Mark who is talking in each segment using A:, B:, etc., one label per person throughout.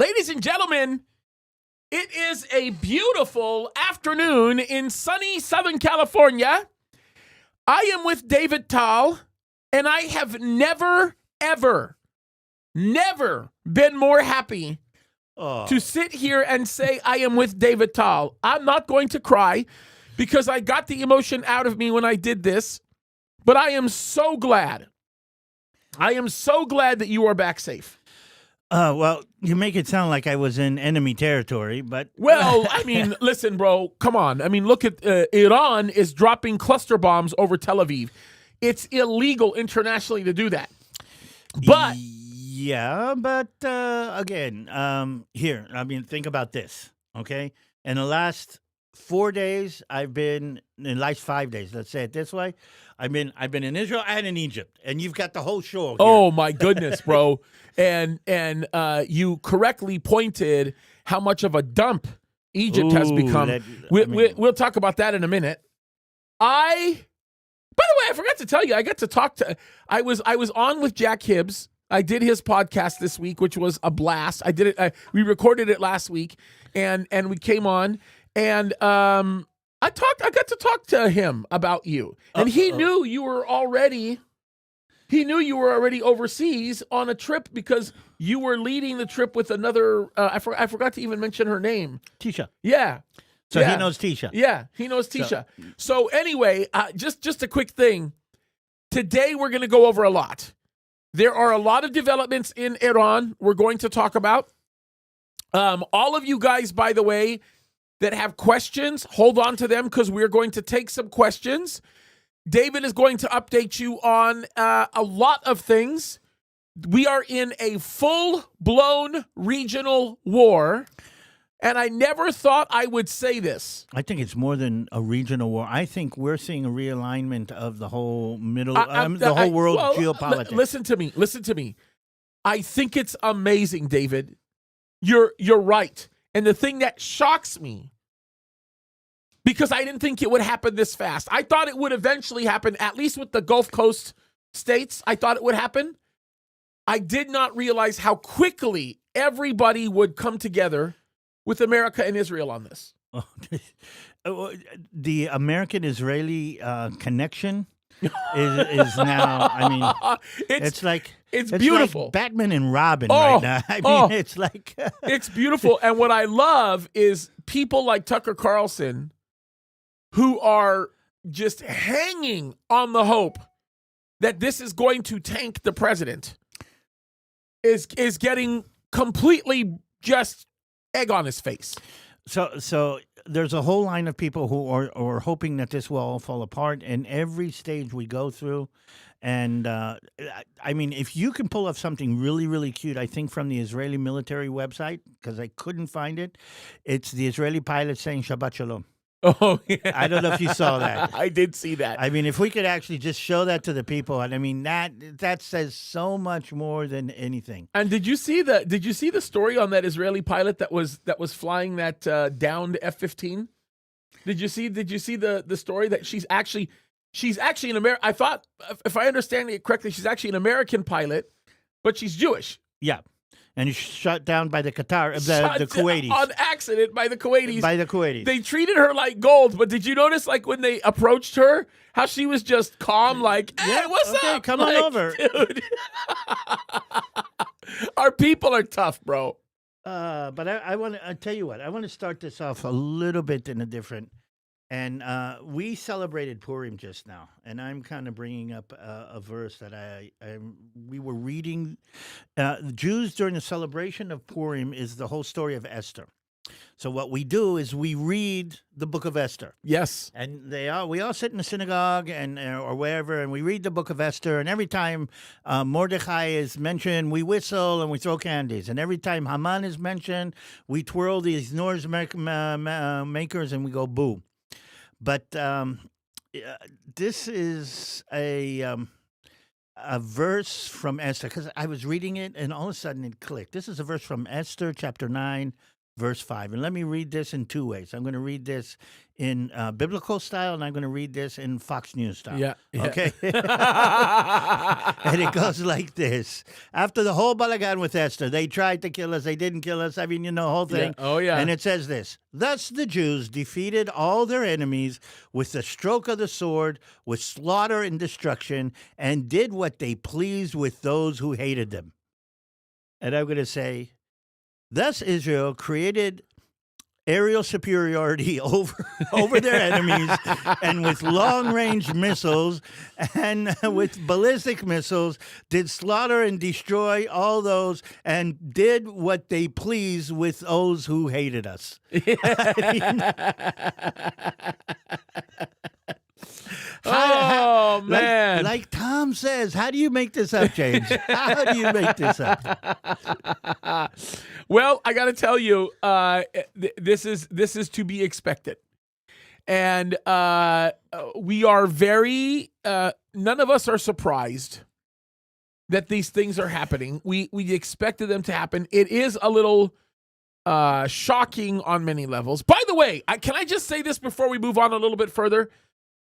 A: Ladies and gentlemen, it is a beautiful afternoon in sunny Southern California. I am with David Tal, and I have never been more happy to sit here and say I am with David Tal. I'm not going to cry because I got the emotion out of me when I did this, but I am so glad. I am so glad that you are back safe.
B: Well, you make it sound like I was in enemy territory, but...
A: Well, I mean, listen, bro, come on. I mean, look at Iran is dropping cluster bombs over Tel Aviv. It's illegal internationally to do that. But...
B: Yeah, but again, here, I mean, think about this, okay? In the last 4 days, in the last 5 days, let's say it this way, I've been in Israel and in Egypt, and you've got the whole show here.
A: Oh, my goodness, bro. and you correctly pointed how much of a dump Egypt has become. We'll talk about that in a minute. By the way, I forgot to tell you, I got to talk to, I was on with Jack Hibbs. I did his podcast this week, which was a blast. I did it. We recorded it last week, and we came on, and I got to talk to him about you, and he knew you were already overseas on a trip because you were leading the trip with another. I forgot to even mention her name,
B: Tisha.
A: Yeah.
B: So he knows Tisha.
A: Yeah, he knows Tisha. So anyway, just a quick thing. Today we're going to go over a lot. There are a lot of developments in Iran we're going to talk about. All of you guys, by the way, that have questions, hold on to them because we're going to take some questions. David is going to update you on a lot of things. We are in a full-blown regional war, and I never thought I would say this.
B: I think it's more than a regional war. I think we're seeing a realignment of the whole whole world geopolitics.
A: Listen to me. I think it's amazing, David. You're right. And the thing that shocks me, because I didn't think it would happen this fast. I thought it would eventually happen, at least with the Gulf Coast states. I thought it would happen. I did not realize how quickly everybody would come together with America and Israel on this.
B: The American-Israeli connection is now, I mean, it's beautiful. Like Batman and Robin right now. I mean, it's like...
A: It's beautiful. And what I love is people like Tucker Carlson who are just hanging on the hope that this is going to tank the president is getting completely just egg on his face.
B: So there's a whole line of people who are hoping that this will all fall apart, and every stage we go through. And I mean, if you can pull off something really, really cute, I think from the Israeli military website, because I couldn't find it, it's the Israeli pilot saying Shabbat Shalom.
A: Oh, yeah.
B: I don't know if you saw that.
A: I did see that.
B: I mean, if we could actually just show that to the people, and I mean that says so much more than anything.
A: And did you see the story on that Israeli pilot that was flying that downed F-15? Did you see the story that she's actually an American? I thought, if I understand it correctly, she's actually an American pilot, but she's Jewish.
B: Yeah. And shot down by the Kuwaitis.
A: On accident by the Kuwaitis.
B: By the Kuwaitis.
A: They treated her like gold, but did you notice, like, when they approached her, how she was just calm, like, hey, what's up?
B: Come on over.
A: Dude. Our people are tough, bro.
B: But I want to tell you what. I want to start this off a little bit in a different... And we celebrated Purim just now, and I'm kind of bringing up a verse that we were reading. Jews during the celebration of Purim is the whole story of Esther. So what we do is we read the book of Esther.
A: Yes,
B: and we all sit in the synagogue and or wherever, and we read the book of Esther. And every time Mordecai is mentioned, we whistle and we throw candies. And every time Haman is mentioned, we twirl these noise makers and we go boo. But this is a verse from Esther, because I was reading it and all of a sudden it clicked. This is a verse from Esther chapter 9, verse 5. And let me read this in two ways. I'm going to read this in biblical style, and I'm going to read this in Fox News style.
A: Yeah.
B: Okay? And it goes like this. After the whole balagan with Esther, they tried to kill us. They didn't kill us. I mean, you know, the whole thing.
A: Yeah. Oh, yeah.
B: And it says this. Thus the Jews defeated all their enemies with the stroke of the sword, with slaughter and destruction, and did what they pleased with those who hated them. And I'm going to say, thus Israel created aerial superiority over their enemies, and with long-range missiles and with ballistic missiles did slaughter and destroy all those, and did what they pleased with those who hated us.
A: Man.
B: Like Tom says, how do you make this up, James? How do you make this up?
A: Well, I got to tell you, this is to be expected, and we are very. None of us are surprised that these things are happening. We expected them to happen. It is a little shocking on many levels. By the way, can I just say this before we move on a little bit further?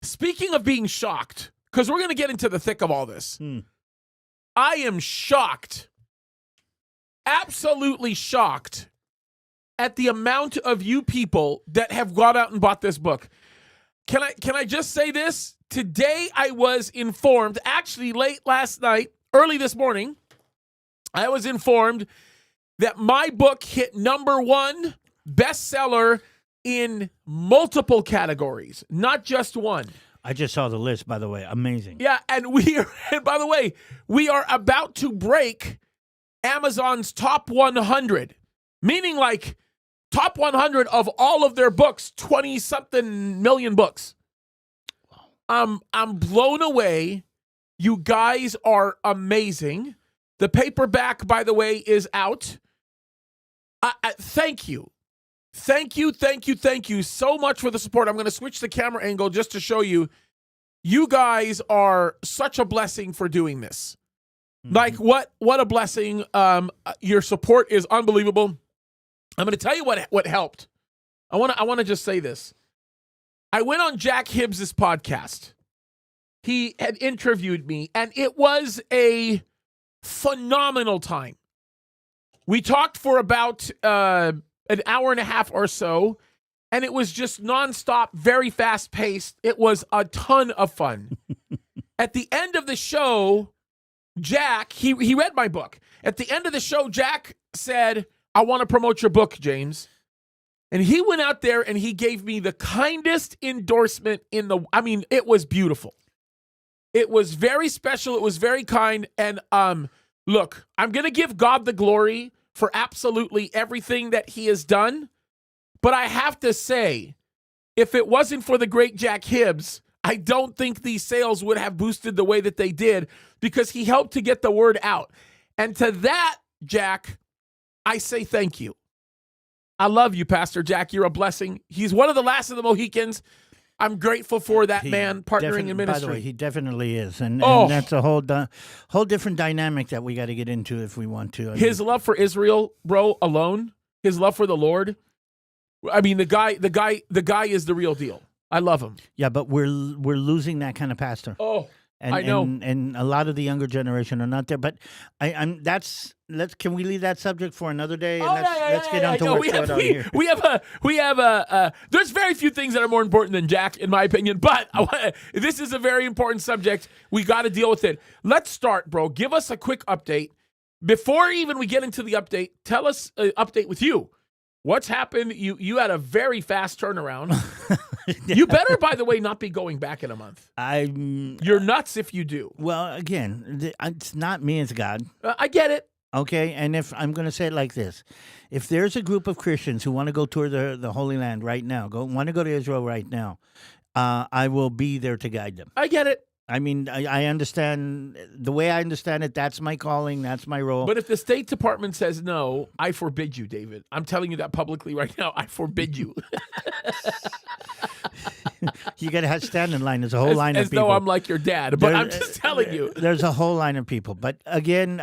A: Speaking of being shocked, because we're going to get into the thick of all this, I am shocked. Absolutely shocked at the amount of you people that have gone out and bought this book. Can I just say this? Today I was informed, actually late last night, early this morning, I was informed that my book hit #1 bestseller in multiple categories, not just one.
B: I just saw the list, by the way. Amazing.
A: Yeah, and by the way, we are about to break Amazon's top 100, meaning like top 100 of all of their books, 20-something million books. I'm blown away. You guys are amazing. The paperback, by the way, is out. Thank you. Thank you so much for the support. I'm going to switch the camera angle just to show you. You guys are such a blessing for doing this. Like, what a blessing. Your support is unbelievable. I'm going to tell you what helped. I want to just say this. I went on Jack Hibbs' podcast. He had interviewed me, and it was a phenomenal time. We talked for about an hour and a half or so, and it was just nonstop, very fast-paced. It was a ton of fun. At the end of the show, Jack, he read my book. At the end of the show, Jack said, I want to promote your book, James. And he went out there and he gave me the kindest endorsement it was beautiful. It was very special. It was very kind. And look, I'm going to give God the glory for absolutely everything that he has done. But I have to say, if it wasn't for the great Jack Hibbs, I don't think these sales would have boosted the way that they did, because he helped to get the word out. And to that, Jack, I say thank you. I love you, Pastor Jack. You're a blessing. He's one of the last of the Mohicans. I'm grateful for that man partnering in ministry.
B: By the way, he definitely is. And that's a whole different dynamic that we got to get into if we want to.
A: His love for Israel, bro, alone, his love for the Lord. I mean, the guy is the real deal. I love him.
B: Yeah, but we're losing that kind of pastor.
A: Oh, I know.
B: And a lot of the younger generation are not there. But can we leave that subject for another day? And let's get on to what's going on here.
A: We have there's very few things that are more important than Jack, in my opinion. But this is a very important subject. We got to deal with it. Let's start, bro. Give us a quick update before even we get into the update. Tell us update with you. What's happened? You had a very fast turnaround. You better, by the way, not be going back in a month. You're nuts if you do.
B: Well, again, it's not me, it's God.
A: I get it.
B: Okay, and if I'm going to say it like this, if there's a group of Christians who want to go tour the Holy Land right now, want to go to Israel right now, I will be there to guide them.
A: I get it.
B: I mean, I understand, the way I understand it, that's my calling, that's my role.
A: But if the State Department says no, I forbid you, David. I'm telling you that publicly right now. I forbid you.
B: You got to stand in line. There's a whole line of people.
A: As though I'm like your dad, but I'm just telling you.
B: There's a whole line of people. But again,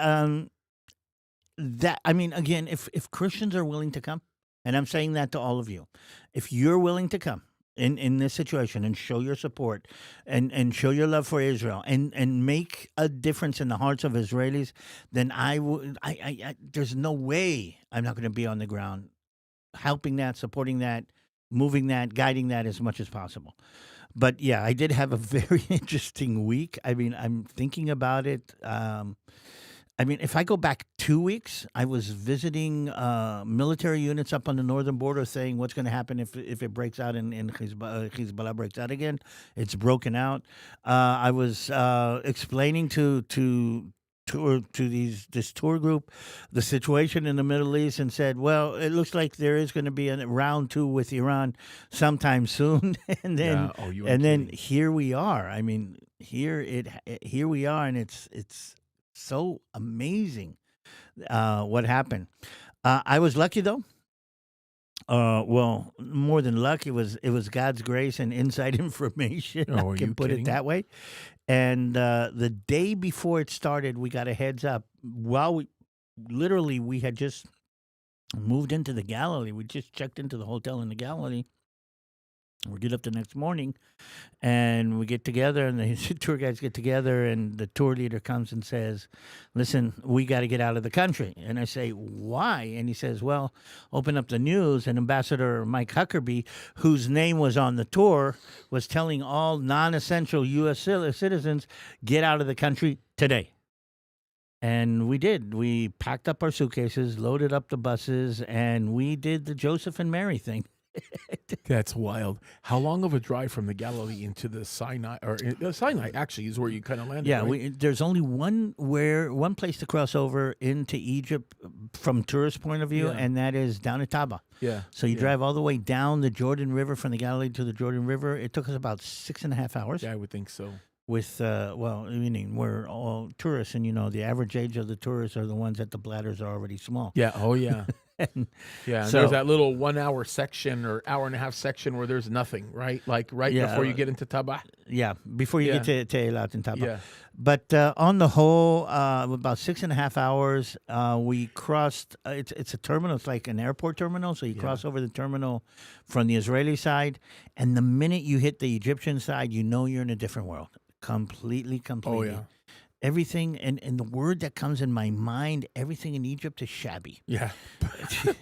B: if Christians are willing to come, and I'm saying that to all of you, if you're willing to come in this situation and show your support and show your love for Israel and make a difference in the hearts of Israelis, then there's no way I'm not going to be on the ground helping that, supporting that, moving that, guiding that as much as possible. But yeah, I did have a very interesting week. I mean, I'm thinking about it. I mean, if I go back 2 weeks, I was visiting military units up on the northern border, saying what's going to happen if it breaks out and Hezbollah breaks out again. It's broken out. I was explaining to this tour group the situation in the Middle East, and said, well, it looks like there is going to be a round 2 with Iran sometime soon. And then here we are. I mean, here we are, and it's so amazing what happened. I was lucky though. Well, more than luck, it was God's grace and inside information. I can put it that way. And the day before it started, we got a heads up. While we had just moved into the Galilee. We just checked into the hotel in the Galilee. We get up the next morning, and we get together, and the tour guides get together, and the tour leader comes and says, listen, we got to get out of the country. And I say, why? And he says, well, open up the news, and Ambassador Mike Huckabee, whose name was on the tour, was telling all non-essential U.S. citizens, get out of the country today. And we did. We packed up our suitcases, loaded up the buses, and we did the Joseph and Mary thing.
A: That's wild. How long of a drive from the Galilee into the Sinai, or Sinai actually is where you kind of landed?
B: Yeah,
A: right?
B: there's only one place to cross over into Egypt from tourist point of view, and that is down at Taba.
A: Yeah.
B: So you drive all the way down the Jordan River from the Galilee to the Jordan River. It took us about 6.5 hours.
A: Yeah, I would think so.
B: With meaning we're all tourists, and the average age of the tourists are the ones that the bladders are already small.
A: Yeah. Oh yeah. Yeah,
B: so,
A: there's that little 1 hour section or hour and a half section where there's nothing, right? Like before you get into Taba.
B: Yeah, before you get to Eilat and Taba.
A: Yeah.
B: But on the whole, about 6.5 hours, we crossed. It's a terminal. It's like an airport terminal. So you cross over the terminal from the Israeli side, and the minute you hit the Egyptian side, you're in a different world. Completely.
A: Oh yeah.
B: Everything, and the word that comes in my mind, everything in Egypt is shabby.
A: Yeah.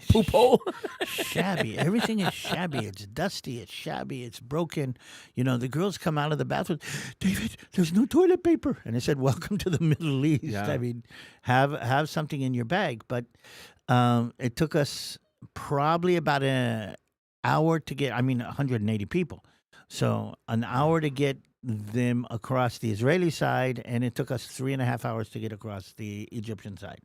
A: Poop hole.
B: Shabby. Everything is shabby. It's dusty. It's shabby. It's broken. The girls come out of the bathroom, David, there's no toilet paper. And I said, welcome to the Middle East.
A: Yeah.
B: I mean, have something in your bag. But it took us probably about an hour to get, 180 people. So an hour to get them across the Israeli side, and it took us 3.5 hours to get across the Egyptian side,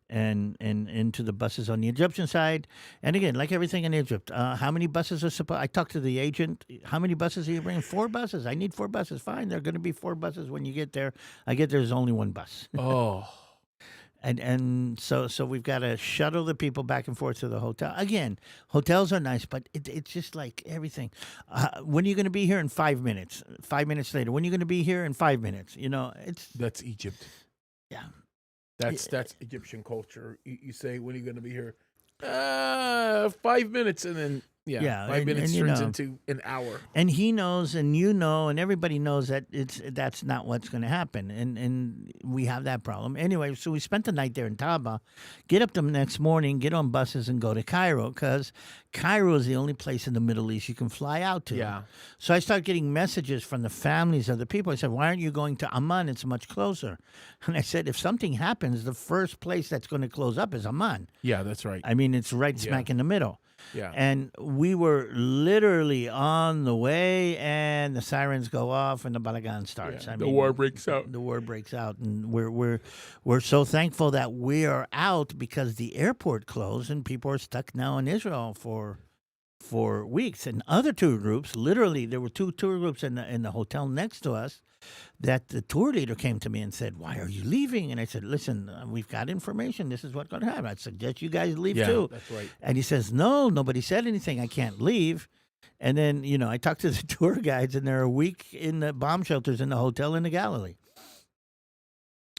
B: and into the buses on the Egyptian side. And again, like everything in Egypt, how many buses are supposed? I talked to the agent. How many buses are you bringing? 4 buses. I need 4 buses. Fine, there are going to be 4 buses when you get there. There's only 1 bus.
A: Oh.
B: And so we've got to shuttle the people back and forth to the hotel. Again, hotels are nice, but it's just like everything. When are you going to be here in 5 minutes? 5 minutes later. When are you going to be here in 5 minutes?
A: That's Egypt.
B: Yeah.
A: That's Egyptian culture. You say, when are you going to be here? 5 minutes, and then 5 minutes turns into an hour.
B: And he knows, and and everybody knows that that's not what's going to happen. And we have that problem. Anyway, so we spent the night there in Taba, get up the next morning, get on buses, and go to Cairo, because Cairo is the only place in the Middle East you can fly out to.
A: Yeah.
B: So I started getting messages from the families of the people. I said, why aren't you going to Amman? It's much closer. And I said, if something happens, the first place that's going to close up is Amman.
A: Yeah, that's right.
B: It's right smack in the middle.
A: Yeah.
B: And we were literally on the way, and the sirens go off, and the balagan starts.
A: Yeah, the war breaks out.
B: The war breaks out, and we're so thankful that we are out, because the airport closed, and people are stuck now in Israel for weeks. And other tour groups, literally, there were 2 tour groups in the hotel next to us, that the tour leader came to me and said, why are you leaving? And I said, listen, we've got information. This is what's going to happen. I suggest you guys leave too.
A: That's right.
B: And he says, no, nobody said anything. I can't leave. And then, I talked to the tour guides, and they're a week in the bomb shelters in the hotel in the Galilee.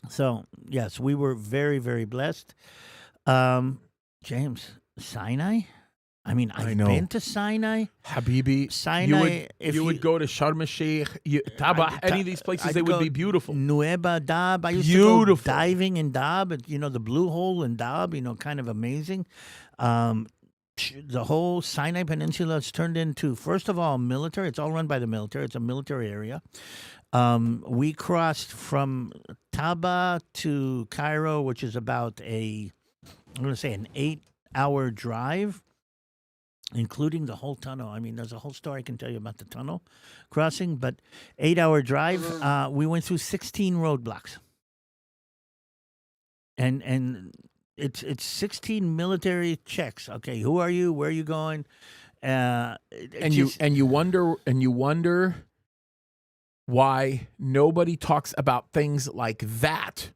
B: So, yes, we were very, very blessed. James, Sinai. I mean,
A: I
B: I've
A: know.
B: been to Sinai.
A: Habibi,
B: Sinai.
A: you would go to Sharm el-Sheikh, Taba, any of these places, they would be beautiful.
B: Nueva Dab. I used
A: Beautiful.
B: to go diving in Dab. The blue hole in Dab. Kind of amazing. The whole Sinai Peninsula is turned into, first of all, military. It's all run by the military. It's a military area. We crossed from Taba to Cairo, which is about I'm going to say an 8-hour drive, including the whole tunnel. I mean, there's a whole story I can tell you about the tunnel crossing, but 8-hour drive. We went through 16 roadblocks. And it's 16 military checks. Okay, who are you? Where are you going?
A: You wonder why nobody talks about things like that,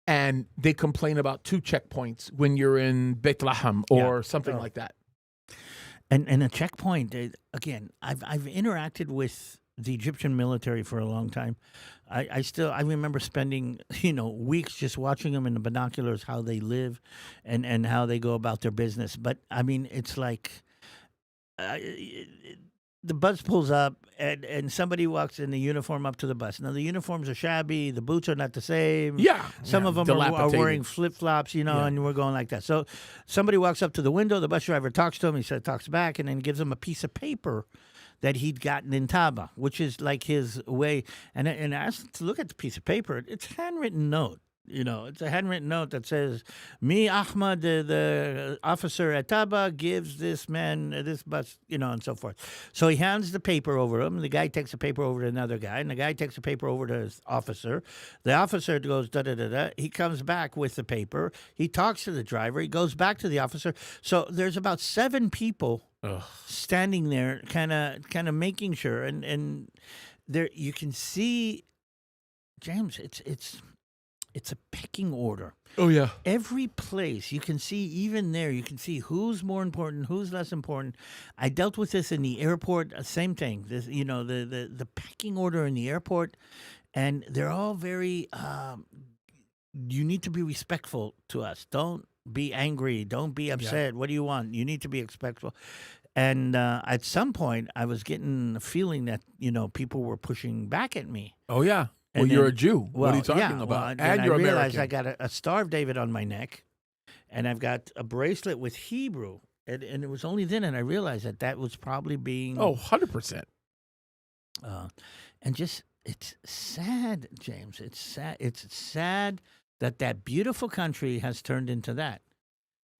A: and they complain about 2 checkpoints when you're in Beit Lahem or something like that.
B: And a checkpoint, again, I've interacted with the Egyptian military for a long time. I remember spending weeks just watching them in the binoculars, how they live and how they go about their business. But I mean, it's like the bus pulls up and somebody walks in the uniform up to the bus. Now the uniforms are shabby, the boots are not the same. Some of them are wearing flip flops, and we're going like that. So somebody walks up to the window, the bus driver talks to him, talks back, and then gives him a piece of paper that he'd gotten in Taba, which is like his way. And I asked to look at the piece of paper. It's a handwritten note. It's a handwritten note that says, "Me, Ahmad, the officer at Taba, gives this man this bus," and so forth. So he hands the paper over to him. The guy takes the paper over to another guy, and the guy takes the paper over to his officer. The officer goes da-da-da-da. He comes back with the paper. He talks to the driver. He goes back to the officer. So there's about 7 people standing there, kind of making sure, and there you can see, James. It's a pecking order.
A: Oh, yeah.
B: Every place you can see, even there, you can see who's more important, who's less important. I dealt with this in the airport. Same thing. This, the pecking order in the airport, and they're all very. You need to be respectful to us. Don't be angry. Don't be upset. Yeah. What do you want? You need to be respectful. And at some point, I was getting a feeling that people were pushing back at me.
A: Oh yeah. Well, you're a Jew. What are you talking about?
B: Well,
A: and you're
B: I realized
A: American.
B: I got a Star of David on my neck, and I've got a bracelet with Hebrew. And it was only then that I realized that was probably being...
A: 100%.
B: And just, it's sad, James. It's sad. It's sad that beautiful country has turned into that.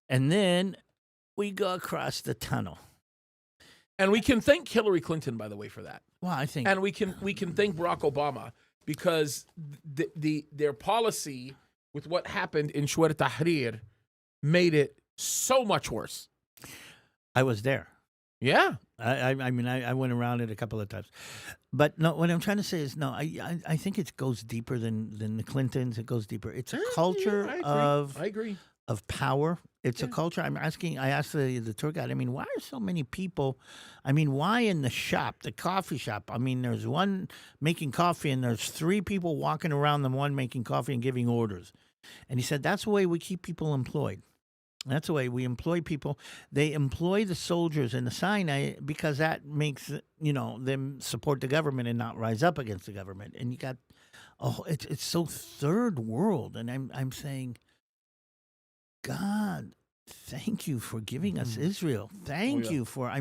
B: And then we go across the tunnel.
A: And we can thank Hillary Clinton, by the way, for that.
B: Well, I think...
A: And we can thank Barack Obama, because their policy with what happened in Shuar Tahrir made it so much worse.
B: I was there.
A: Yeah.
B: I mean, I went around it a couple of times. But no, what I'm trying to say is, no, I think it goes deeper than the Clintons. It goes deeper. It's a culture
A: I agree.
B: Of power. It's a culture. I asked the tour guide, I mean, why are so many people, I mean, why in the coffee shop? I mean, there's one making coffee and there's 3 people walking around the one making coffee and giving orders. And he said, that's the way we keep people employed. That's the way we employ people. They employ the soldiers in the Sinai because that makes, them support the government and not rise up against the government. And you got, it's so third world. And I'm saying, God, thank you for giving us Israel. Thank you for,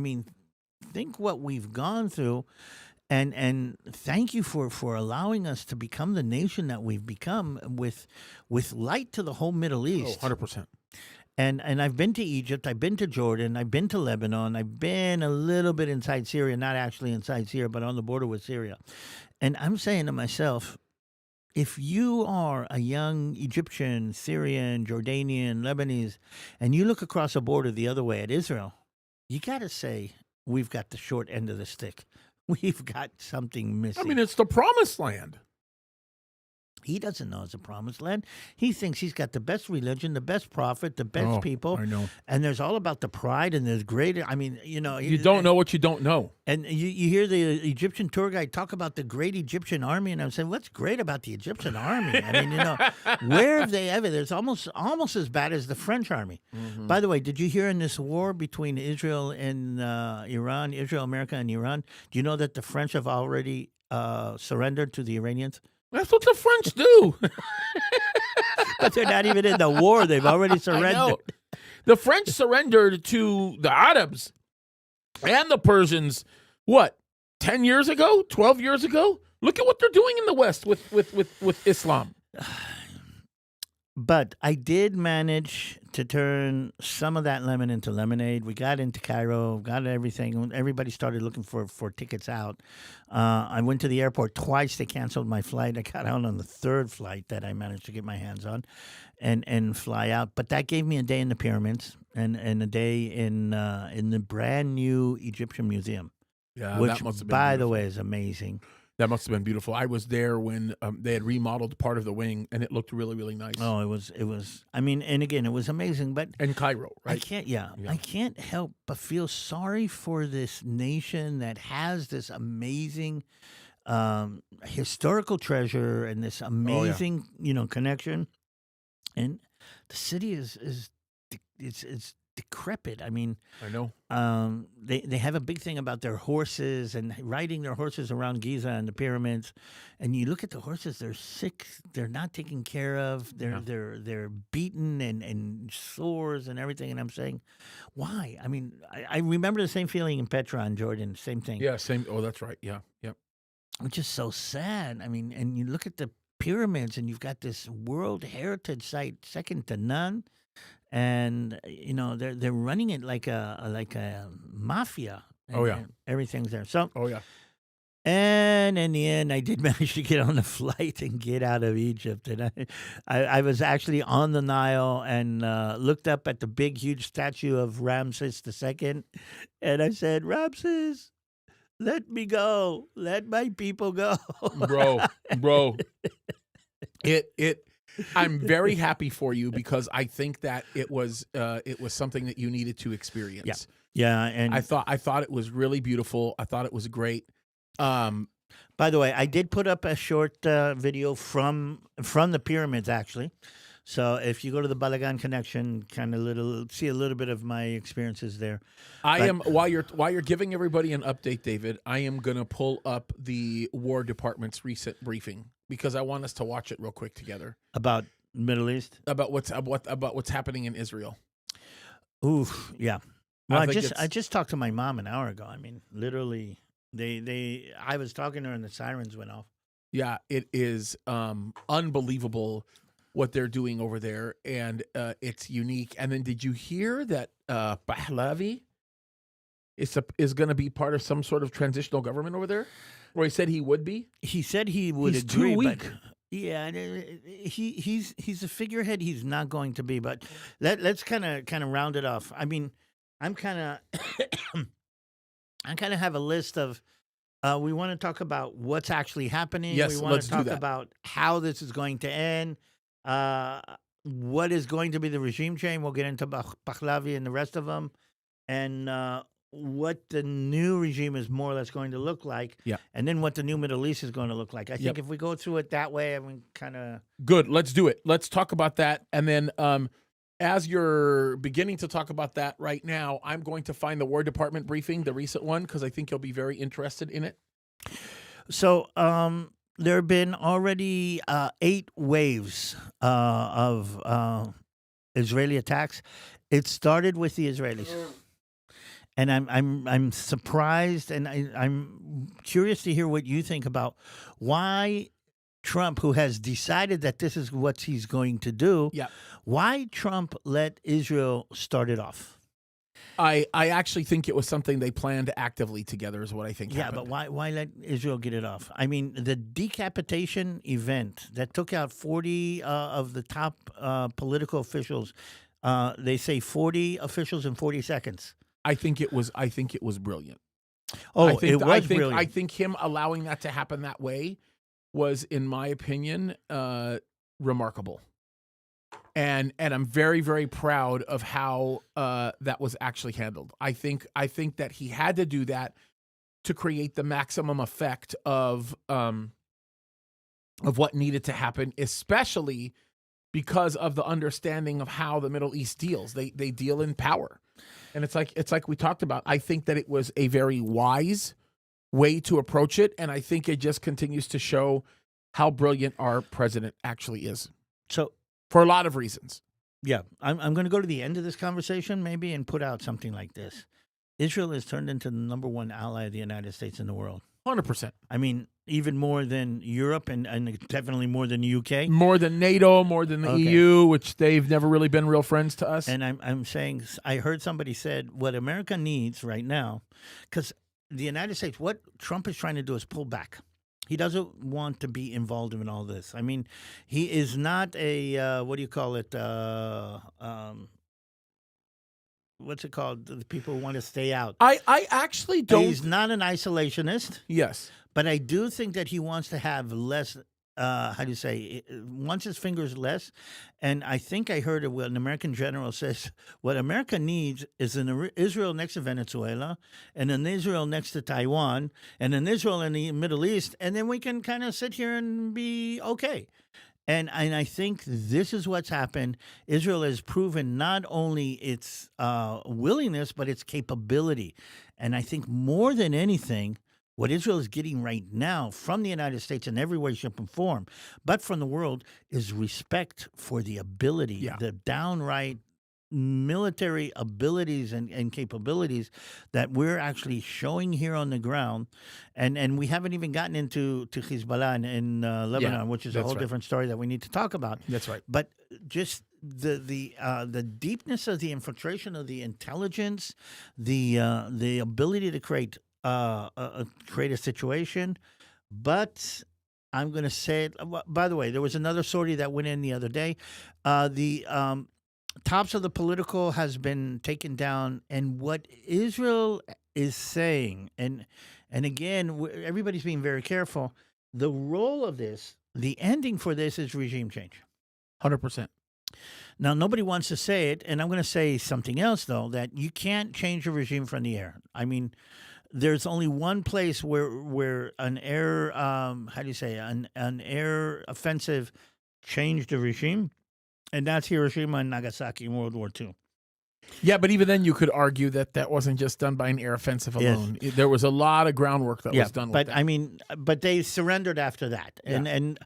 B: think what we've gone through, and thank you for allowing us to become the nation that we've become with light to the whole Middle East.
A: 100%.
B: And I've been to Egypt, I've been to Jordan, I've been to Lebanon, I've been a little bit inside Syria, not actually inside Syria, but on the border with Syria. And I'm saying to myself, if you are a young Egyptian, Syrian, Jordanian, Lebanese, and you look across a border the other way at Israel, you got to say, we've got the short end of the stick. We've got something missing.
A: I mean, it's the promised land.
B: He doesn't know it's a promised land. He thinks he's got the best religion, the best prophet, the best
A: Oh,
B: people.
A: I know.
B: And there's all about the pride and there's great. I mean,
A: You don't know what you don't know.
B: And you hear the Egyptian tour guide talk about the great Egyptian army, and I'm saying, what's great about the Egyptian army? I mean, where have they ever? There's almost as bad as the French army.
A: Mm-hmm.
B: By the way, did you hear in this war between Israel and Iran, Israel, America, and Iran? Do you know that the French have already surrendered to the Iranians?
A: That's what the French do.
B: But they're not even in the war. They've already
A: I
B: surrendered.
A: know. The French surrendered to the Arabs and the Persians, what, 10 years ago, 12 years ago? Look at what they're doing in the West with Islam.
B: But I did manage to turn some of that lemon into lemonade. We got into Cairo, got everything. Everybody started looking for tickets out. I went to the airport twice. They canceled my flight. I got out on the third flight that I managed to get my hands on and fly out. But that gave me a day in the pyramids and a day in the brand new Egyptian Museum.
A: Yeah,
B: which,
A: that must have been
B: by the
A: beautiful.
B: way, is amazing.
A: That must have been beautiful. I was there when they had remodeled part of the wing, and it looked really, really nice.
B: Oh, it was. I mean, and again, it was amazing. But
A: And Cairo, right?
B: I can't help but feel sorry for this nation that has this amazing historical treasure and this amazing, connection. And the city is it's decrepit. I mean,
A: I know.
B: They have a big thing about their horses and riding their horses around Giza and the pyramids. And you look at the horses; they're sick. They're not taken care of. They're beaten and sores and everything. And I'm saying, why? I mean, I remember the same feeling in Petra and Jordan. Same thing.
A: Yeah, same. Oh, that's right. Yeah, yep.
B: Which is so sad. I mean, and you look at the pyramids, and you've got this World Heritage Site second to none. And they're running it like a mafia. And,
A: Oh, yeah.
B: and everything's there. So,
A: Oh, yeah.
B: and in the end, I did manage to get on the flight and get out of Egypt. And I was actually on the Nile and looked up at the big, huge statue of Ramses II, and I said, "Ramses, let me go. Let my people go."
A: Bro. I'm very happy for you because I think that it was something that you needed to experience.
B: Yeah, and
A: I thought it was really beautiful. I thought it was great.
B: By the way, I did put up a short video from the pyramids, actually. So if you go to the Balagan Connection, see a little bit of my experiences there.
A: While you're giving everybody an update, David, I am gonna pull up the War Department's recent briefing because I want us to watch it real quick together
B: About Middle East?
A: about what's happening in Israel.
B: Oof, yeah. Well,
A: I
B: I just talked to my mom an hour ago. I mean, literally, I was talking to her and the sirens went off.
A: Yeah, it is unbelievable what they're doing over there, and it's unique. And then, did you hear that Pahlavi is going to be part of some sort of transitional government over there? Or he said he would be.
B: He said he would
A: He's
B: agree,
A: too weak.
B: but yeah, he's a figurehead. He's not going to be. But let's kind of round it off. I mean, I'm kind of have a list of. We want to talk about what's actually happening.
A: Yes,
B: we want
A: let's
B: to
A: do
B: talk
A: that.
B: about how this is going to end. What is going to be the regime change? We'll get into Pahlavi and the rest of them, and what the new regime is more or less going to look like.
A: Yeah.
B: And then what the new Middle East is going to look like. I think
A: Yep.
B: if we go through it that way, I mean, kind of.
A: Good. Let's do it. Let's talk about that. And then as you're beginning to talk about that right now, I'm going to find the War Department briefing, the recent one, because I think you'll be very interested in it.
B: So there have been already 8 waves of Israeli attacks. It started with the Israelis. And I'm surprised, and I'm curious to hear what you think about why Trump, who has decided that this is what he's going to do,
A: Yeah.
B: why Trump let Israel start it off.
A: I actually think it was something they planned actively together is what I think
B: Yeah,
A: happened.
B: but why let Israel get it off? I mean, the decapitation event that took out 40 of the top political officials, they say 40 officials in 40 seconds.
A: I think it was brilliant.
B: Oh,
A: I think,
B: it was brilliant.
A: I think him allowing that to happen that way was, in my opinion, remarkable. And I'm very, very proud of how that was actually handled. I think that he had to do that to create the maximum effect of what needed to happen, especially because of the understanding of how the Middle East deals. They deal in power. And it's like we talked about. I think that it was a very wise way to approach it, and I think it just continues to show how brilliant our president actually is.
B: So,
A: for a lot of reasons.
B: Yeah, I'm going to go to the end of this conversation maybe and put out something like this. Israel has turned into the number one ally of the United States in the world.
A: 100%.
B: I mean, even more than Europe and definitely more than the UK.
A: More than NATO, more than the EU, which they've never really been real friends to us.
B: And I'm saying, I heard somebody said what America needs right now, because the United States, what Trump is trying to do is pull back. He doesn't want to be involved in all this. I mean, he is not a, what do you call it? What's it called? The people who want to stay out.
A: I actually don't.
B: He's not an isolationist.
A: Yes.
B: But I do think that he wants to have less, how do you say, wants his fingers less. And I think I heard an American general says, what America needs is an Israel next to Venezuela, and an Israel next to Taiwan, and an Israel in the Middle East, and then we can kind of sit here and be okay. And I think this is what's happened. Israel has proven not only its willingness, but its capability. And I think more than anything, what Israel is getting right now from the United States in every way, shape, and form, but from the world, is respect for the ability, the downright military abilities and capabilities that we're actually showing here on the ground. And we haven't even gotten into Hezbollah in Lebanon, which is a whole different story that we need to talk about.
A: That's right.
B: But just the deepness of the infiltration of the intelligence, the ability to create a situation. But I'm going to say it. By the way, there was another sortie that went in the other day. The tops of the political has been taken down, and what Israel is saying, and again, everybody's being very careful. The role of this, the ending for this, is regime change.
A: 100%.
B: Now, nobody wants to say it, and I'm going to say something else, though, that you can't change a regime from the air. I mean, there's only one place where an air, how do you say, an air offensive changed the regime, and that's Hiroshima and Nagasaki in World War II.
A: Yeah, but even then you could argue that wasn't just done by an air offensive alone. Yes. There was a lot of groundwork that was done with that.
B: I mean, but they surrendered after that. And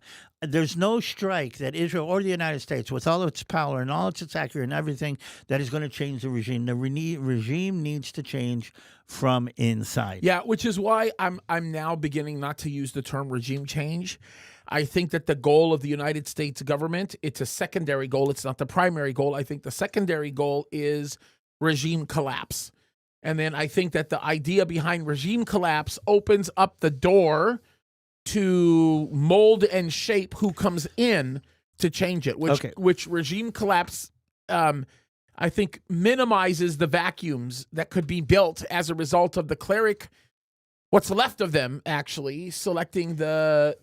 B: there's no strike that Israel or the United States, with all its power and all its accuracy and everything, that is going to change the regime. The regime needs to change from inside.
A: Yeah, which is why I'm now beginning not to use the term regime change. I think that the goal of the United States government, it's a secondary goal. It's not the primary goal. I think the secondary goal is regime collapse. And then I think that the idea behind regime collapse opens up the door to mold and shape who comes in to change it, which regime collapse, I think, minimizes the vacuums that could be built as a result of the cleric, what's left of them, actually selecting the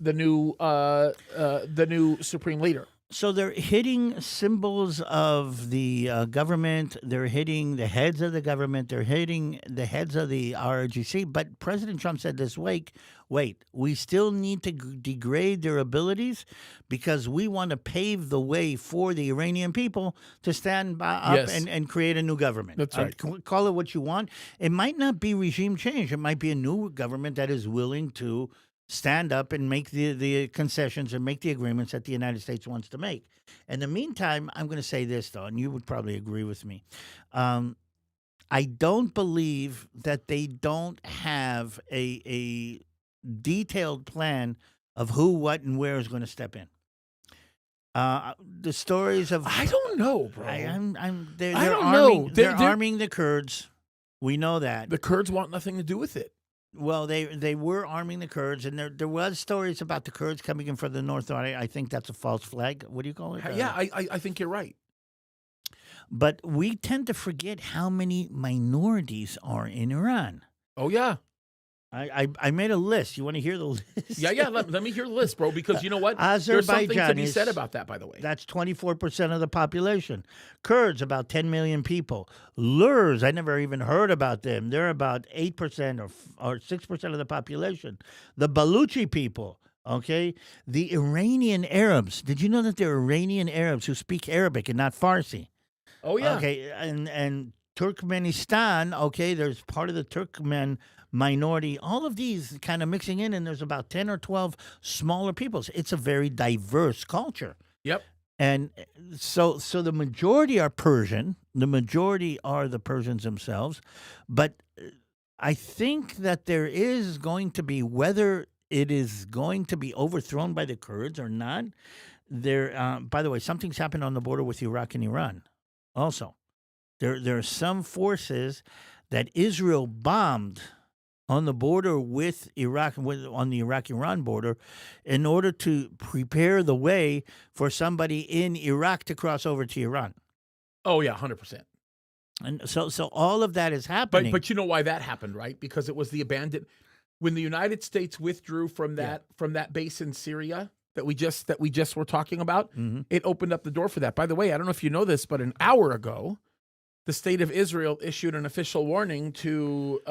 A: new supreme leader.
B: So they're hitting symbols of the government. They're hitting the heads of the government. They're hitting the heads of the ROGC. But President Trump said this week, wait, we still need to degrade their abilities because we want to pave the way for the Iranian people to stand up and create a new government.
A: That's right.
B: Call it what you want. It might not be regime change. It might be a new government that is willing to stand up and make the concessions and make the agreements that the United States wants to make. In the meantime, I'm going to say this, though, and you would probably agree with me. I don't believe that they don't have a detailed plan of who, what, and where is going to step in. The stories of...
A: I don't know, bro.
B: They're arming the Kurds. We know that.
A: The Kurds want nothing to do with it.
B: Well, they were arming the Kurds, and there was stories about the Kurds coming in from the north. I think that's a false flag. What do you call it?
A: Yeah, I think you're right.
B: But we tend to forget how many minorities are in Iran.
A: Oh, yeah.
B: I made a list. You want to hear the list?
A: Yeah. Let me hear the list, bro, because you know what? There's something to
B: Azerbaijan
A: be
B: is
A: said about that, by the way.
B: That's 24% of the population. Kurds, about 10 million people. Lurs, I never even heard about them. They're about 8% or 6% of the population. The Baluchi people, okay? The Iranian Arabs. Did you know that there are Iranian Arabs who speak Arabic and not Farsi?
A: Oh, yeah.
B: Okay, and Turkmenistan, okay, there's part of the Turkmen minority. All of these kind of mixing in, and there's about 10 or 12 smaller peoples. It's a very diverse culture.
A: Yep.
B: And so the majority are Persian. The majority are the Persians themselves. But I think that there is going to be, whether it is going to be overthrown by the Kurds or not, there, by the way, something's happened on the border with Iraq and Iran also. There are some forces that Israel bombed on the border with Iraq, on the Iraq-Iran border, in order to prepare the way for somebody in Iraq to cross over to Iran.
A: Oh, yeah, 100%.
B: And so all of that is happening.
A: But you know why that happened, right? Because it was the abandoned. When the United States withdrew from that base in Syria that we just were talking about, it opened up the door for that. By the way, I don't know if you know this, but an hour ago, the state of Israel issued an official warning to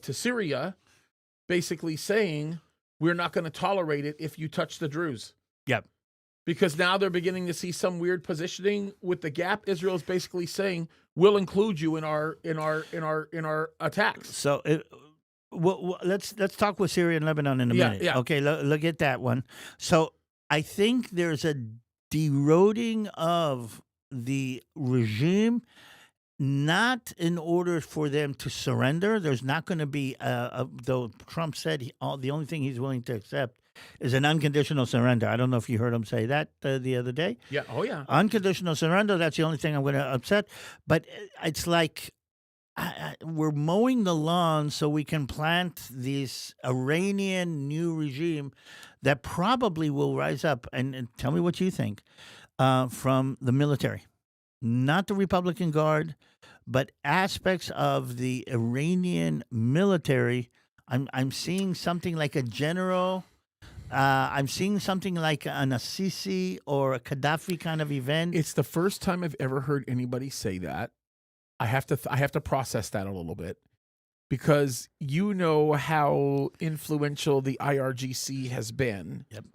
A: Syria, basically saying we're not going to tolerate it if you touch the Druze.
B: Yep.
A: Because now they're beginning to see some weird positioning with the gap. Israel is basically saying we'll include you in our attacks.
B: So let's talk with Syria and Lebanon in a minute.
A: Yeah.
B: Okay, look at that one. So I think there's a deroding of the regime. Not in order for them to surrender. There's not going to be, though Trump said the only thing he's willing to accept is an unconditional surrender. I don't know if you heard him say that the other day.
A: Yeah. Oh, yeah.
B: Unconditional surrender, that's the only thing I'm going to upset. But it's like we're mowing the lawn so we can plant this Iranian new regime that probably will rise up. And tell me what you think from the military. Not the Republican Guard, but aspects of the Iranian military. I'm seeing something like a general. I'm seeing something like an Assisi or a Gaddafi kind of event.
A: It's the first time I've ever heard anybody say that. I have to process that a little bit, because you know how influential the IRGC has been.
B: Yep.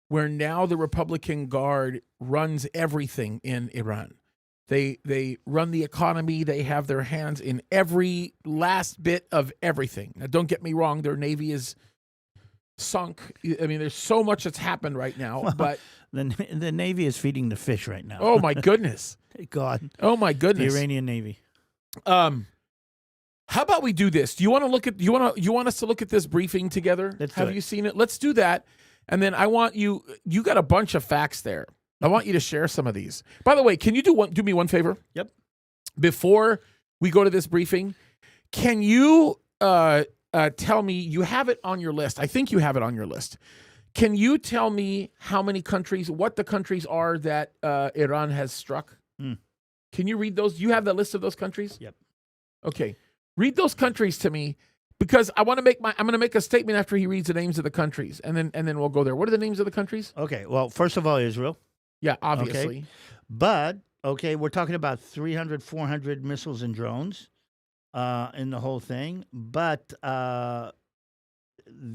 A: Where now the Republican Guard runs everything in Iran. They run the economy. They have their hands in every last bit of everything. Now, don't get me wrong. Their Navy is sunk. I mean, there's so much that's happened right now.
B: Well,
A: but
B: the Navy is feeding the fish right now.
A: Oh, my goodness.
B: God.
A: Oh, my goodness.
B: The Iranian Navy.
A: How about we do this? Do you want to look at? You want us to look at this briefing together? Have you seen it? Let's do that. And then I want you. You got a bunch of facts there. I want you to share some of these. By the way, can you do me one favor?
B: Yep.
A: Before we go to this briefing, can you tell me, you have it on your list. I think you have it on your list. Can you tell me how many countries, what the countries are that Iran has struck? Can you read those? Do you have the list of those countries?
B: Yep.
A: Okay. Read those countries to me, because I'm going to make a statement after he reads the names of the countries, and then we'll go there. What are the names of the countries?
B: Okay. Well, first of all, Israel.
A: Yeah, obviously.
B: Okay. But, okay, we're talking about 300, 400 missiles and drones in the whole thing. But the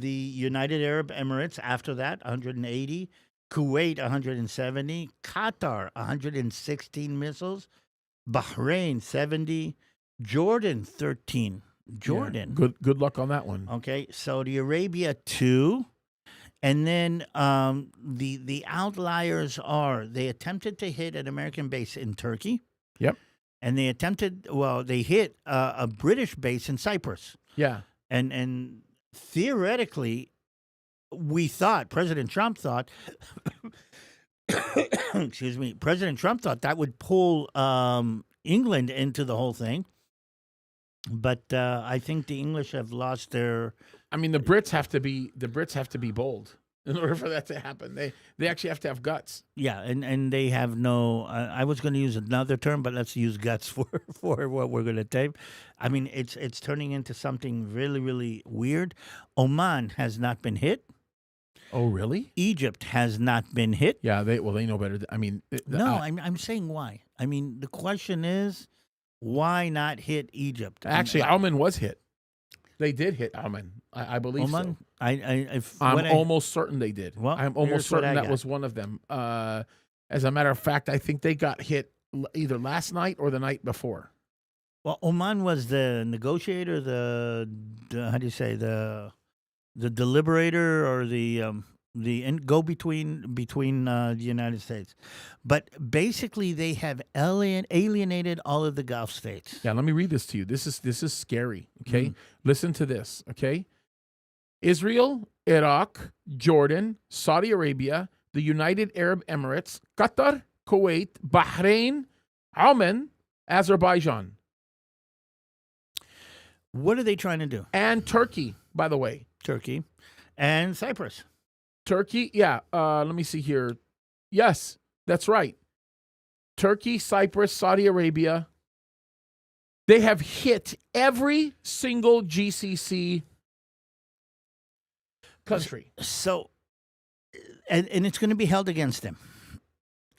B: United Arab Emirates, after that, 180. Kuwait, 170. Qatar, 116 missiles. Bahrain, 70. Jordan, 13. Jordan.
A: Yeah, good luck on that one.
B: Okay. Saudi Arabia, 2. And then the outliers are, they attempted to hit an American base in Turkey.
A: Yep.
B: And they hit a British base in Cyprus.
A: Yeah.
B: And theoretically, President Trump thought, excuse me, President Trump thought that would pull England into the whole thing. But I think the English have lost their.
A: I mean, the Brits have to be bold. in order for that to happen. They actually have to have guts.
B: Yeah, and they have no. I was going to use another term, but let's use guts for what we're going to take. I mean, it's turning into something really really weird. Oman has not been hit.
A: Oh, really?
B: Egypt has not been hit.
A: Yeah, they know better. I mean,
B: I'm saying why. I mean, the question is, why not hit Egypt?
A: actually, Oman was hit. They did hit Oman. I believe
B: Oman.
A: so.
B: I'm
A: almost certain they did.
B: Well,
A: I'm almost
B: here's what
A: certain
B: I
A: that
B: got.
A: was one of them. As a matter of fact, I think they got hit either last night or the night before.
B: Well, Oman was the negotiator, the how do you say the deliberator or the go between the United States, but basically they have alienated all of the Gulf states.
A: Yeah, let me read this to you. This is scary. Okay, listen to this. Okay, Israel, Iraq, Jordan, Saudi Arabia, the United Arab Emirates, Qatar, Kuwait, Bahrain, Oman, Azerbaijan,
B: What are they trying to do?
A: and Turkey. By the way,
B: Turkey and Cyprus.
A: Turkey. Yeah. Let me see here. Yes, that's right. Turkey, Cyprus, Saudi Arabia. They have hit every single GCC country.
B: So, and it's going to be held against them.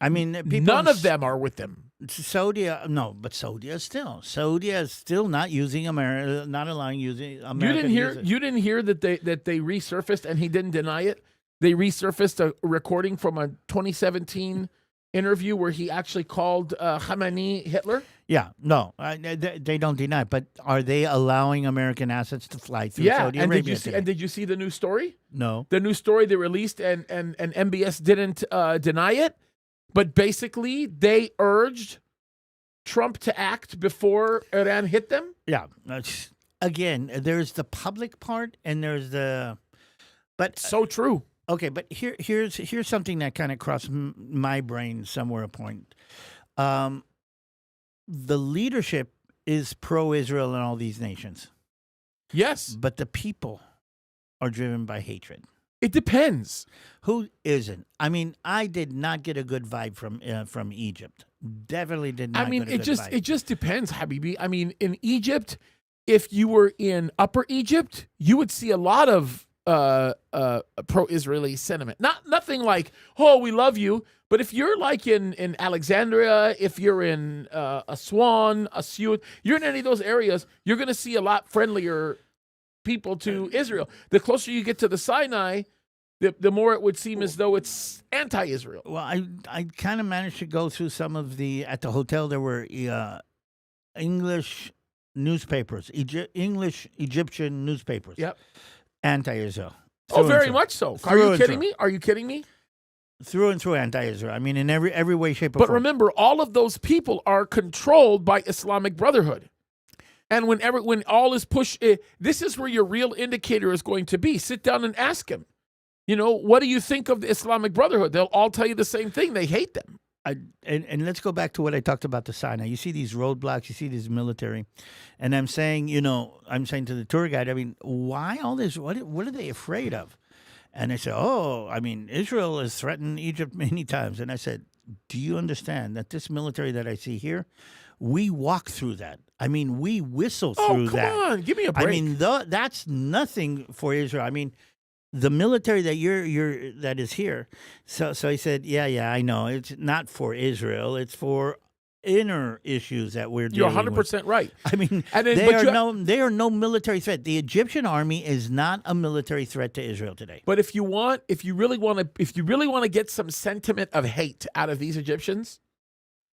B: I mean, people
A: None of them are with them.
B: Saudi, no, but Saudi is still not using America, not allowing using America.
A: You didn't hear that they resurfaced, and he didn't deny it. They resurfaced a recording from a 2017 interview where he actually called Khamenei Hitler.
B: Yeah, no, they don't deny. But are they allowing American assets to fly through Saudi
A: and
B: Arabia?
A: did you see the new story?
B: No.
A: The new story they released, and MBS didn't deny it, but basically they urged Trump to act before Iran hit them.
B: Yeah. Again, there's the public part, and there's the. But
A: So true.
B: okay, but here's something that kind of crossed my brain somewhere a point. The leadership is pro-Israel in all these nations,
A: Yes,
B: but the people are driven by hatred.
A: it depends.
B: Who isn't? I mean, I did not get a good vibe from Egypt. Definitely did not.
A: I mean,
B: get a good vibe.
A: it just depends, Habibi. I mean, in Egypt, if you were in Upper Egypt, you would see a lot of pro-Israeli sentiment. Nothing like, oh, we love you. But if you're like in Alexandria, if you're in Aswan, Asyut, you're in any of those areas, you're going to see a lot friendlier people to Israel. The closer you get to the Sinai, the more it would seem as though it's anti-Israel.
B: Well, I kind of managed to go through some of at the hotel. There were English newspapers, English Egyptian newspapers.
A: Yep.
B: Anti-Israel.
A: Oh, very much so. Are you kidding me? Are you kidding me?
B: Through and through anti-Israel. I mean, in every way, shape, or
A: But
B: form.
A: remember, all of those people are controlled by Islamic Brotherhood. And when all is pushed, this is where your real indicator is going to be. Sit down and ask him, what do you think of the Islamic Brotherhood? They'll all tell you the same thing. They hate them.
B: And let's go back to what I talked about the Sinai. You see these roadblocks, you see this military, and I'm saying to the tour guide, I mean, why all this? What are they afraid of? And they said, oh, I mean, Israel has threatened Egypt many times. And I said, do you understand that this military that I see here, we walk through that. I mean, we whistle through that.
A: Oh, come on, give me a break.
B: I mean, that's nothing for Israel. I mean, the military that that is here. So he said, yeah, I know. It's not for Israel. It's for inner issues that we're
A: You're
B: dealing
A: 100% right.
B: I mean,
A: And then-
B: they are no military threat. The Egyptian army is not a military threat to Israel today.
A: But if you really want to get some sentiment of hate out of these Egyptians,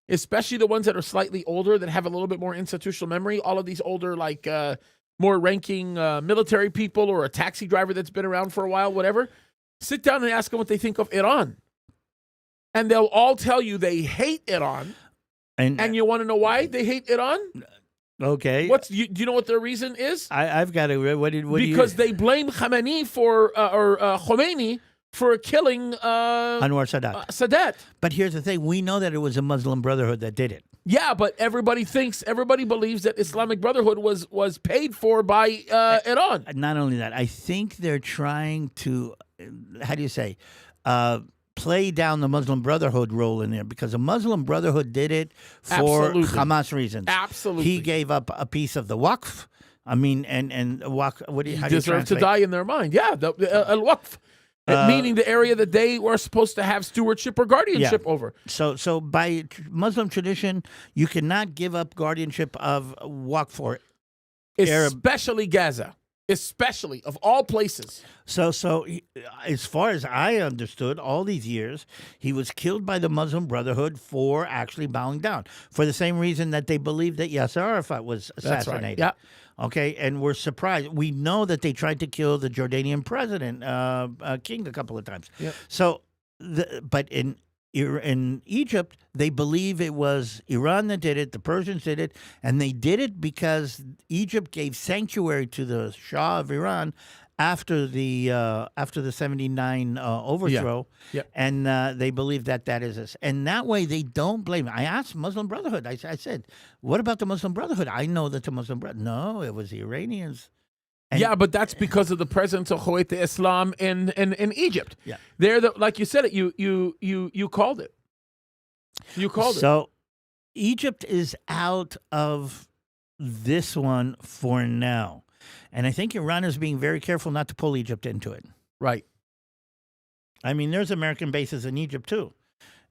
A: especially the ones that are slightly older, that have a little bit more institutional memory, all of these older, like more ranking military people or a taxi driver that's been around for a while, whatever, sit down and ask them what they think of Iran. And they'll all tell you they hate Iran. And you want to know why they hate Iran?
B: Okay.
A: Do you know what their reason is?
B: I've got to.
A: Because they blame Khamenei or Khomeini for killing
B: Anwar Sadat.
A: Sadat.
B: But here's the thing: we know that it was a Muslim Brotherhood that did it.
A: Yeah, but everybody believes that Islamic Brotherhood was paid for by Iran.
B: Not only that, I think they're trying to how do you say, play down the Muslim Brotherhood role in there, because the Muslim Brotherhood did it for
A: Absolutely.
B: Hamas reasons.
A: Absolutely.
B: He gave up a piece of the Waqf. I mean, and Waqf, how do you
A: deserve to
B: translate?
A: die in their mind. Yeah, the al-Waqf, meaning the area that they were supposed to have stewardship or guardianship over.
B: So by Muslim tradition, you cannot give up guardianship of Waqf for Arab.
A: Especially Gaza. Especially, of all places.
B: So as far as I understood, all these years, he was killed by the Muslim Brotherhood for actually bowing down, for the same reason that they believed that Yasser Arafat was assassinated.
A: That's right. Yeah.
B: Okay, and we're surprised. We know that they tried to kill the Jordanian president, King, a couple of times.
A: Yep.
B: So, but in Egypt, they believe it was Iran that did it, the Persians did it, and they did it because Egypt gave sanctuary to the Shah of Iran after the 79 overthrow, and they believe that is us. And that way they don't blame it. I asked Muslim Brotherhood, I said, what about the Muslim Brotherhood? I know that the Muslim Brotherhood, no, it was the Iranians. And,
A: yeah, but that's because of the presence of Hoyt Islam in Egypt.
B: Yeah,
A: they're like you said it. You called it. You called it.
B: So Egypt is out of this one for now, and I think Iran is being very careful not to pull Egypt into it.
A: Right.
B: I mean, there's American bases in Egypt too,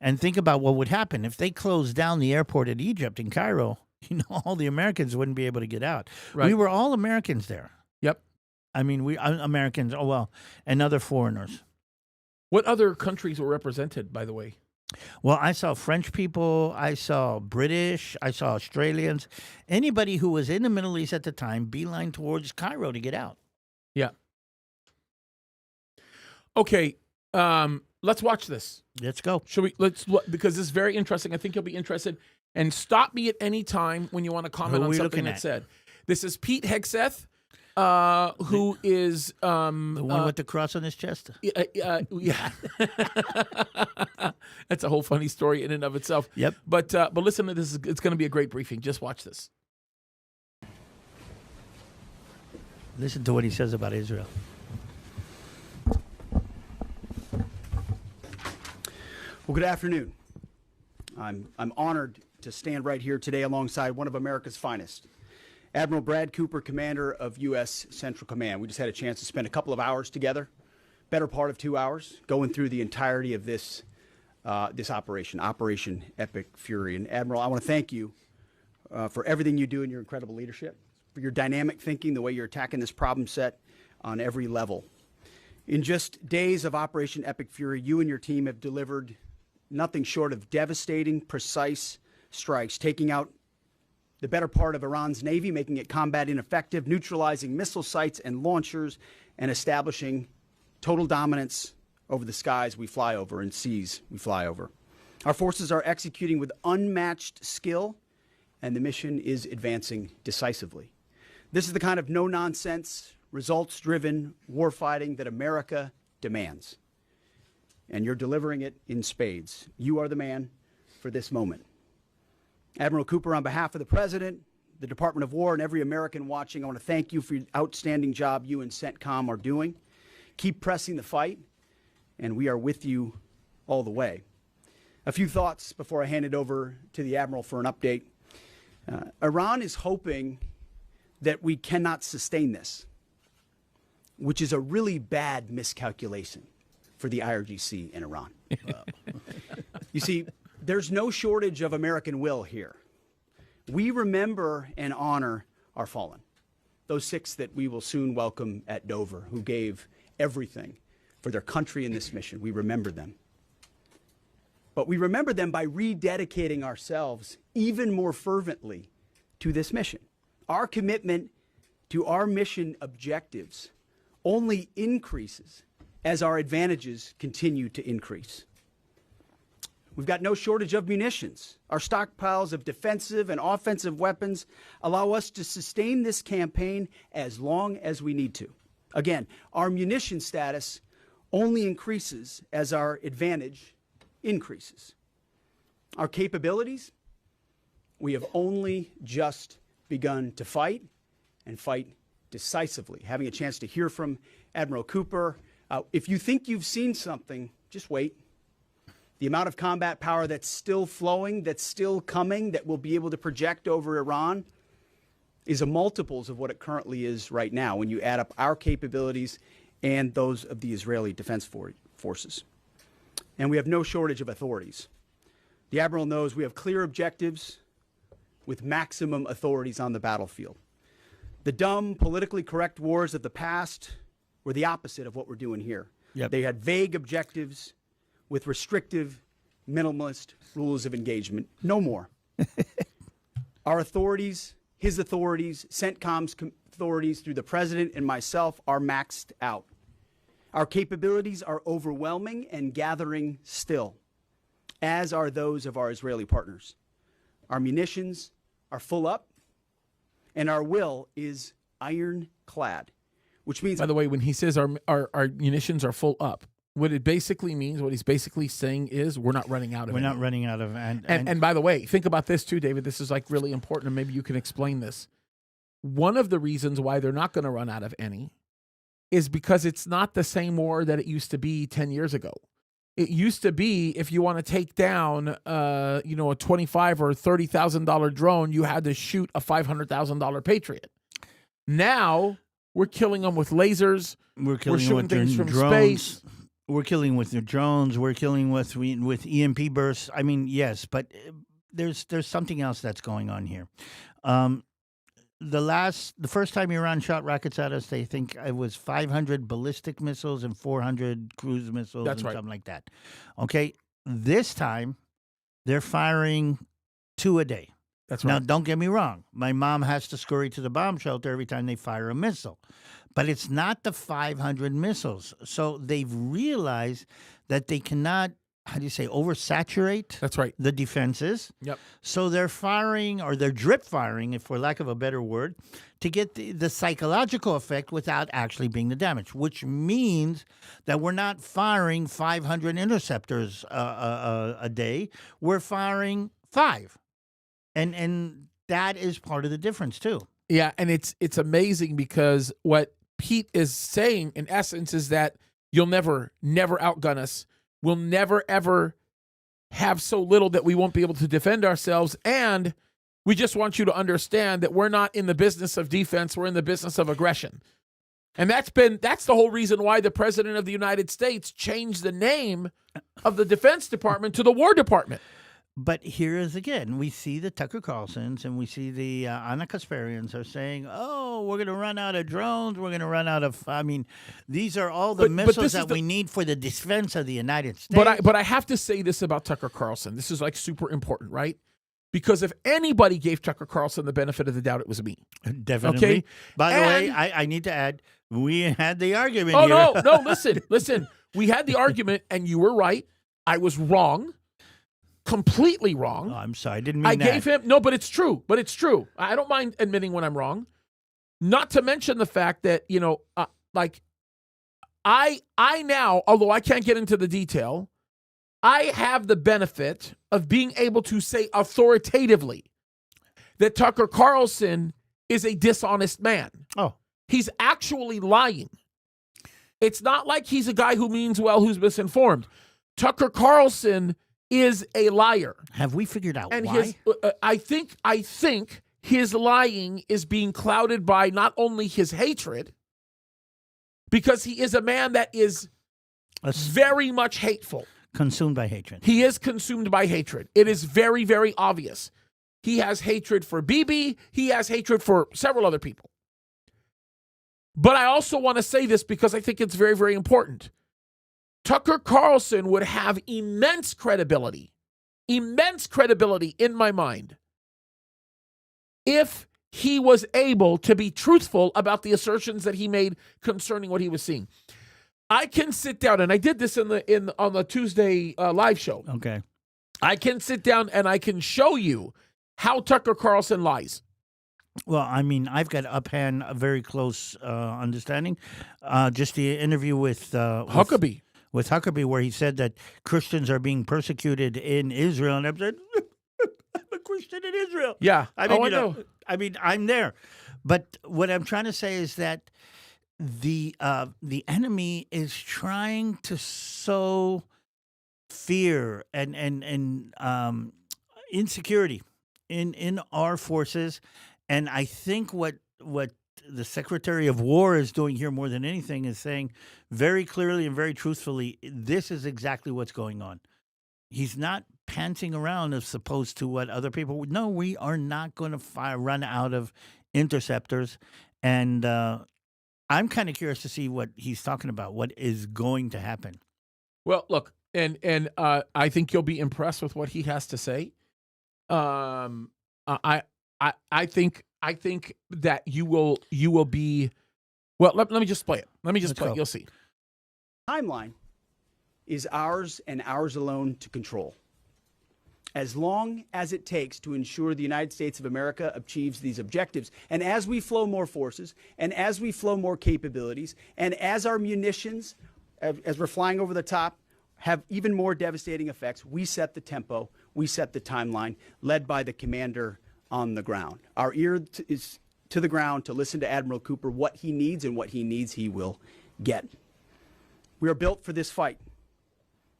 B: and think about what would happen if they closed down the airport at Egypt in Cairo. You know, all the Americans wouldn't be able to get out.
A: Right.
B: We were all Americans there.
A: Yep.
B: I mean, we Americans, and other foreigners.
A: What other countries were represented, by the way?
B: Well, I saw French people, I saw British, I saw Australians. Anybody who was in the Middle East at the time beeline towards Cairo to get out.
A: Yeah. Okay, let's watch this.
B: Let's go.
A: Should we? Because this is very interesting. I think you'll be interested. And stop me at any time when you want to comment on something that's said. This is Pete Hegseth. Who is
B: the one with the cross on his chest?
A: Yeah, that's a whole funny story in and of itself.
B: Yep.
A: But listen to this; it's going to be a great briefing. Just watch this.
B: Listen to what he says about Israel.
C: Well, good afternoon. I'm honored to stand right here today alongside one of America's finest. Admiral Brad Cooper, commander of U.S. Central Command. We just had a chance to spend a couple of hours together, better part of 2 hours, going through the entirety of this operation, Operation Epic Fury. And Admiral, I want to thank you for everything you do and your incredible leadership, for your dynamic thinking, the way you're attacking this problem set on every level. In just days of Operation Epic Fury, you and your team have delivered nothing short of devastating, precise strikes, taking out the better part of Iran's Navy, making it combat ineffective, neutralizing missile sites and launchers, and establishing total dominance over the skies we fly over and seas we fly over. Our forces are executing with unmatched skill, and the mission is advancing decisively. This is the kind of no-nonsense, results-driven warfighting that America demands. And you're delivering it in spades. You are the man for this moment. Admiral Cooper, on behalf of the President, the Department of War, and every American watching, I want to thank you for the outstanding job you and CENTCOM are doing. Keep pressing the fight, and we are with you all the way. A few thoughts before I hand it over to the Admiral for an update. Iran is hoping that we cannot sustain this, which is a really bad miscalculation for the IRGC in Iran. You see, there's no shortage of American will here. We remember and honor our fallen, those 6 that we will soon welcome at Dover, who gave everything for their country in this mission. We remember them. But we remember them by rededicating ourselves even more fervently to this mission. Our commitment to our mission objectives only increases as our advantages continue to increase. We've got no shortage of munitions. Our stockpiles of defensive and offensive weapons allow us to sustain this campaign as long as we need to. Again, our munition status only increases as our advantage increases. Our capabilities, we have only just begun to fight, and fight decisively. Having a chance to hear from Admiral Cooper, If you think you've seen something, just wait. The amount of combat power that's still flowing, that's still coming, that we'll be able to project over Iran is a multiples of what it currently is right now when you add up our capabilities and those of the Israeli Defense Forces. And we have no shortage of authorities. The Admiral knows we have clear objectives with maximum authorities on the battlefield. The dumb, politically correct wars of the past were the opposite of what we're doing here.
B: Yep.
C: They had vague objectives with restrictive, minimalist rules of engagement. No more. Our authorities, his authorities, CENTCOM's authorities through the president and myself are maxed out. Our capabilities are overwhelming and gathering still, as are those of our Israeli partners. Our munitions are full up, and our will is ironclad, which means...
A: By the way, when he says our munitions are full up, what it basically means, what he's basically saying is we're not running out of
B: We're
A: any.
B: not running out of...
A: And by the way, think about this too, David. This is like really important, and maybe you can explain this. One of the reasons why they're not going to run out of any is because it's not the same war that it used to be 10 years ago. It used to be if you want to take down, a $25,000 or $30,000 drone, you had to shoot a $500,000 Patriot. Now we're killing them with lasers.
B: We're killing
A: shooting
B: with
A: things from
B: drones.
A: space.
B: We're killing with the drones. We're killing with EMP bursts. I mean, yes, but there's something else that's going on here. The first time Iran shot rockets at us, they think it was 500 ballistic missiles and 400 cruise missiles.
A: That's
B: and
A: right.
B: something like that. Okay, this time they're firing 2 a day.
A: That's
B: Now,
A: right.
B: don't get me wrong. My mom has to scurry to the bomb shelter every time they fire a missile. But it's not the 500 missiles. So they've realized that they cannot, oversaturate
A: That's right.
B: the defenses.
A: Yep.
B: So they're firing, or they're drip firing, if for lack of a better word, to get the psychological effect without actually being the damage, which means that we're not firing 500 interceptors a day. We're firing 5. And that is part of the difference, too.
A: Yeah, and it's amazing because what Pete is saying, in essence, is that you'll never outgun us. We'll never, ever have so little that we won't be able to defend ourselves. And we just want you to understand that we're not in the business of defense. We're in the business of aggression. And that's the whole reason why the President of the United States changed the name of the Defense Department to the War Department.
B: But here is again, we see the Tucker Carlsons and we see the Anna Kasparians are saying, oh, we're going to run out of drones. We're going to run out of, these are all the missiles that we need for the defense of the United States.
A: But I have to say this about Tucker Carlson. This is like super important, right? Because if anybody gave Tucker Carlson the benefit of the doubt, it was me.
B: Definitely.
A: Okay?
B: By the way, I need to add, we had the argument
A: Oh,
B: here.
A: no, listen. We had the argument and you were right. I was wrong. Completely wrong.
B: Oh, I'm sorry. I didn't mean
A: I
B: that.
A: gave him no, but it's true. I don't mind admitting when I'm wrong. Not to mention the fact that I now, although I can't get into the detail, I have the benefit of being able to say authoritatively that Tucker Carlson is a dishonest man.
B: Oh,
A: He's actually lying. It's not like he's a guy who means well, who's misinformed. Tucker Carlson is a liar.
B: have we figured out
A: And
B: why?
A: I think his lying is being clouded by not only his hatred, because he is a man that is very much hateful.
B: Consumed by hatred.
A: He is consumed by hatred. It is very, very obvious. He has hatred for Bibi. He has hatred for several other people. But I also want to say this because I think it's very, very important. Tucker Carlson would have immense credibility in my mind, if he was able to be truthful about the assertions that he made concerning what he was seeing. I can sit down, and I did this on the Tuesday live show.
B: Okay.
A: I can sit down and I can show you how Tucker Carlson lies.
B: Well, I've got uphand a very close understanding. Just the interview with
A: Huckabee.
B: With Huckabee, where he said that Christians are being persecuted in Israel, and I said, I'm a Christian in Israel.
A: Yeah.
B: I know. I'm there. But what I'm trying to say is that the enemy is trying to sow fear and insecurity in our forces, and I think what the Secretary of War is doing here more than anything is saying very clearly and very truthfully, this is exactly what's going on. He's not panting around as opposed to what other people would. No, we are not going to run out of interceptors, and I'm kind of curious to see what he's talking about. What is going to happen?
A: Well, look, and I think you'll be impressed with what he has to say. I think that you will be. Well, let me just play it. Let me just
B: Let's
A: play
B: go.
A: it. You'll see.
C: Timeline is ours and ours alone to control. As long as it takes to ensure the United States of America achieves these objectives. And as we flow more forces, and as we flow more capabilities, and as our munitions, as we're flying over the top, have even more devastating effects, we set the tempo, we set the timeline, led by the commander on the ground. Our ear is to the ground to listen to Admiral Cooper, what he needs, and what he needs he will get. We are built for this fight,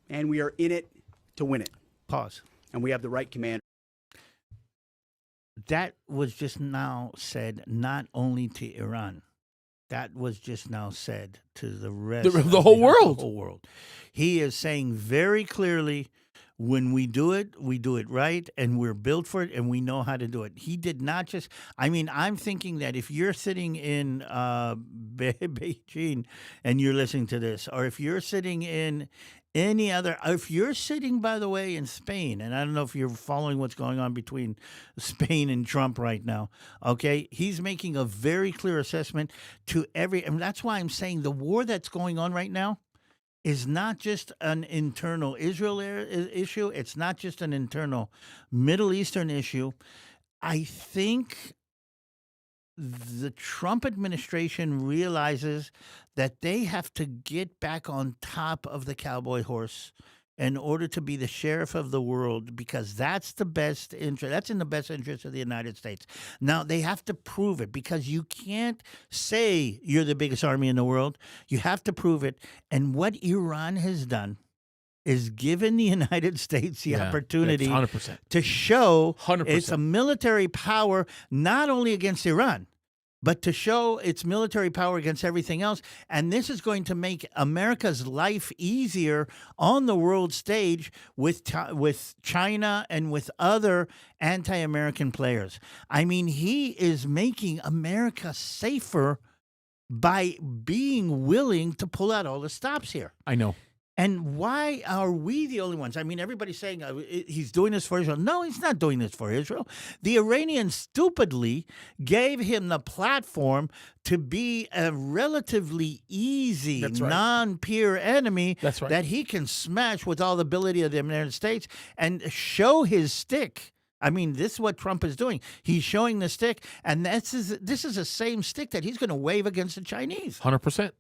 C: and we are in it to win it.
B: Pause.
C: And we have the right commander.
B: That was just now said not only to Iran. That was just now said to the rest of
A: The whole world.
B: The whole world. He is saying very clearly, when we do it right, and we're built for it, and we know how to do it. He did not just. I mean, I'm thinking that if you're sitting in Beijing and you're listening to this, or if you're sitting in any other, if you're sitting, by the way, in Spain, and I don't know if you're following what's going on between Spain and Trump right now, okay? He's making a very clear assessment to and that's why I'm saying the war that's going on right now is not just an internal Israel issue. It's not just an internal Middle Eastern issue. I think the Trump administration realizes that they have to get back on top of the cowboy horse in order to be the sheriff of the world, because that's the best interest. That's in the best interest of the United States. Now, they have to prove it, because you can't say you're the biggest army in the world. You have to prove it. And what Iran has done is given the United States the opportunity
A: 100%.
B: to show
A: 100%.
B: it's a military power, not only against Iran, but to show its military power against everything else. And this is going to make America's life easier on the world stage with China and with other anti-American players. I mean, he is making America safer by being willing to pull out all the stops here.
A: I know.
B: And why are we the only ones? I mean, everybody's saying he's doing this for Israel. No, he's not doing this for Israel. The Iranians stupidly gave him the platform to be a relatively easy, non-peer enemy that he can smash with all the ability of the United States and show his stick. I mean, this is what Trump is doing. He's showing the stick, and this is the same stick that he's going to wave against the Chinese.
A: 100%.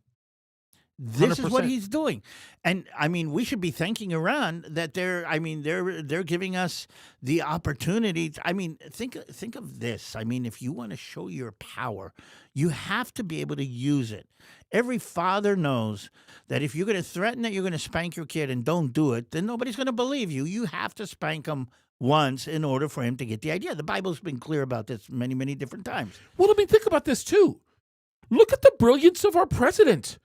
B: This
A: 100%.
B: is what he's doing. And I mean, we should be thanking Iran that they're giving us the opportunity. I mean, think of this. I mean, if you want to show your power, you have to be able to use it. Every father knows that if you're going to threaten that you're going to spank your kid and don't do it, then nobody's going to believe you. You have to spank him once in order for him to get the idea. The Bible's been clear about this many, many different times.
A: Well, I mean, think about this too. Look at the brilliance of our president.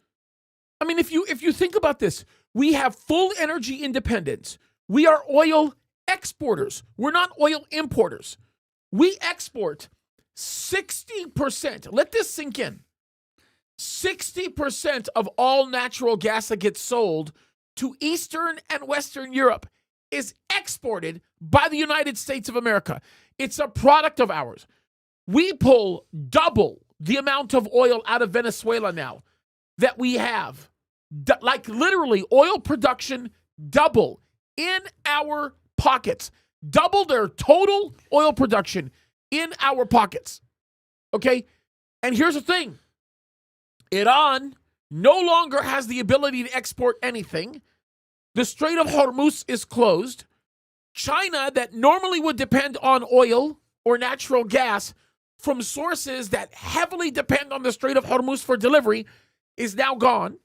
A: I mean, if you think about this, we have full energy independence. We are oil exporters. We're not oil importers. We export 60%. Let this sink in. 60% of all natural gas that gets sold to Eastern and Western Europe is exported by the United States of America. It's a product of ours. We pull double the amount of oil out of Venezuela now that we have. Like literally oil production double in our pockets. Double their total oil production in our pockets. Okay? And here's the thing. Iran no longer has the ability to export anything. The Strait of Hormuz is closed. China, that normally would depend on oil or natural gas from sources that heavily depend on the Strait of Hormuz for delivery is now gone.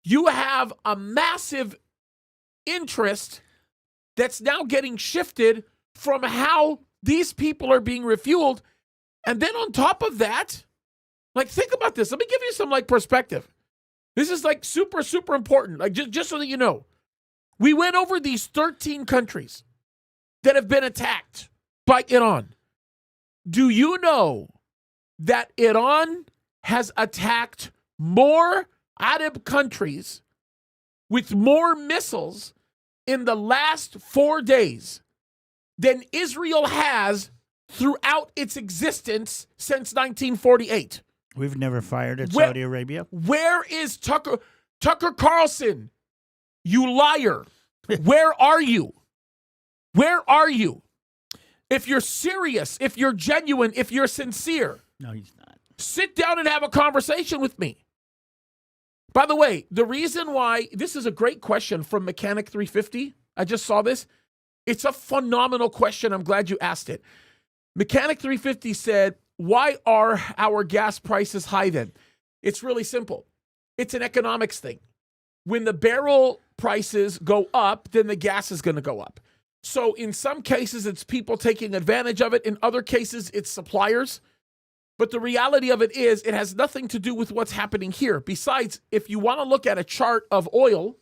A: You have a massive interest that's now getting shifted from how these people are being refueled. And then on top of that, like, think about this. Let me give you some, like, perspective. This is, like, super, super important. Like, just so that you know. We went over these 13 countries that have been attacked by Iran. Do you know that Iran has attacked more Arab countries with more missiles in the last 4 days than Israel has throughout its existence since 1948?
B: We've never fired at Saudi Arabia.
A: Where is Tucker Carlson? You liar. Where are you? Where are you? If you're serious, if you're genuine, if you're sincere.
B: No, he's not.
A: Sit down and have a conversation with me. By the way, the reason why, this is a great question from Mechanic 350. I just saw this. It's a phenomenal question. I'm glad you asked it. Mechanic 350 said, why are our gas prices high then? It's really simple. It's an economics thing. When the barrel prices go up, then the gas is going to go up. So in some cases, it's people taking advantage of it. In other cases, it's suppliers. But the reality of it is, it has nothing to do with what's happening here. Besides, if you want to look at a chart of oil,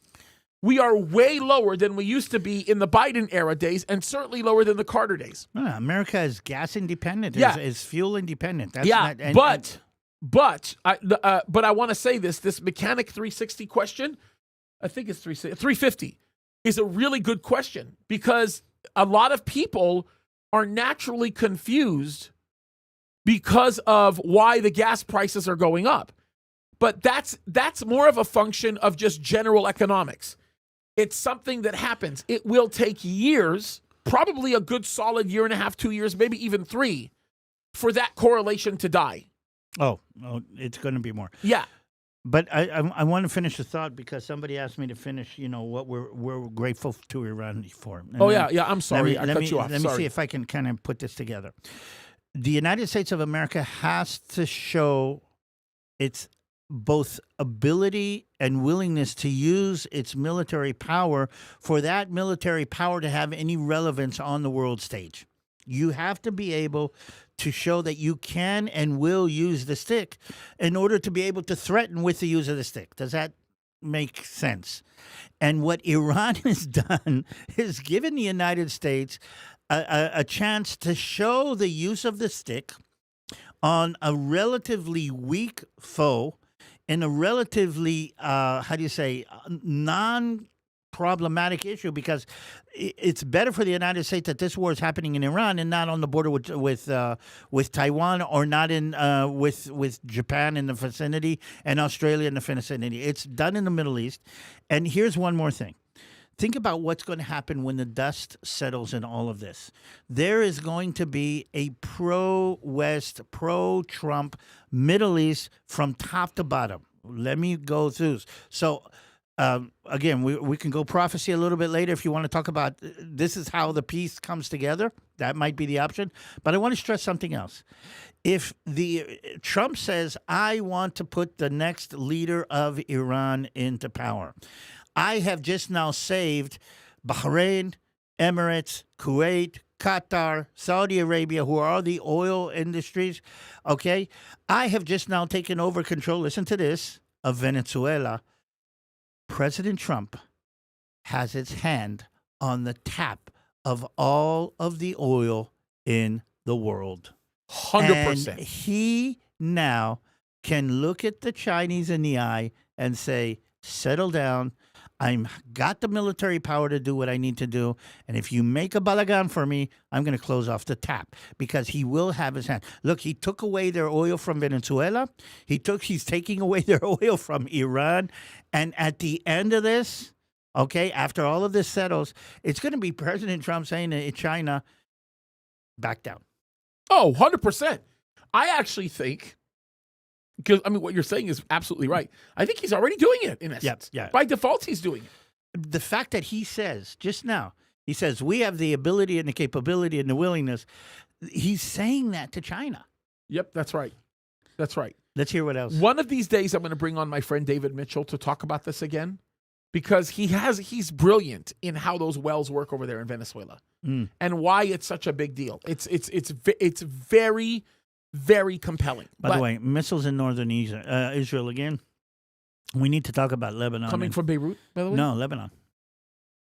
A: we are way lower than we used to be in the Biden era days, and certainly lower than the Carter days.
B: America is gas independent, is fuel independent. That's
A: but I want to say this Mechanic 360 question, I think it's 350, is a really good question, because a lot of people are naturally confused because of why the gas prices are going up. But that's more of a function of just general economics. It's something that happens. It will take years, probably a good solid year and a half, 2 years, maybe even 3, for that correlation to die.
B: Oh, it's going to be more.
A: Yeah.
B: But I want to finish the thought, because somebody asked me to finish, what we're grateful to Iran for. And
A: I'm sorry. I cut you off.
B: Let me see if I can kind of put this together. The United States of America has to show its both ability and willingness to use its military power for that military power to have any relevance on the world stage. You have to be able to show that you can and will use the stick in order to be able to threaten with the use of the stick. Does that make sense? And what Iran has done is given the United States a chance to show the use of the stick on a relatively weak foe in a relatively, non-problematic issue, because it's better for the United States that this war is happening in Iran and not on the border with Taiwan, or not in with Japan in the vicinity and Australia in the vicinity. It's done in the Middle East. And here's one more thing. Think about what's going to happen when the dust settles in all of this. There is going to be a pro-West, pro-Trump Middle East from top to bottom. Let me go through. So, again, we can go prophecy a little bit later if you want to talk about this is how the peace comes together. That might be the option. But I want to stress something else. If Trump says, I want to put the next leader of Iran into power, I have just now saved Bahrain, Emirates, Kuwait, Qatar, Saudi Arabia, who are the oil industries, okay? I have just now taken over control, listen to this, of Venezuela. President Trump has his hand on the tap of all of the oil in the world.
A: 100%.
B: And he now can look at the Chinese in the eye and say, settle down. I've got the military power to do what I need to do. And if you make a balagan for me, I'm going to close off the tap, because he will have his hand. Look, he took away their oil from Venezuela. He's taking away their oil from Iran. And at the end of this, okay, after all of this settles, it's going to be President Trump saying to China, back down.
A: Oh, 100%. I actually think, because, I mean, what you're saying is absolutely right. I think he's already doing it, in essence.
B: Yeah.
A: By default, he's doing it.
B: The fact that he says, just now, he says, we have the ability and the capability and the willingness. he's saying that to China.
A: Yep, that's right. That's right.
B: Let's hear what else.
A: One of these days, I'm going to bring on my friend David Mitchell to talk about this again, because he's brilliant in how those wells work over there in Venezuela and why it's such a big deal. It's very, very compelling.
B: By the way, missiles in northern Israel again. We need to talk about Lebanon.
A: Coming from Beirut, by the way?
B: No, Lebanon.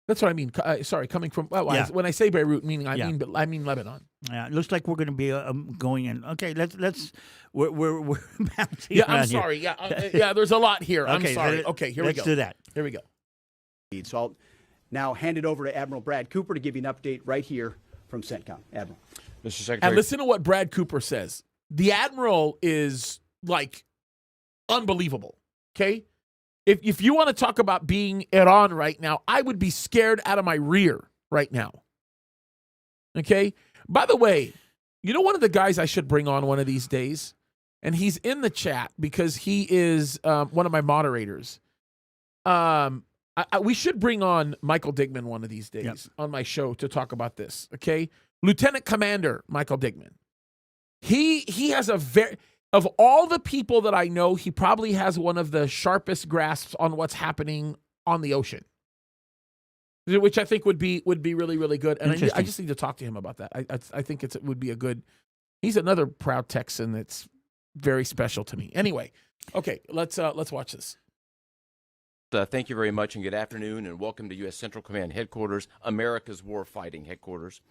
A: That's what I mean. Sorry, coming from. Well,
B: Yeah.
A: when I say Beirut, I mean Lebanon.
B: Yeah, it looks like we're going to be going in. Okay, let's. We're bouncing.
A: Yeah, I'm
B: around here.
A: sorry. Yeah, there's a lot here. I'm
B: Okay,
A: sorry. Okay, here we go.
B: Let's do that.
A: Here we go.
C: So I'll now hand it over to Admiral Brad Cooper to give you an update right here from CENTCOM. Admiral.
D: Mr. Secretary.
A: And listen to what Brad Cooper says. The Admiral is like unbelievable. Okay? If you want to talk about being Iran right now, I would be scared out of my rear right now. Okay? By the way, you know one of the guys I should bring on one of these days? And he's in the chat because he is one of my moderators. We should bring on Michael Digman one of these days on my show to talk about this, okay? Lieutenant Commander Michael Digman. He has a of all the people that I know, he probably has one of the sharpest grasps on what's happening on the ocean, which I think would be really, really good. And I just need to talk to him about that. I think it would be a good. He's another proud Texan that's very special to me. Anyway, okay, let's watch this.
D: Thank you very much, and good afternoon, and welcome to U.S. Central Command Headquarters, America's Warfighting Headquarters.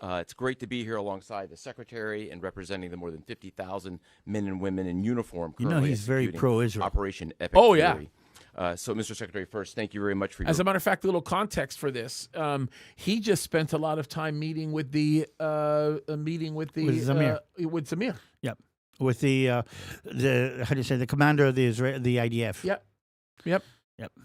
D: It's great to be here alongside the Secretary and representing the more than 50,000 men and women in uniform.
B: You know he's very pro-Israel.
D: Operation Epic
A: Oh, yeah.
D: Fury. So, Mr. Secretary, first, thank you very much for your...
A: As a matter of fact, a little context for this. He just spent a lot of time meeting with the
B: With Zamir.
A: With Zamir.
B: Yep. With the how do you say, the commander of the IDF.
A: Yep.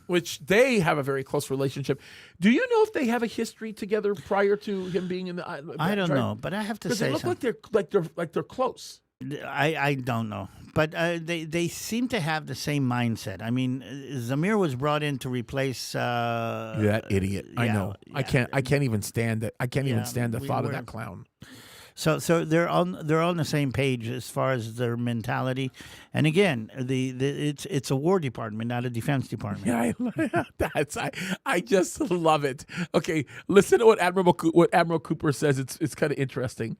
A: Which they have a very close relationship. Do you know if they have a history together prior to him being in the?
B: I don't know, but I have to say
A: they look like they're close.
B: I don't know, but they seem to have the same mindset. I mean, Zamir was brought in to replace
A: that idiot. I know.
B: Yeah.
A: I can't even stand it. I can't even stand the thought of
B: were-
A: that clown.
B: So they're on the same page as far as their mentality, and again, it's a War Department, not a Defense Department.
A: Yeah, I just love it. Okay, listen to what Admiral Cooper says. It's kind of interesting.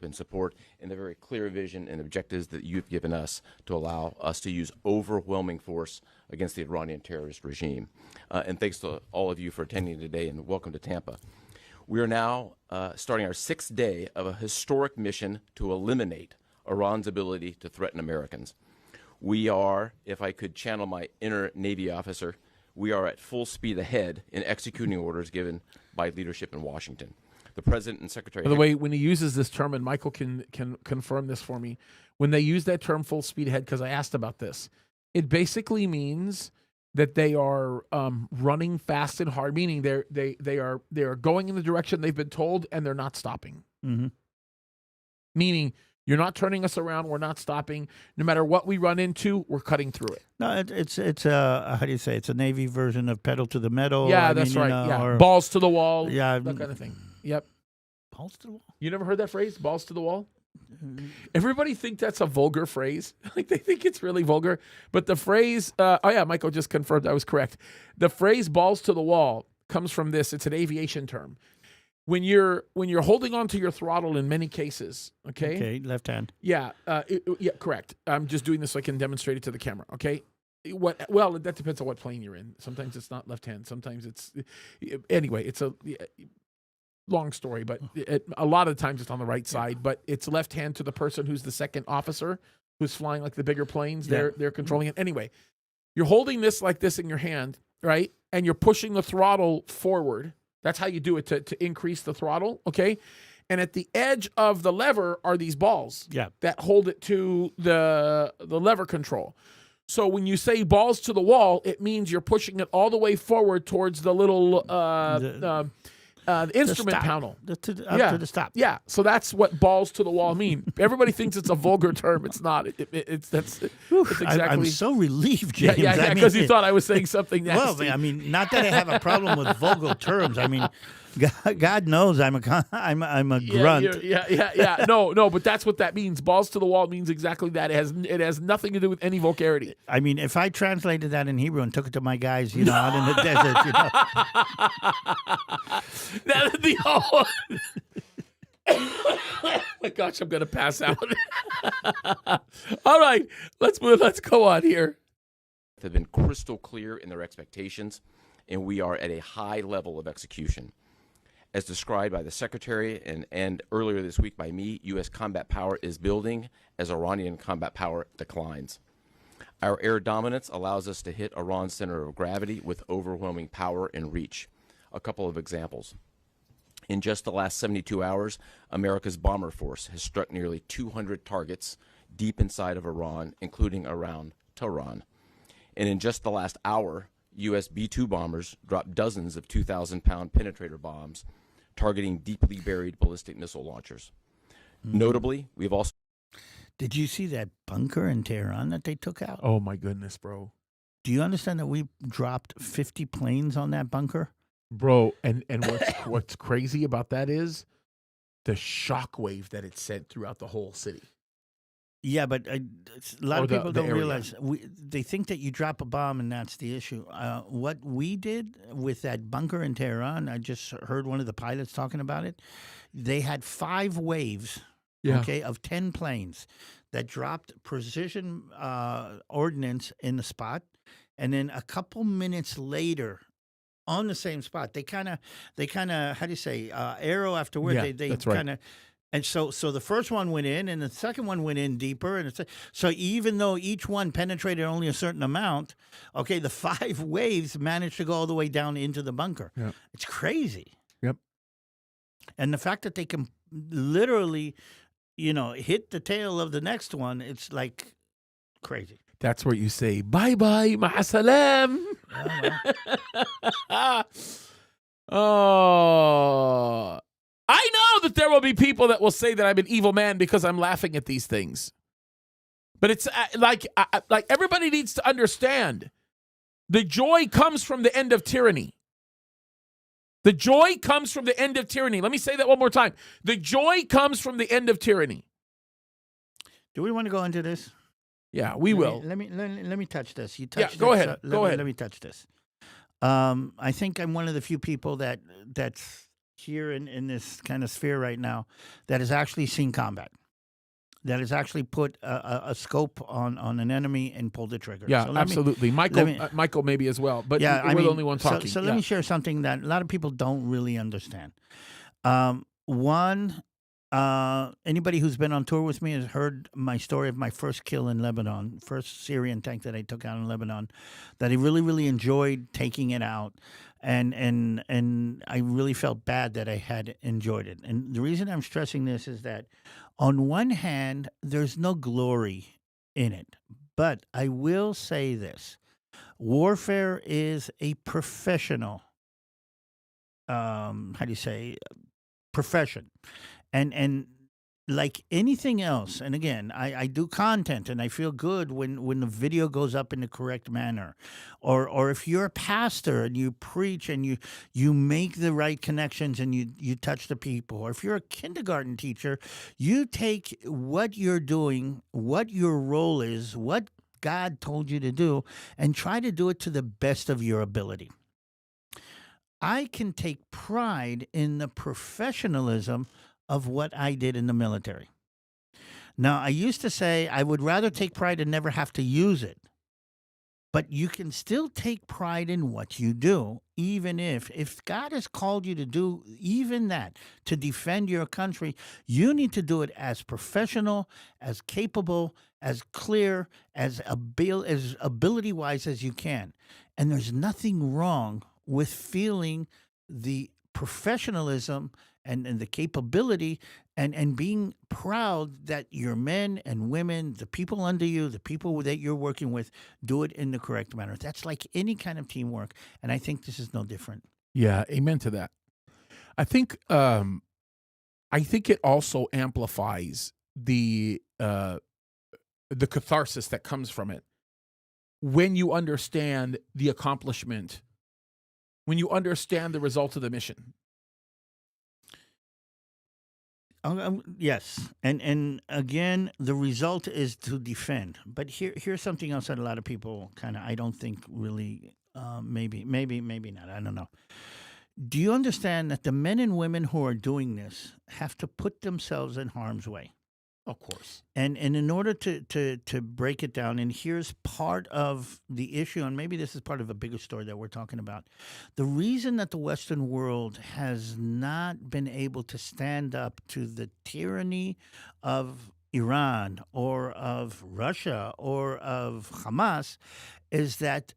D: And support and the very clear vision and objectives that you've given us to allow us to use overwhelming force against the Iranian terrorist regime. And thanks to all of you for attending today, and welcome to Tampa. We are now starting our 6th day of a historic mission to eliminate Iran's ability to threaten Americans. We are, if I could channel my inner Navy officer, we are at full speed ahead in executing orders given by leadership in Washington. The President and Secretary...
A: By the way, when he uses this term, and Michael can confirm this for me, when they use that term full speed ahead, because I asked about this, it basically means that they are running fast and hard, meaning they are going in the direction they've been told, and they're not stopping.
B: Mm-hmm.
A: Meaning, you're not turning us around, we're not stopping. No matter what we run into, we're cutting through it.
B: No, it's how do you say? It's a Navy version of pedal to the metal.
A: Yeah,
B: I
A: that's
B: mean,
A: right. Yeah,
B: or-
A: balls to the wall.
B: Yeah,
A: that kind of thing. Yep.
B: balls to the wall.
A: You never heard that phrase? Balls to the wall. Everybody think that's a vulgar phrase. Like they think it's really vulgar. But the phrase, oh yeah, Michael just confirmed I was correct. The phrase "balls to the wall" comes from this. It's an aviation term. When you're holding onto your throttle in many cases, okay?
B: Okay, left hand.
A: Yeah, yeah, correct. I'm just doing this so I can demonstrate it to the camera, okay? Well, that depends on what plane you're in. Sometimes it's not left hand. Sometimes it's anyway. It's a long story, but a lot of the times it's on the right side. But it's left hand to the person who's the second officer, who's flying like the bigger planes.
B: Yeah.
A: They're controlling it. Anyway, you're holding this like this in your hand, right? And you're pushing the throttle forward. That's how you do it to increase the throttle, okay? And at the edge of the lever are these balls that hold it to the lever control. So when you say balls to the wall, it means you're pushing it all the way forward towards the little the instrument panel.
B: Up to the stop.
A: Yeah, so that's what balls to the wall mean. Everybody thinks it's a vulgar term. It's not. It's exactly.
B: I'm so relieved, James.
A: Yeah, because you thought I was saying something nasty.
B: Well, I mean, not that I have a problem with vulgar terms. I mean, God knows I'm a grunt.
A: Yeah. No, but that's what that means. Balls to the wall means exactly that. It has nothing to do with any vulgarity.
B: I mean, if I translated that in Hebrew and took it to my guys, out in the desert,
A: That'd be all. Oh my gosh, I'm gonna pass out. All right, let's move. Let's go on here.
D: Have been crystal clear in their expectations, and we are at a high level of execution. As described by the Secretary and earlier this week by me, U.S. combat power is building as Iranian combat power declines. Our air dominance allows us to hit Iran's center of gravity with overwhelming power and reach. A couple of examples. In just the last 72 hours, America's bomber force has struck nearly 200 targets deep inside of Iran, including around Tehran. And in just the last hour, U.S. B-2 bombers dropped dozens of 2,000-pound penetrator bombs targeting deeply buried ballistic missile launchers. Notably, we've also...
B: Did you see that bunker in Tehran that they took out?
A: Oh my goodness, bro.
B: Do you understand that we dropped 50 planes on that bunker?
A: Bro, and what's crazy about that is the shockwave that it sent throughout the whole city.
B: Yeah, but a lot of people don't
A: area.
B: realize they think that you drop a bomb and that's the issue. What we did with that bunker in Tehran, I just heard one of the pilots talking about it. They had 5 waves, of 10 planes that dropped precision ordnance in the spot, and then a couple minutes later, on the same spot, they kind of how do you say arrow afterward?
A: Yeah,
B: they
A: that's right.
B: kind of. And so the first one went in, and the second one went in deeper, and so even though each one penetrated only a certain amount, the 5 waves managed to go all the way down into the bunker.
A: Yep.
B: It's crazy.
A: Yep.
B: And the fact that they can literally, hit the tail of the next one, it's like crazy.
A: That's where you say bye-bye, ma'asalam. Oh. I know that there will be people that will say that I'm an evil man because I'm laughing at these things. But it's like everybody needs to understand the joy comes from the end of tyranny. The joy comes from the end of tyranny. Let me say that one more time. The joy comes from the end of tyranny.
B: Do we want to go into this?
A: Yeah, we will.
B: Let me touch this. You touched
A: go
B: it,
A: ahead.
B: so
A: Go ahead.
B: Let me touch this. I think I'm one of the few people that's here in this kind of sphere right now that has actually seen combat, that has actually put a scope on an enemy and pulled the trigger.
A: Yeah,
B: so
A: absolutely. Michael maybe as well, but we're the only one talking.
B: So let me share something that a lot of people don't really understand. Anybody who's been on tour with me has heard my story of my first kill in Lebanon, first Syrian tank that I took out in Lebanon, that I really, really enjoyed taking it out. And I really felt bad that I had enjoyed it. And the reason I'm stressing this is that on one hand, there's no glory in it. But I will say this. Warfare is a professional, profession. And like anything else, and again, I do content and I feel good when the video goes up in the correct manner. Or if you're a pastor and you preach and you make the right connections and you touch the people. Or if you're a kindergarten teacher, you take what you're doing, what your role is, what God told you to do, and try to do it to the best of your ability. I can take pride in the professionalism of what I did in the military. Now, I used to say I would rather take pride and never have to use it. But you can still take pride in what you do, even if God has called you to do even that, to defend your country, you need to do it as professional, as capable, as clear, as ability-wise as you can. And there's nothing wrong with feeling the professionalism and the capability and being proud that your men and women, the people under you, the people that you're working with, do it in the correct manner. That's like any kind of teamwork, and I think this is no different.
A: Yeah, amen to that. I think it also amplifies the catharsis that comes from it when you understand the accomplishment, when you understand the result of the mission.
B: Yes, and again, the result is to defend. But here's something else that a lot of people kind of I don't think really maybe not. I don't know. Do you understand that the men and women who are doing this have to put themselves in harm's way?
A: Of course.
B: And in order to break it down, and here's part of the issue, and maybe this is part of a bigger story that we're talking about. The reason that the Western world has not been able to stand up to the tyranny of Iran or of Russia or of Hamas is that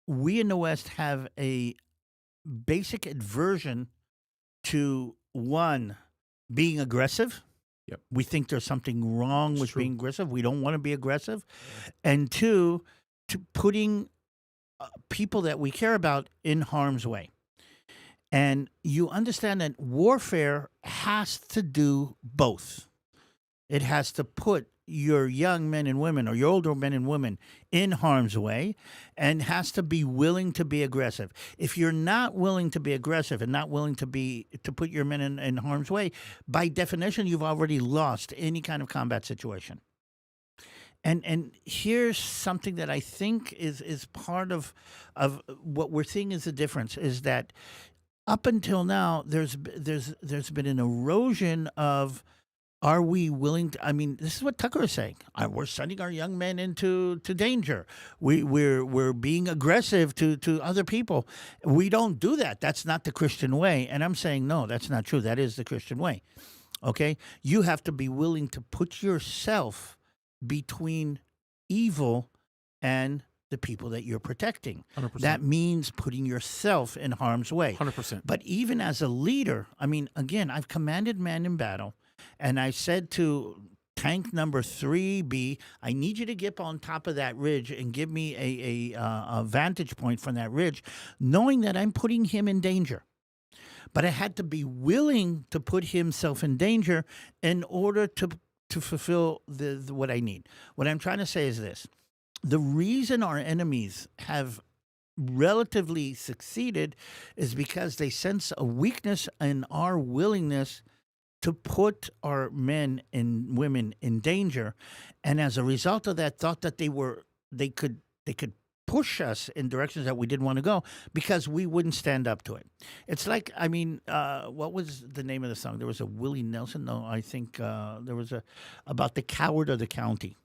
B: we in the West have a basic aversion to one, being aggressive.
A: Yep.
B: We think there's something wrong
A: It's
B: with
A: true.
B: being aggressive. We don't want to be aggressive. And two, to putting people that we care about in harm's way. And you understand that warfare has to do both. It has to put your young men and women or your older men and women in harm's way and has to be willing to be aggressive. If you're not willing to be aggressive and not willing to put your men in harm's way, by definition, you've already lost any kind of combat situation. And here's something that I think is part of what we're seeing is the difference is that up until now, there's been an erosion of, are we willing to? I mean, this is what Tucker is saying. We're sending our young men into danger. We're being aggressive to other people. We don't do that. That's not the Christian way. And I'm saying, no, that's not true. That is the Christian way. Okay? You have to be willing to put yourself between evil and the people that you're protecting.
A: 100%.
B: That means putting yourself in harm's way.
A: 100%.
B: But even as a leader, I mean, again, I've commanded men in battle. And I said to tank number 3B, I need you to get on top of that ridge and give me a vantage point from that ridge, knowing that I'm putting him in danger. But I had to be willing to put himself in danger in order to fulfill the what I need. What I'm trying to say is this. The reason our enemies have relatively succeeded is because they sense a weakness in our willingness to put our men and women in danger, and as a result of that, thought that they could push us in directions that we didn't want to go because we wouldn't stand up to it. It's like, I mean, what was the name of the song? There was a Willie Nelson. No, I think there was about the coward of the county.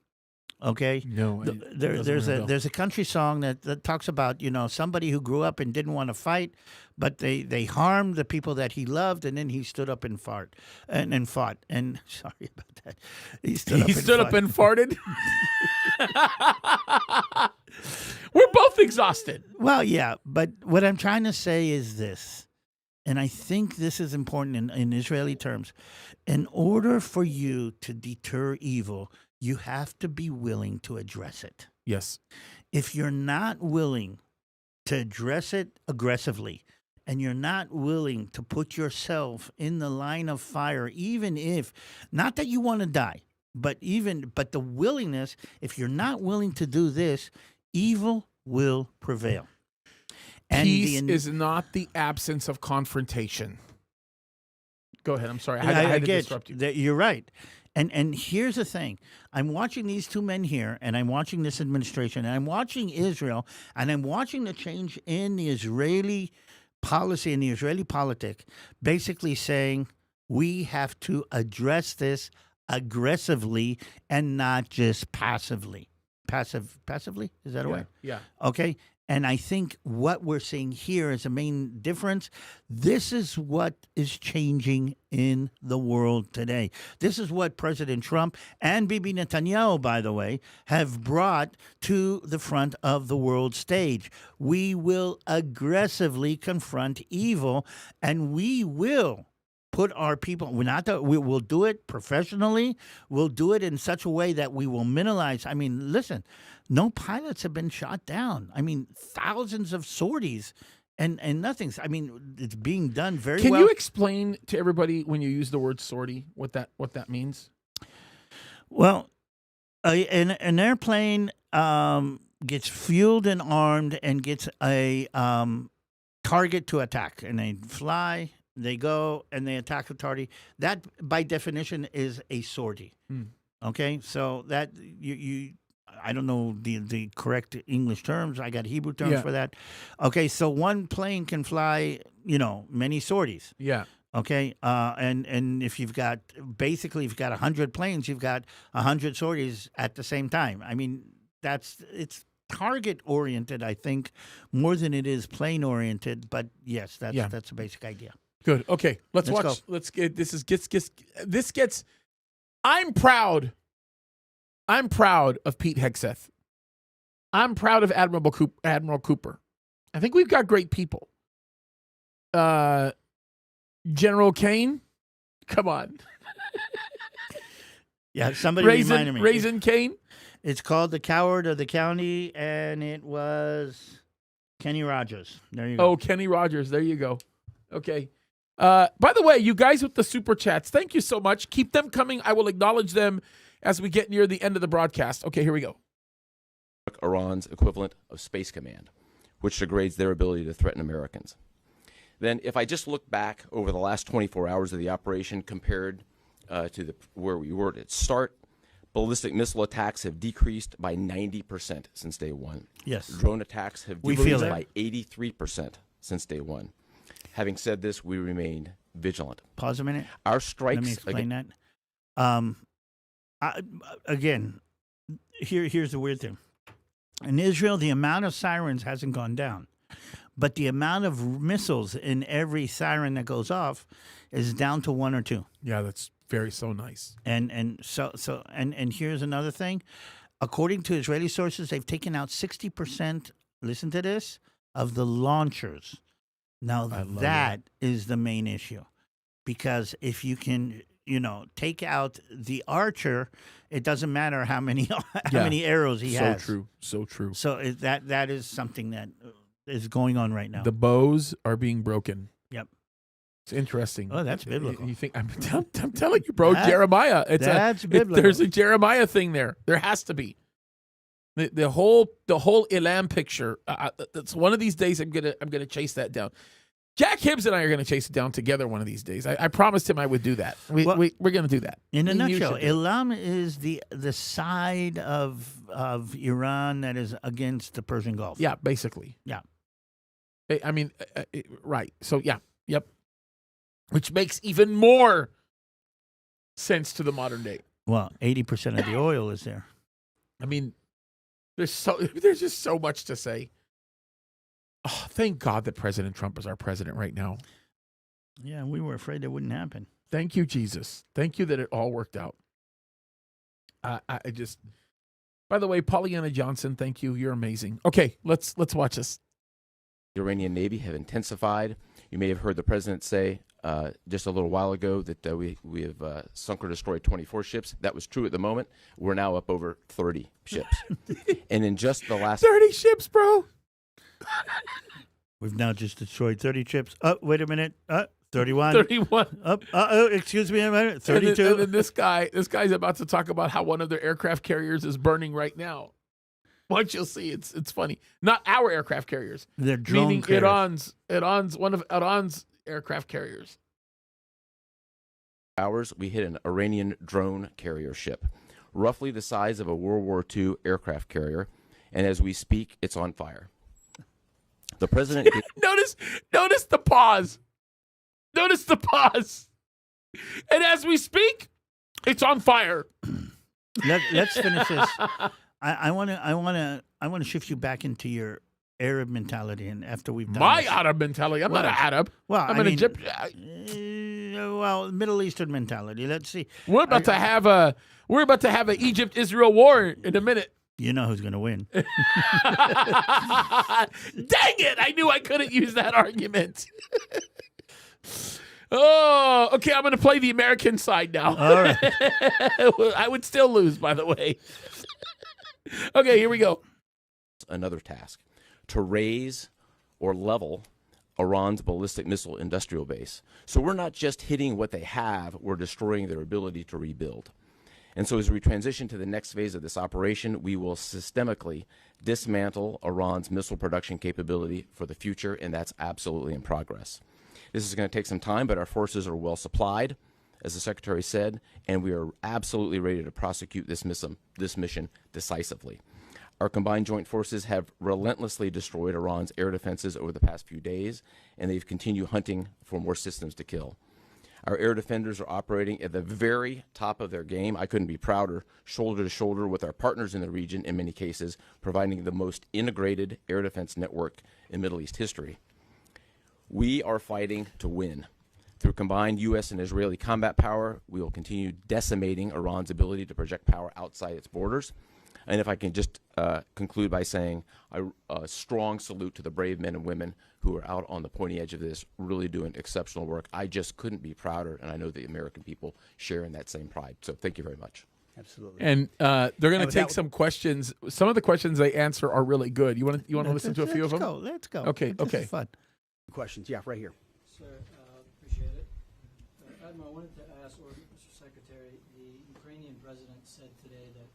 B: Okay.
A: No,
B: there's a country song that talks about, you know, somebody who grew up and didn't want to fight, but they harmed the people that he loved, and then he stood up and fought. And sorry about that. He stood
A: up and farted. We're both exhausted.
B: Well, yeah, but what I'm trying to say is this, and I think this is important in Israeli terms. In order for you to deter evil, you have to be willing to address it.
A: Yes.
B: If you're not willing to address it aggressively, and you're not willing to put yourself in the line of fire, even if, not that you want to die, but the willingness, if you're not willing to do this, evil will prevail. And
A: Peace is not the absence of confrontation. Go ahead. I'm sorry. I had to disrupt you.
B: You're right. And here's the thing. I'm watching these two men here, and I'm watching this administration, and I'm watching Israel, and I'm watching the change in the Israeli policy and the Israeli politic, basically saying we have to address this aggressively and not just passively. Passively? Is that a word?
A: Yeah.
B: Okay. And I think what we're seeing here is a main difference. This is what is changing in the world today. This is what President Trump and Bibi Netanyahu, by the way, have brought to the front of the world stage. We will aggressively confront evil, and we will put our people, we will do it professionally. We'll do it in such a way that we will minimize. I mean, listen, no pilots have been shot down. I mean, thousands of sorties and nothing. I mean, it's being done very well.
A: Can you explain to everybody when you use the word sortie what that means?
B: Well, an airplane gets fueled and armed and gets a target to attack, and they fly They go and they attack a tardy. That, by definition, is a sortie. Okay, so that you I don't know the correct English terms. I got Hebrew terms
A: Yeah.
B: for that. Okay, so one plane can fly, many sorties.
A: Yeah.
B: Okay, and if you've got 100 planes, you've got 100 sorties at the same time. I mean, it's target oriented, I think, more than it is plane oriented. But yes, that's a basic idea.
A: Good. Okay. Let's watch.
B: go.
A: Let's get this gets. I'm proud. I'm proud of Pete Hegseth. I'm proud of Admiral Cooper. I think we've got great people. General Kane, come on.
B: Yeah, somebody reminded me.
A: Raisin Kane.
B: It's called The Coward of the County, and it was Kenny Rogers. There you go.
A: Oh, Kenny Rogers. There you go. Okay. By the way, you guys with the super chats, thank you so much. Keep them coming. I will acknowledge them as we get near the end of the broadcast. Okay, here we go.
D: Iran's equivalent of Space Command, which degrades their ability to threaten Americans. Then, if I just look back over the last 24 hours of the operation compared to where we were at start, ballistic missile attacks have decreased by 90% since day one.
B: Yes.
D: Drone attacks have
B: We feel
D: decreased
B: it.
D: by 83% since day one. Having said this, we remain vigilant.
B: Pause a minute.
D: Our
B: Let
D: strikes
B: me explain that. Again, here's the weird thing. In Israel, the amount of sirens hasn't gone down, but the amount of missiles in every siren that goes off is down to 1 or 2.
A: Yeah, that's so nice.
B: And here's another thing. According to Israeli sources, they've taken out 60%. Listen to this, of the launchers. Now that is the main issue, because if you can, take out the archer, it doesn't matter how many arrows he has.
A: So true.
B: So that is something that is going on right now.
A: The bows are being broken.
B: Yep.
A: It's interesting.
B: Oh, that's biblical.
A: You think I'm telling you, bro? Jeremiah.
B: That's biblical.
A: There's a Jeremiah thing there. There has to be. The whole Elam picture. It's one of these days I'm gonna chase that down. Jack Hibbs and I are gonna chase it down together one of these days. I promised him I would do that. We're gonna do that.
B: In a
A: Me and you
B: nutshell,
A: should do it.
B: Elam is the side of Iran that is against the Persian Gulf.
A: Yeah, basically.
B: Yeah.
A: I mean, right. So yeah, yep. Which makes even more sense to the modern day.
B: Well, 80% of the oil is there.
A: I mean, there's just so much to say. Oh, thank God that President Trump is our president right now.
B: Yeah, we were afraid it wouldn't happen.
A: Thank you, Jesus. Thank you that it all worked out. I just. By the way, Pollyanna Johnson, thank you. You're amazing. Okay, let's watch this.
D: The Iranian Navy have intensified. You may have heard the president say just a little while ago that we have sunk or destroyed 24 ships. That was true at the moment. We're now up over 30 ships. And in just the last
A: 30 ships, bro.
B: We've now just destroyed 30 ships. Oh, wait a minute. 31.
A: 31.
B: Excuse me a minute. 32.
A: And then this guy's about to talk about how one of their aircraft carriers is burning right now. Once you'll see, it's funny. Not our aircraft carriers.
B: They're drone
A: meaning
B: carriers.
A: Iran's one of Iran's aircraft carriers.
D: hours, we hit an Iranian drone carrier ship, roughly the size of a World War II aircraft carrier, and as we speak, it's on fire. The president...
A: Notice the pause. Notice the pause. And as we speak, it's on fire.
B: Let's finish this. I want to shift you back into your Arab mentality, and after we've done
A: My
B: this.
A: Arab mentality. I'm not an Arab.
B: Well,
A: I'm
B: I
A: an
B: mean,
A: Egyptian.
B: Well, Middle Eastern mentality. Let's see.
A: We're about to have an Egypt-Israel war in a minute.
B: You know who's going to win.
A: Dang it! I knew I couldn't use that argument. Oh, okay. I'm going to play the American side now.
B: All right.
A: I would still lose, by the way. Okay, here we go.
D: Another task, to raise or level Iran's ballistic missile industrial base. So we're not just hitting what they have, we're destroying their ability to rebuild. And so as we transition to the next phase of this operation, we will systemically dismantle Iran's missile production capability for the future, and that's absolutely in progress. This is going to take some time, but our forces are well supplied, as the Secretary said, and we are absolutely ready to prosecute this mission decisively. Our combined joint forces have relentlessly destroyed Iran's air defenses over the past few days, and they've continued hunting for more systems to kill. Our air defenders are operating at the very top of their game. I couldn't be prouder, shoulder to shoulder with our partners in the region in many cases, providing the most integrated air defense network in Middle East history. We are fighting to win. Through combined U.S. and Israeli combat power, we will continue decimating Iran's ability to project power outside its borders. And if I can just conclude by saying a strong salute to the brave men and women who are out on the pointy edge of this, really doing exceptional work. I just couldn't be prouder, and I know the American people share in that same pride. So thank you very much.
C: Absolutely.
A: And they're going to take some questions. Some of the questions they answer are really good. You want to listen to a few of them?
B: Let's go.
A: Okay.
B: This
A: Okay.
B: is fun.
C: Questions? Yeah, right here.
E: Sir, appreciate it. Admiral, I wanted to ask, or Mr. Secretary, the Ukrainian president said today that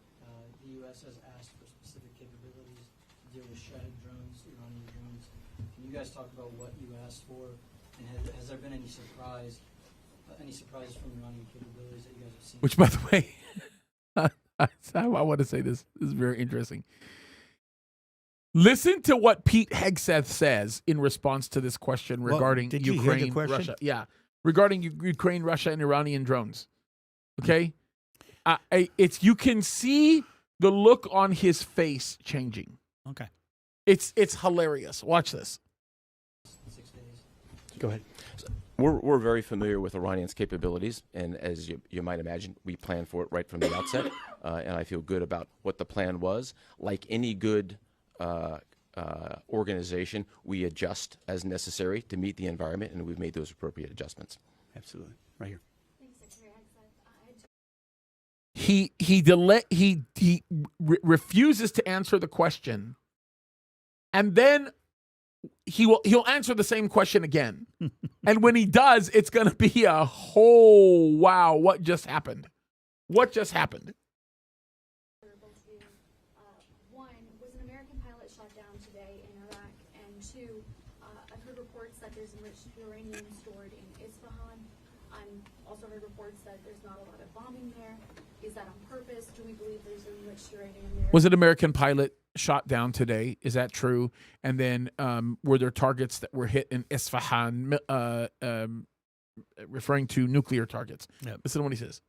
E: the U.S. has asked for specific capabilities to deal with Shahed drones, Iranian drones. Can you guys talk about what you asked for, and has there been any surprises from Iranian capabilities that you guys have seen?
A: Which, by the way, I want to say this. This is very interesting. Listen to what Pete Hegseth says in response to this question regarding
B: did you hear the
A: Ukraine,
B: question?
A: Russia. Yeah, regarding Ukraine, Russia, and Iranian drones. Okay, it's you can see the look on his face changing.
B: Okay.
A: It's hilarious. Watch this.
E: 6 days.
C: Go ahead.
D: We're very familiar with Iranian's capabilities, and as you might imagine, we planned for it right from the outset, and I feel good about what the plan was. Like any good organization, we adjust as necessary to meet the environment, and we've made those appropriate adjustments.
C: Absolutely. Right here.
A: He refuses to answer the question, and then he'll answer the same question again. And when he does, it's going to be a whole wow, what just happened? What just happened?
F: One, was an American pilot shot down today in Iraq? And two, I've heard reports that there's enriched uranium stored in Isfahan. I've also heard reports that there's not a lot of bombing there. Is that on purpose? Do we believe there's enriched uranium there?
A: Was an American pilot shot down today? Is that true? And then were there targets that were hit in Isfahan, referring to nuclear targets?
B: Yep.
A: Listen to what he says.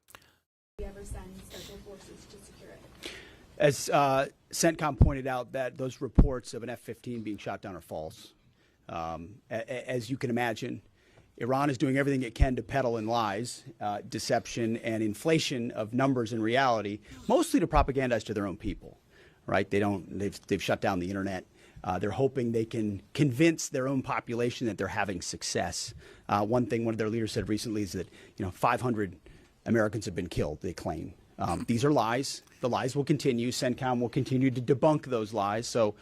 F: Do we ever send special forces to secure it?
C: As CENTCOM pointed out, that those reports of an F-15 being shot down are false. As you can imagine, Iran is doing everything it can to peddle in lies, deception, and inflation of numbers in reality, mostly to propagandize to their own people. Right? They've shut down the internet. They're hoping they can convince their own population that they're having success. One thing one of their leaders said recently is that 500 Americans have been killed, they claim. These are lies. The lies will continue. CENTCOM will continue to debunk those lies. So,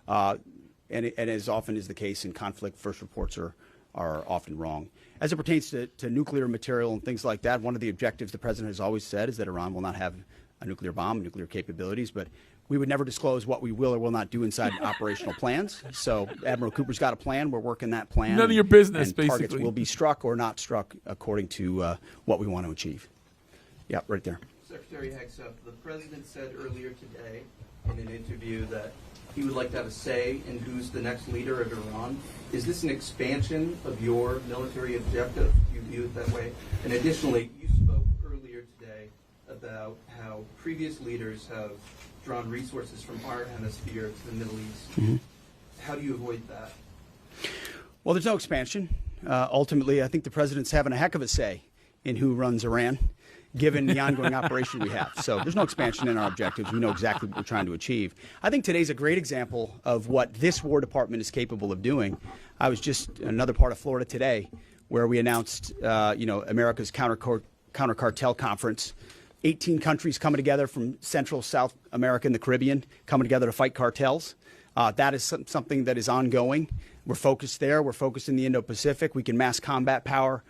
C: and as often is the case in conflict, first reports are often wrong. As it pertains to nuclear material and things like that, one of the objectives the president has always said is that Iran will not have a nuclear bomb, nuclear capabilities, but we would never disclose what we will or will not do inside operational plans. So Admiral Cooper's got a plan. We're working that plan.
A: None of your business,
C: and
A: basically.
C: Targets will be struck or not struck according to what we want to achieve. Yeah, right there.
G: Secretary Hegseth, the president said earlier today in an interview that he would like to have a say in who's the next leader of Iran. Is this an expansion of your military objective? Do you view it that way? And additionally, you spoke earlier today about how previous leaders have drawn resources from our hemisphere to the Middle East. Mm-hmm. How do you avoid that?
C: Well, there's no expansion. Ultimately, I think the president's having a heck of a say in who runs Iran, given the ongoing operation we have. So there's no expansion in our objectives. We know exactly what we're trying to achieve. I think today's a great example of what this War Department is capable of doing. I was just in another part of Florida today where we announced, America's counter cartel conference. 18 countries coming together from Central, South America, and the Caribbean, coming together to fight cartels. That is something that is ongoing. We're focused there. We're focused in the Indo-Pacific. We can mass combat power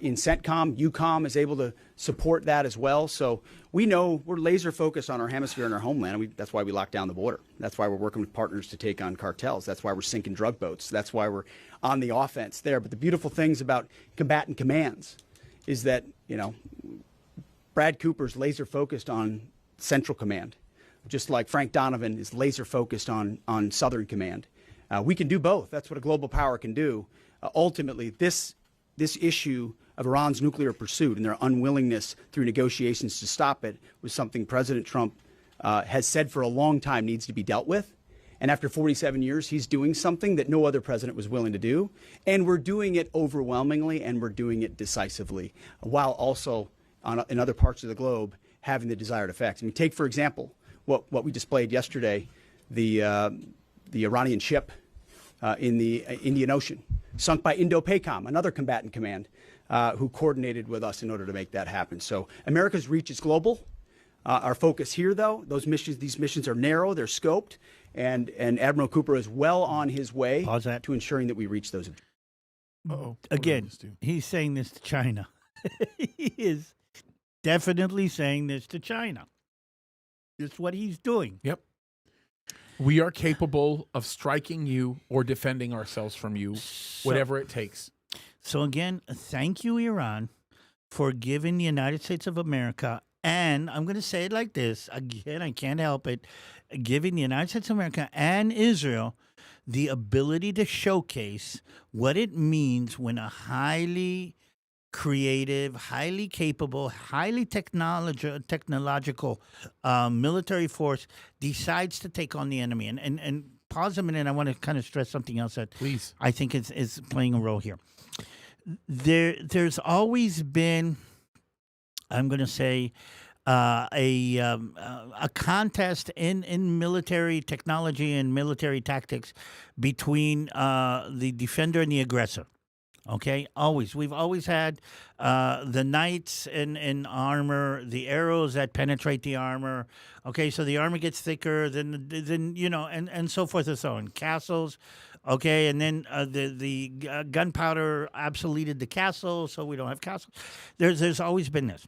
C: in CENTCOM. EUCOM is able to support that as well. So we know we're laser focused on our hemisphere and our homeland. That's why we locked down the border. That's why we're working with partners to take on cartels. That's why we're sinking drug boats. That's why we're on the offense there. But the beautiful things about combatant commands is that, Brad Cooper's laser focused on Central Command, just like Frank Donovan is laser focused on Southern Command. We can do both. That's what a global power can do. Ultimately, this issue of Iran's nuclear pursuit and their unwillingness through negotiations to stop it was something President Trump has said for a long time needs to be dealt with. And after 47 years, he's doing something that no other president was willing to do. And we're doing it overwhelmingly, and we're doing it decisively, while also in other parts of the globe having the desired effects. I mean, take, for example, what we displayed yesterday, the Iranian ship in the Indian Ocean, sunk by Indo-PACOM, another combatant command, who coordinated with us in order to make that happen. So America's reach is global. Our focus here, though, these missions are narrow, they're scoped, and Admiral Cooper is well on his way to ensuring that we reach those objectives.
B: Again, he's saying this to China. He is definitely saying this to China. It's what he's doing.
A: Yep. We are capable of striking you or defending ourselves from you, whatever it takes.
B: So again, thank you, Iran, for giving the United States of America, and I'm going to say it like this, again, I can't help it, giving the United States of America and Israel the ability to showcase what it means when a highly creative, highly capable, highly technological military force decides to take on the enemy. And pause a minute. I want to kind of stress something else that
A: Please.
B: I think is playing a role here. There's always been, I'm going to say, a contest in military technology and military tactics between the defender and the aggressor. Okay, we've always had the knights in armor, the arrows that penetrate the armor. Okay, so the armor gets thicker, then and so forth and so on. Castles, okay, and then the gunpowder obsoleted the castle, so we don't have castles. There's always been this.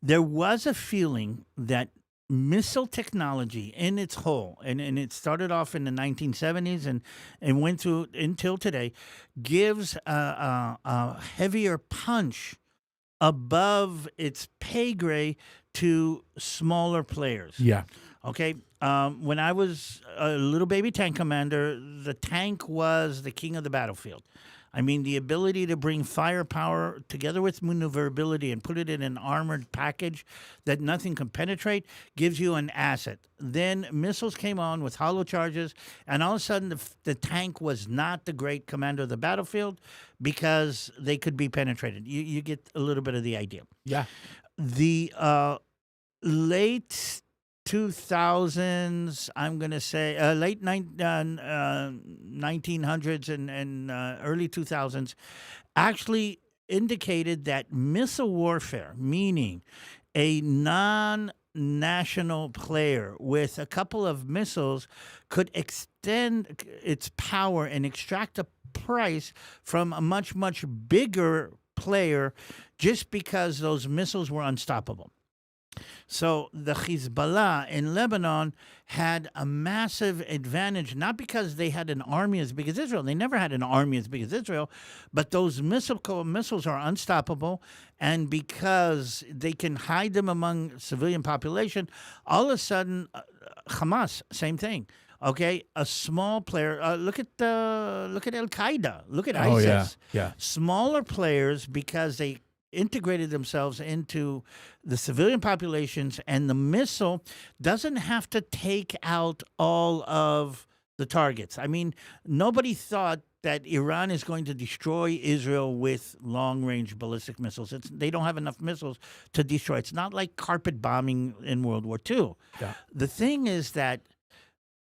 B: There was a feeling that missile technology in its whole, and it started off in the 1970s and went through until today, gives a heavier punch above its pay grade to smaller players.
A: Yeah.
B: Okay. When I was a little baby tank commander, the tank was the king of the battlefield. I mean, the ability to bring firepower together with maneuverability and put it in an armored package that nothing can penetrate gives you an asset. Then missiles came on with hollow charges, and all of a sudden the tank was not the great commander of the battlefield because they could be penetrated. You get a little bit of the idea.
A: Yeah.
B: The late 2000s, I'm going to say late 1900s and early 2000s actually indicated that missile warfare, meaning a non-national player with a couple of missiles, could extend its power and extract a price from a much, much bigger player just because those missiles were unstoppable. So the Hezbollah in Lebanon had a massive advantage, not because they had an army as big as Israel. They never had an army as big as Israel, but those missiles are unstoppable, and because they can hide them among civilian population, all of a sudden, Hamas, same thing. Okay, a small player. Look at Al Qaeda. Look at ISIS.
A: Oh, yeah.
B: Smaller players, because they integrated themselves into the civilian populations, and the missile doesn't have to take out all of the targets. I mean, nobody thought that Iran is going to destroy Israel with long-range ballistic missiles. They don't have enough missiles to destroy. It's not like carpet bombing in World War II.
A: Yeah.
B: The thing is that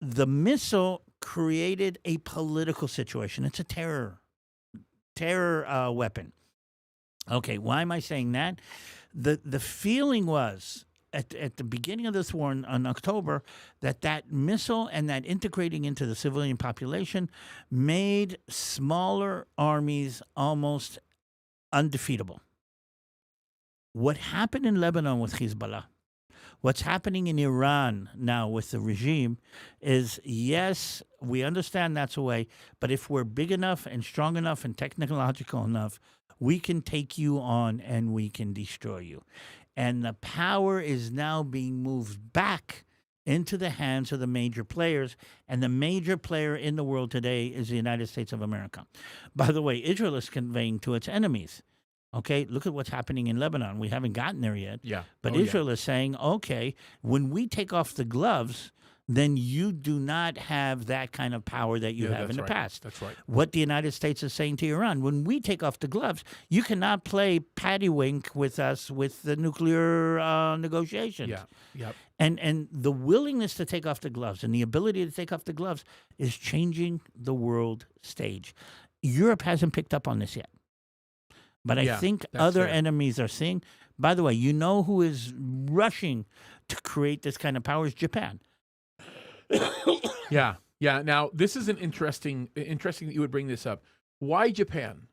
B: the missile created a political situation. It's a terror weapon. Okay, why am I saying that? The feeling was at the beginning of this war in October that missile and that integrating into the civilian population made smaller armies almost undefeatable. What happened in Lebanon with Hezbollah, what's happening in Iran now with the regime is, yes, we understand that's a way, but if we're big enough and strong enough and technological enough, we can take you on and we can destroy you. And the power is now being moved back into the hands of the major players, and the major player in the world today is the United States of America. By the way, Israel is conveying to its enemies, okay, look at what's happening in Lebanon. We haven't gotten there yet.
A: Yeah.
B: But
A: Oh, yeah.
B: Israel is saying, okay, when we take off the gloves, then you do not have that kind of power that you
A: Yeah,
B: have in the
A: that's right.
B: past.
A: That's right.
B: What the United States is saying to Iran, when we take off the gloves, you cannot play paddywink with us with the nuclear negotiations.
A: Yeah. Yep.
B: And the willingness to take off the gloves and the ability to take off the gloves is changing the world stage. Europe hasn't picked up on this yet. But I
A: Yeah,
B: think
A: that's
B: other
A: fair.
B: enemies are seeing. By the way, you know who is rushing to create this kind of power is Japan.
A: Yeah. Yeah. Now, this is an interesting that you would bring this up. Why Japan?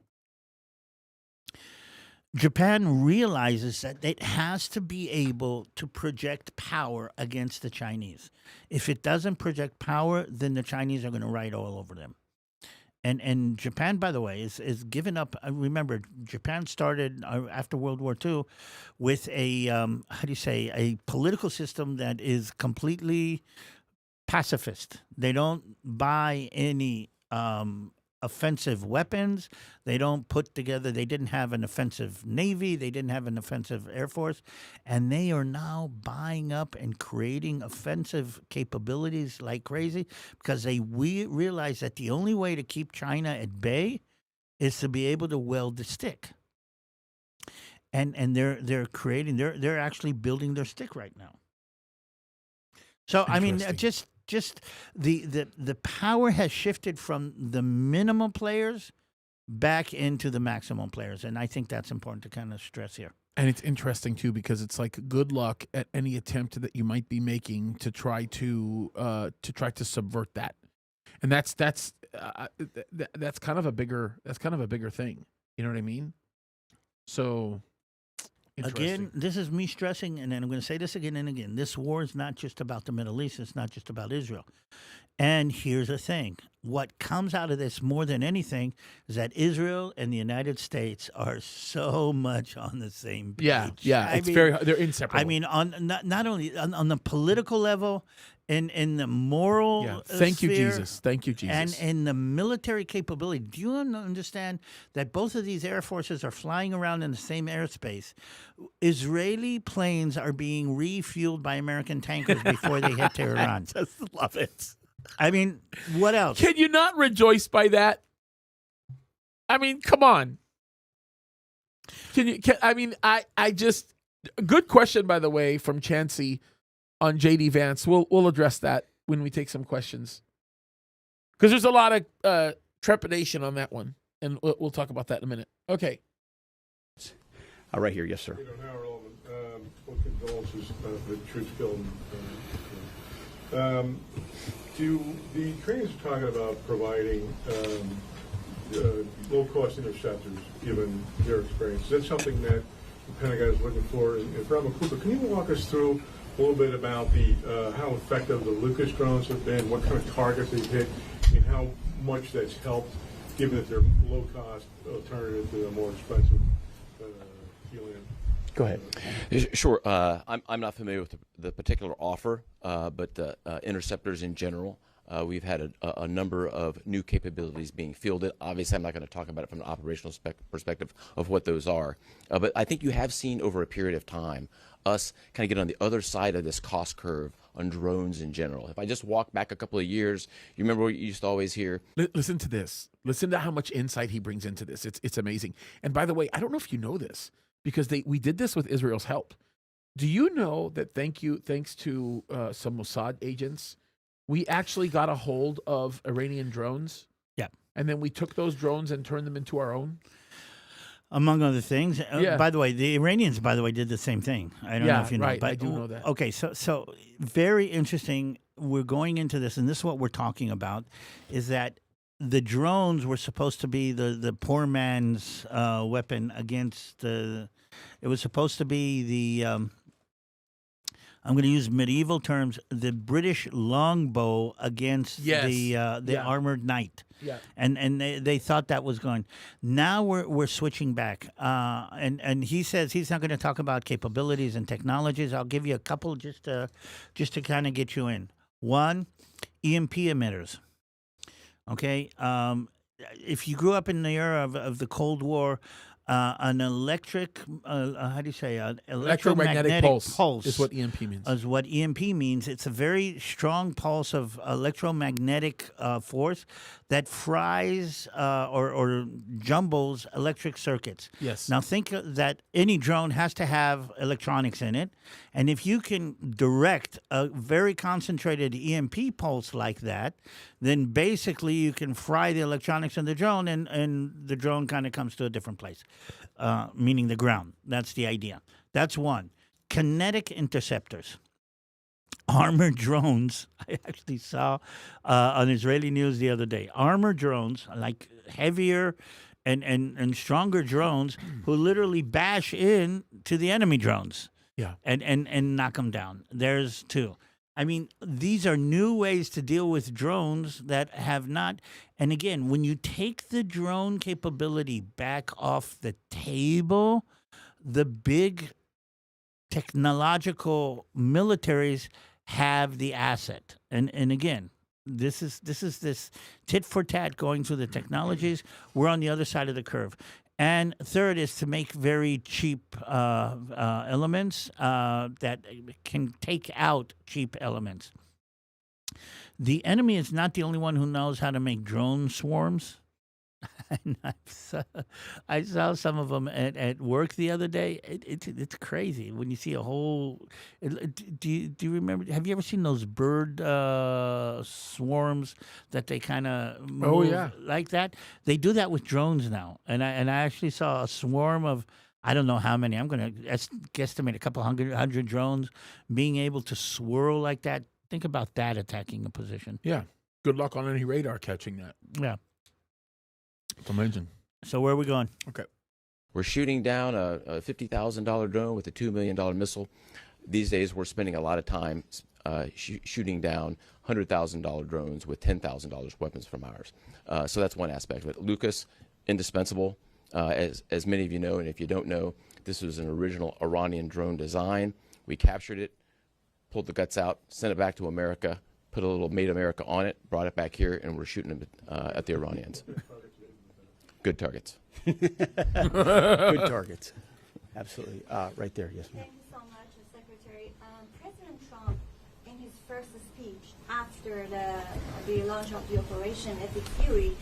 B: Japan realizes that it has to be able to project power against the Chinese. If it doesn't project power, then the Chinese are going to ride all over them. And Japan, by the way, is giving up. Remember, Japan started after World War II with a a political system that is completely pacifist. They don't buy any offensive weapons. They don't put together. They didn't have an offensive navy. They didn't have an offensive air force, and they are now buying up and creating offensive capabilities like crazy because they realize that the only way to keep China at bay is to be able to weld the stick. And they're creating. They're actually building their stick right now. So I mean,
A: Interesting.
B: just the power has shifted from the minimum players back into the maximum players, and I think that's important to kind of stress here.
A: And it's interesting too because it's like good luck at any attempt that you might be making to try to subvert that, and that's kind of a bigger thing. You know what I mean? So
B: Again, this is me stressing, and then I'm going to say this again and again. This war is not just about the Middle East. It's not just about Israel. And here's the thing. What comes out of this more than anything is that Israel and the United States are so much on the same page.
A: yeah,
B: I
A: it's
B: mean,
A: they're inseparable.
B: I mean, on not only on the political level, in the moral
A: yeah. Thank you,
B: sphere,
A: Jesus. Thank you, Jesus.
B: and in the military capability. Do you understand that both of these air forces are flying around in the same airspace? Israeli planes are being refueled by American tankers before they hit Tehran.
A: Just love it.
B: I mean, what else?
A: Can you not rejoice by that? I mean, come on. I just good question, by the way, from Chansey on JD Vance. We'll address that when we take some questions because there's a lot of trepidation on that one, and we'll talk about that in a minute. Okay.
C: Right here, yes, sir.
H: Howard Ullman, what condolences for the troops killed. Do the Ukrainians are talking about providing low-cost interceptors, given their experience? Is that something that the Pentagon is looking for? And Robert Cooper, can you walk us through a little bit about the how effective the Lucas drones have been, what kind of targets they've hit, and how much that's helped, given that they're low-cost alternative to a more expensive helium?
C: Go ahead.
D: Sure. I'm not familiar with the particular offer, but interceptors in general, we've had a number of new capabilities being fielded. Obviously, I'm not going to talk about it from an operational perspective of what those are. But I think you have seen over a period of time us kind of get on the other side of this cost curve on drones in general. If I just walk back a couple of years, you remember what you used to always hear?
A: Listen to this. Listen to how much insight he brings into this. It's amazing. And by the way, I don't know if you know this, because we did this with Israel's help. Do you know that thanks to some Mossad agents, we actually got a hold of Iranian drones?
B: Yeah.
A: And then we took those drones and turned them into our own?
B: Among other things.
A: Yeah.
B: By the way, the Iranians, did the same thing. I don't know if you know.
A: right.
B: But,
A: I do know that.
B: Okay, so very interesting. We're going into this, and this is what we're talking about, is that the drones were supposed to be the poor man's weapon against the. It was supposed to be the. I'm going to use medieval terms. The British longbow against the armored knight.
A: Yeah.
B: And they thought that was going. Now we're switching back. And he says he's not going to talk about capabilities and technologies. I'll give you a couple just to kind of get you in. One, EMP emitters. Okay. If you grew up in the era of the Cold War, an electric, how do you say, an electromagnetic pulse
A: is what EMP means.
B: Is what EMP means. It's a very strong pulse of electromagnetic force that fries or jumbles electric circuits.
A: Yes.
B: Now think that any drone has to have electronics in it, and if you can direct a very concentrated EMP pulse like that, then basically you can fry the electronics in the drone, and the drone kind of comes to a different place, meaning the ground. That's the idea. That's one. Kinetic interceptors. Armored drones. I actually saw on Israeli news the other day. Armored drones, like heavier and stronger drones, who literally bash in to the enemy drones.
A: Yeah.
B: And knock them down. There's two. I mean, these are new ways to deal with drones that have not. And again, when you take the drone capability back off the table, the big technological militaries have the asset. And again, this is this tit for tat going through the technologies. We're on the other side of the curve. And third is to make very cheap elements that can take out cheap elements. The enemy is not the only one who knows how to make drone swarms. And I saw some of them at work the other day. It's crazy when you see a whole. Do you remember? Have you ever seen those bird swarms that they kind of move like that? They do that with drones now, and I actually saw a swarm of. I don't know how many. I'm going to guesstimate a couple hundred drones being able to swirl like that. Think about that attacking a position.
A: Yeah. Good luck on any radar catching that.
B: Yeah.
A: It's amazing.
B: So where are we going?
A: Okay.
D: We're shooting down a $50,000 drone with a $2 million missile. These days, we're spending a lot of time shooting down $100,000 drones with $10,000 weapons from ours. So that's one aspect of it. Lucas, indispensable. As many of you know, and if you don't know, this was an original Iranian drone design. We captured it, pulled the guts out, sent it back to America, put a little Made America on it, brought it back here, and we're shooting it at the Iranians. Good targets.
C: Good targets. Absolutely. Right there, yes, ma'am.
I: Thank you so much, Secretary. President Trump, in his first speech after the launch of the operation at the veery,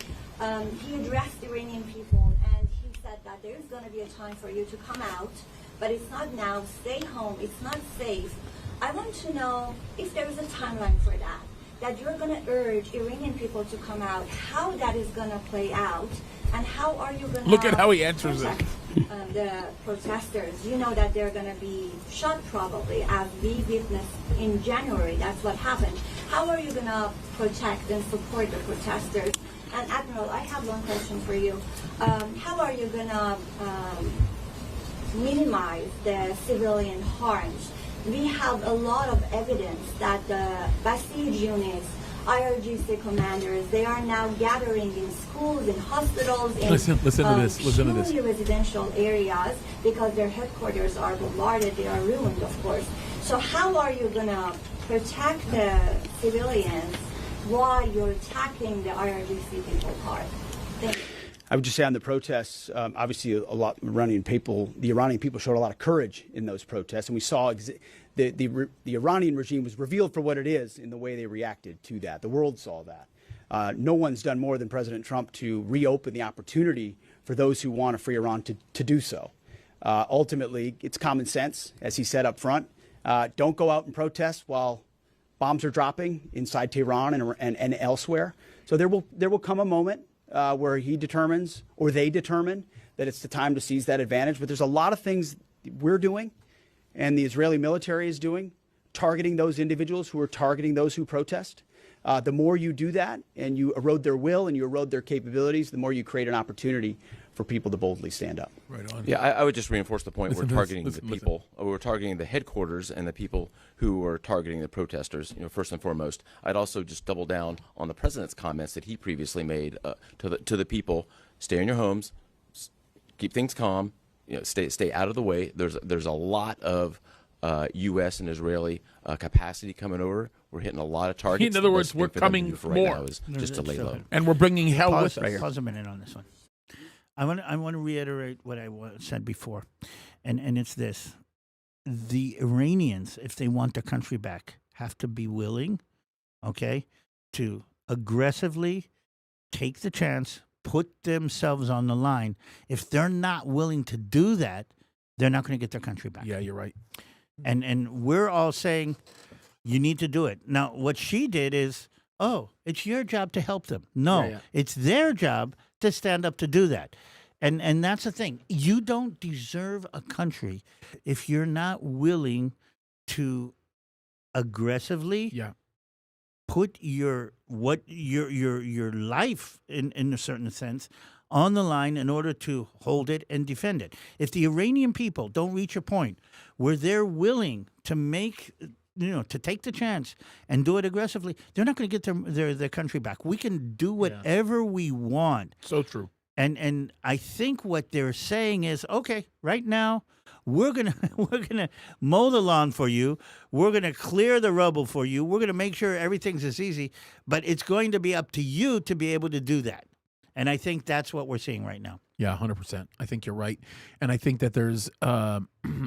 I: he addressed the Iranian people and he said that there is going to be a time for you to come out, but it's not now. Stay home. It's not safe. I want to know if there is a timeline for that you're going to urge Iranian people to come out, how that is going to play out, and how are you going to
A: look at how he answers
I: protect the protesters? You know that they're going to be shot probably, as we witnessed in January. That's what happened. How are you going to protect and support the protesters? And Admiral, I have one question for you. How are you going to minimize the civilian harms? We have a lot of evidence that the Basij units, IRGC commanders, they are now gathering in schools, in hospitals, in
A: listen to this. Listen to this.
I: residential areas because their headquarters are bombarded. They are ruined, of course. So how are you going to protect the civilians while you're attacking the IRGC people hard? Thank you.
C: I would just say on the protests, obviously the Iranian people showed a lot of courage in those protests, and we saw the Iranian regime was revealed for what it is in the way they reacted to that. The world saw that. No one's done more than President Trump to reopen the opportunity for those who want a free Iran to do so. Ultimately, it's common sense, as he said up front. Don't go out and protest while bombs are dropping inside Tehran and elsewhere. So there will come a moment where he determines, or they determine, that it's the time to seize that advantage. But there's a lot of things we're doing and the Israeli military is doing, targeting those individuals who are targeting those who protest. The more you do that and you erode their will and you erode their capabilities, the more you create an opportunity for people to boldly stand up.
A: Right on.
D: Yeah, I would just reinforce the point.
A: Listen
D: We're
A: to this.
D: targeting
A: Listen,
D: the people. We're targeting the headquarters and the people who are targeting the protesters. First and foremost. I'd also just double down on the president's comments that he previously made to the people. Stay in your homes, keep things calm. Stay out of the way. There's a lot of U.S. and Israeli capacity coming over. We're hitting a lot of targets.
A: In other words,
D: The best
A: we're
D: thing for them to
A: coming
D: do for right
A: more.
D: now is just to lay low.
A: And we're bringing hell
B: Pause,
A: with us.
B: pause a minute on this one. I want to reiterate what I said before, and it's this: the Iranians, if they want their country back, have to be willing, okay, to aggressively take the chance, put themselves on the line. If they're not willing to do that, they're not going to get their country back.
A: Yeah, you're right.
B: And we're all saying you need to do it. Now, what she did is, oh, it's your job to help them. No,
A: Yeah.
B: it's their job to stand up to do that. And that's the thing. You don't deserve a country if you're not willing to aggressively
A: Yeah.
B: put your life in a certain sense on the line in order to hold it and defend it. If the Iranian people don't reach a point where they're willing to make, to take the chance and do it aggressively, they're not going to get their country back. We can do whatever we want.
A: So true.
B: And I think what they're saying is, okay, right now we're gonna mow the lawn for you. We're gonna clear the rubble for you. We're gonna make sure everything's as easy, but it's going to be up to you to be able to do that. And I think that's what we're seeing right now.
A: Yeah, 100%. I think you're right, and I think that there's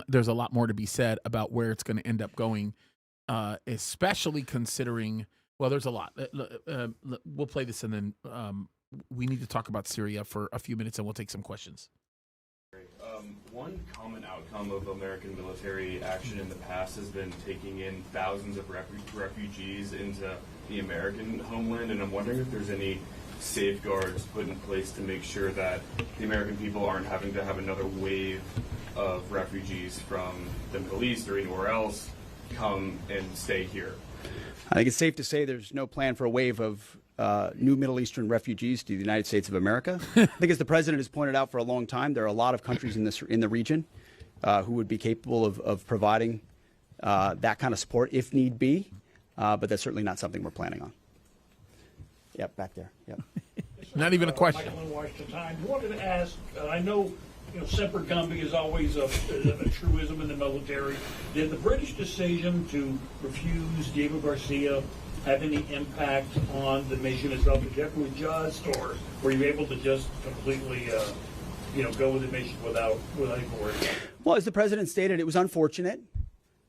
A: there's a lot more to be said about where it's going to end up going, especially considering. Well, there's a lot. We'll play this, and then we need to talk about Syria for a few minutes, and we'll take some questions.
J: One common outcome of American military action in the past has been taking in thousands of refugees into the American homeland, and I'm wondering if there's any safeguards put in place to make sure that the American people aren't having to have another wave of refugees from the Middle East or anywhere else come and stay here.
C: I think it's safe to say there's no plan for a wave of new Middle Eastern refugees to the United States of America. I think, as the president has pointed out for a long time, there are a lot of countries in the region who would be capable of providing that kind of support if need be, but that's certainly not something we're planning on. Yep, back there. Yep.
A: Not even a question.
K: Michael in Washington Times. I wanted to ask, I know, semper gumby is always a truism in the military. Did the British decision to refuse Diego Garcia have any impact on the mission itself? Did you have to adjust, or were you able to just completely, go with the mission without any worry?
C: Well, as the president stated, it was unfortunate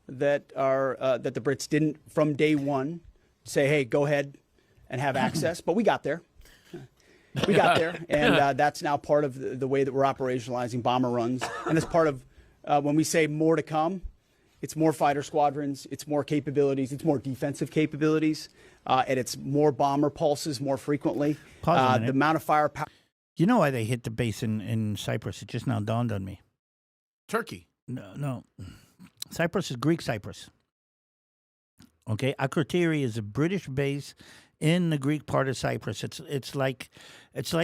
C: that that the Brits didn't, from day one, say, "Hey, go ahead and have access," but we got there. We got there, and that's now part of the way that we're operationalizing bomber runs. And it's part of when we say more to come, it's more fighter squadrons, it's more capabilities, it's more defensive capabilities, and it's more bomber pulses more frequently. The amount of firepower.
B: You know why they hit the base in Cyprus? It just now dawned on me.
A: Turkey.
B: No. Cyprus is Greek Cyprus. Okay, Akrotiri is a British base in the Greek part of Cyprus. It's like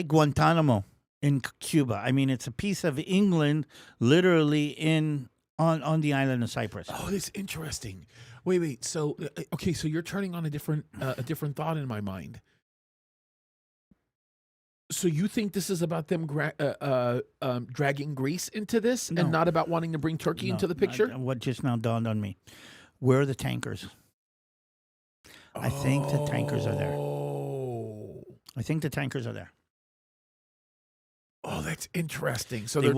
B: Guantanamo in Cuba. I mean, it's a piece of England, literally on the island of Cyprus.
A: Oh, that's interesting. Wait. So, okay, so you're turning on a different thought in my mind. So you think this is about them dragging Greece into this,
B: No.
A: and not about wanting to bring Turkey into the picture?
B: What just now dawned on me? Where are the tankers? I think the tankers are there. I think the tankers are there.
A: Oh, that's interesting. So
B: They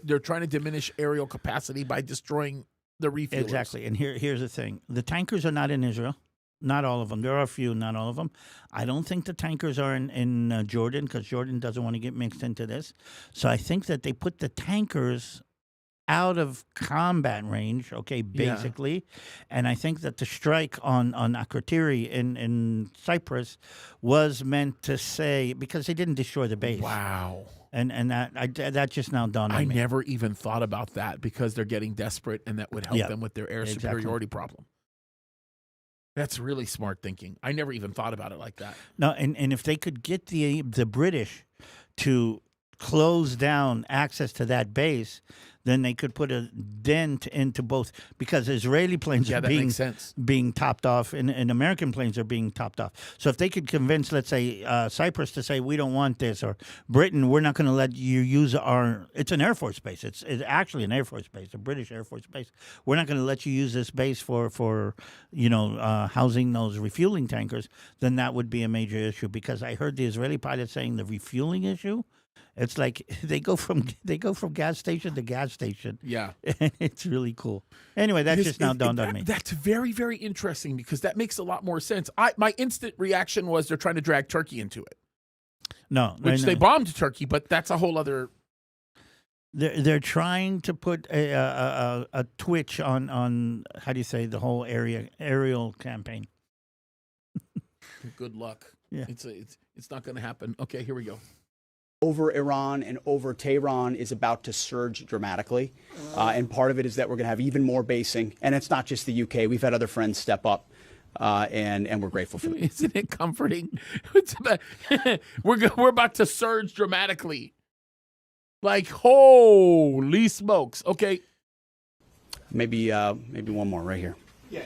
A: they're trying to diminish aerial capacity by destroying the refuelers.
B: Exactly. And here's the thing: the tankers are not in Israel. Not all of them. There are a few, not all of them. I don't think the tankers are in Jordan, because Jordan doesn't want to get mixed into this. So I think that they put the tankers out of combat range, okay, basically. Yeah. And I think that the strike on Akrotiri in Cyprus was meant to say, because they didn't destroy the base.
A: Wow.
B: And that just now dawned on me.
A: I never even thought about that, because they're getting desperate, and that would help them with their air superiority problem. That's really smart thinking. I never even thought about it like that.
B: No, and if they could get the British to close down access to that base, then they could put a dent into both, because Israeli planes
A: Yeah,
B: are
A: that makes sense.
B: being topped off and American planes are being topped off. So if they could convince, let's say, Cyprus to say, we don't want this, or Britain, we're not going to let you use it's an Air Force base. It's actually an Air Force base, a British Air Force base. We're not going to let you use this base for housing those refueling tankers, then that would be a major issue, because I heard the Israeli pilot saying the refueling issue, it's like they go from gas station to gas station.
A: Yeah.
B: It's really cool. Anyway, that just now dawned on me.
A: That's very, very interesting, because that makes a lot more sense. My instant reaction was they're trying to drag Turkey into it.
B: No,
A: Which they bombed Turkey, but that's a whole other.
B: They're trying to put a twitch on how do you say, the whole aerial campaign.
A: Good luck.
B: Yeah.
A: It's not going to happen. Okay, here we go.
C: Over Iran and over Tehran is about to surge dramatically. And part of it is that we're going to have even more basing. And it's not just the UK. We've had other friends step up, and we're grateful for them.
A: Isn't it comforting? We're about to surge dramatically. Like, holy smokes. Okay.
C: Maybe one more right here.
L: Yeah,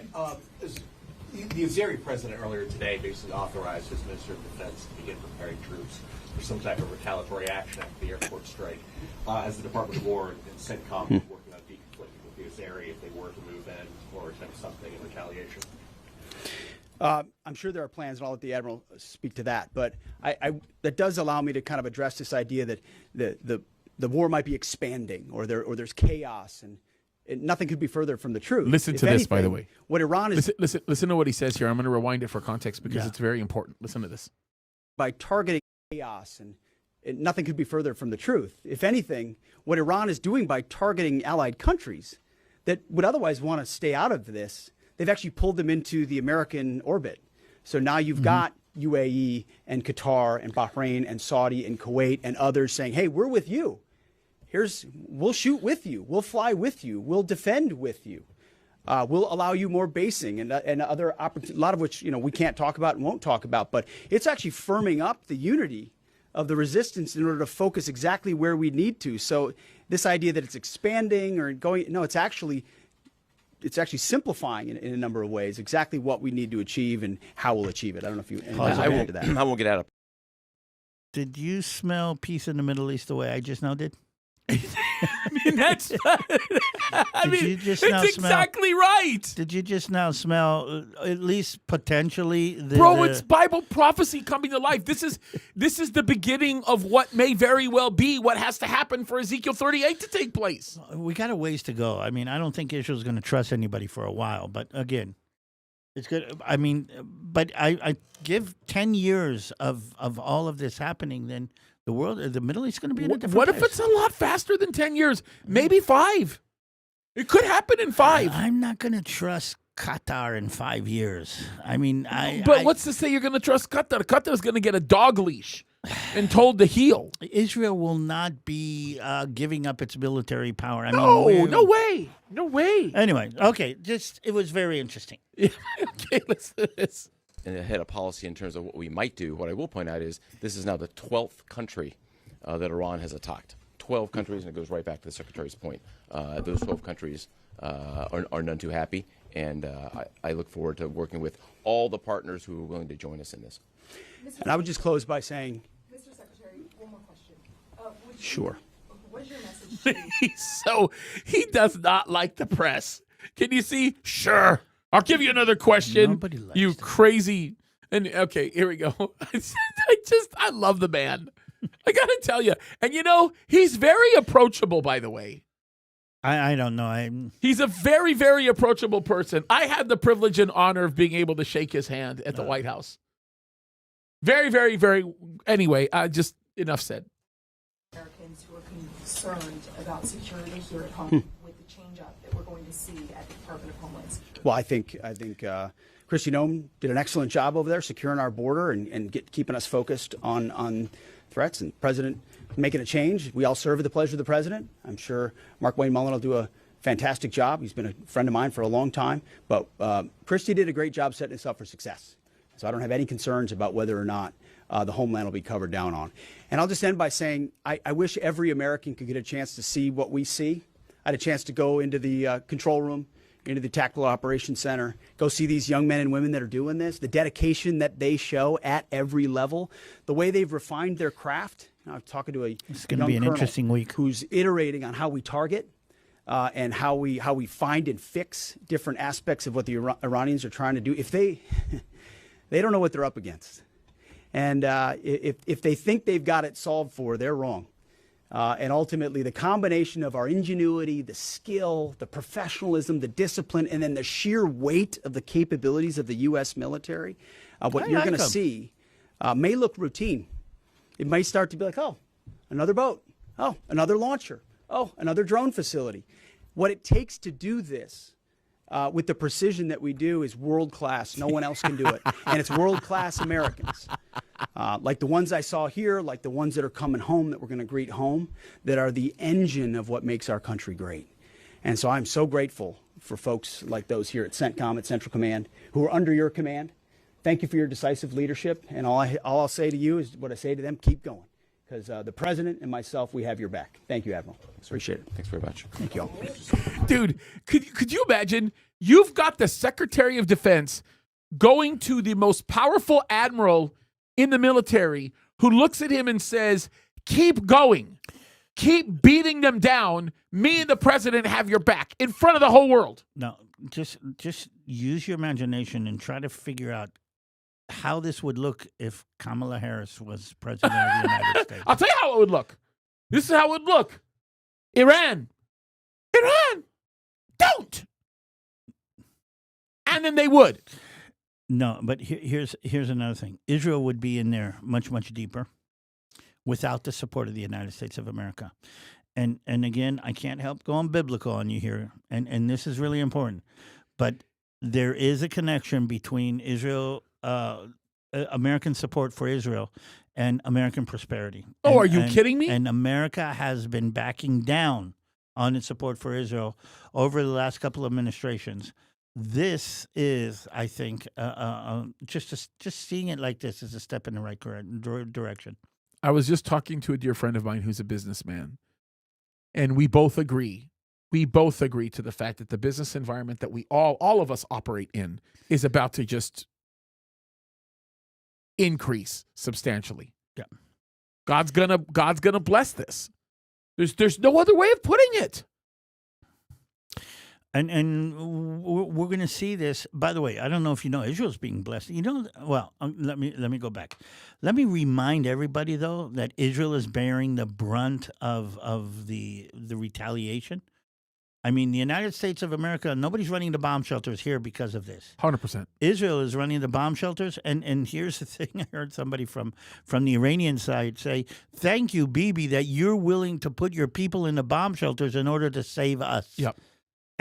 L: the Azeri president earlier today basically authorized his Minister of Defense to begin preparing troops for some type of retaliatory action after the airport strike. As the Department of War and CENTCOM is working on deconflicting with the Azeri if they were to move in or attempt something in retaliation.
C: I'm sure there are plans, and I'll let the Admiral speak to that. But that does allow me to kind of address this idea that the war might be expanding, or there's chaos, and nothing could be further from the truth.
A: Listen
C: If
A: to this,
C: anything,
A: by the way.
C: What Iran is
A: Listen to what he says here. I'm going to rewind it for context, because it's very important. Listen to this.
C: By targeting chaos, and nothing could be further from the truth. If anything, what Iran is doing by targeting allied countries that would otherwise want to stay out of this, they've actually pulled them into the American orbit. So now you've got UAE and Qatar and Bahrain and Saudi and Kuwait and others saying, hey, we're with you. We'll shoot with you. We'll fly with you. We'll defend with you. We'll allow you more basing and other opportunities, a lot of which we can't talk about and won't talk about. But it's actually firming up the unity of the resistance in order to focus exactly where we need to. So this idea that it's expanding or going, no, it's actually simplifying in a number of ways exactly what we need to achieve and how we'll achieve it. I don't know if you add to that.
D: I won't get out of.
B: Did you smell peace in the Middle East the way I just now did?
A: I mean, that's. It's
B: now
A: exactly right.
B: Did you just now smell, at least potentially,
A: it's Bible prophecy coming to life. This is the beginning of what may very well be what has to happen for Ezekiel 38 to take place.
B: We got a ways to go. I mean, I don't think Israel's going to trust anybody for a while. But again, it's good. I mean, but I give 10 years of all of this happening, then the Middle East is going to be in a different
A: What
B: place.
A: if it's a lot faster than 10 years? Maybe 5. It could happen in 5.
B: I'm not going to trust Qatar in 5 years. I mean,
A: But what's to say you're going to trust Qatar? Qatar is going to get a dog leash and told to heel.
B: Israel will not be giving up its military power. I
A: mean, no way. No way.
B: Anyway, okay, it was very interesting.
A: Okay, let's do this.
D: And ahead of policy in terms of what we might do. What I will point out is this is now the 12th country that Iran has attacked. 12 countries, and it goes right back to the Secretary's point. Those 12 countries are none too happy, and I look forward to working with all the partners who are willing to join us in this.
C: And I would just close by saying,
M: Mr. Secretary, one more question.
C: Sure.
M: What is your message?
A: So he does not like the press. Can you see? Sure. I'll give you another question.
B: Nobody likes
A: you
B: that.
A: crazy. And okay, here we go. I love the man. I got to tell you. And he's very approachable, by the way.
B: I don't know.
A: He's a very, very approachable person. I had the privilege and honor of being able to shake his hand at the White House. Very, very, very. Anyway, just enough said.
M: Americans who are concerned about security here at home with the change up that we're going to see at the Department of Homeland Security.
C: well, I think Kristi Noem did an excellent job over there securing our border and keeping us focused on threats, and President making a change. We all serve at the pleasure of the President. I'm sure Mark Wayne Mullen will do fantastic job. He's been a friend of mine for a long time. But Christie did a great job setting us up for success. So I don't have any concerns about whether or not the homeland will be covered down on. And I'll just end by saying I wish every American could get a chance to see what we see. I had a chance to go into the control room, into the Tactical Operations Center, go see these young men and women that are doing this, the dedication that they show at every level, the way they've refined their craft. I was talking to a
B: It's going to be an interesting week.
C: Who's iterating on how we target and how we find and fix different aspects of what the Iranians are trying to do. If they don't know what they're up against, and if they think they've got it solved for, they're wrong. And ultimately, the combination of our ingenuity, the skill, the professionalism, the discipline, and then the sheer weight of the capabilities of the U.S. military, what you're going to see may look routine. It may start to be like, oh, another boat. Oh, another launcher. Oh, another drone facility. What it takes to do this with the precision that we do is world-class. No one else can do it. And it's world-class Americans. Like the ones I saw here, like the ones that are coming home that we're going to greet home, that are the engine of what makes our country great. And so I'm so grateful for folks like those here at CENTCOM, at Central Command, who are under your command. Thank you for your decisive leadership. And all I'll say to you is what I say to them, keep going. Because the President and myself, we have your back. Thank you, Admiral. Appreciate it.
D: Thanks very much.
C: Thank you all.
A: Dude, could you imagine? You've got the Secretary of Defense going to the most powerful admiral in the military who looks at him and says, keep going. Keep beating them down. Me and the President have your back in front of the whole world.
B: No, just use your imagination and try to figure out how this would look if Kamala Harris was president of the United States.
A: I'll tell you how it would look. This is how it would look. Iran, don't. And then they would.
B: No, but here's another thing. Israel would be in there much, much deeper without the support of the United States of America. And again, I can't help going biblical on you here, and this is really important. But there is a connection between Israel, American support for Israel, and American prosperity.
A: Oh, are you kidding me?
B: And America has been backing down on its support for Israel over the last couple of administrations. This is, I think, just seeing it like this is a step in the right direction.
A: I was just talking to a dear friend of mine who's a businessman, and we both agree. We both agree to the fact that the business environment that we all of us operate in is about to just increase substantially.
B: Yeah.
A: God's gonna bless this. There's no other way of putting it.
B: And we're going to see this. By the way, I don't know if you know, Israel's being blessed. You know, well, let me go back. Let me remind everybody though that Israel is bearing the brunt of the retaliation. I mean, the United States of America, nobody's running the bomb shelters here because of this.
A: 100%.
B: Israel is running the bomb shelters, and here's the thing: I heard somebody from the Iranian side say, "Thank you, Bibi, that you're willing to put your people in the bomb shelters in order to save us."
A: Yep.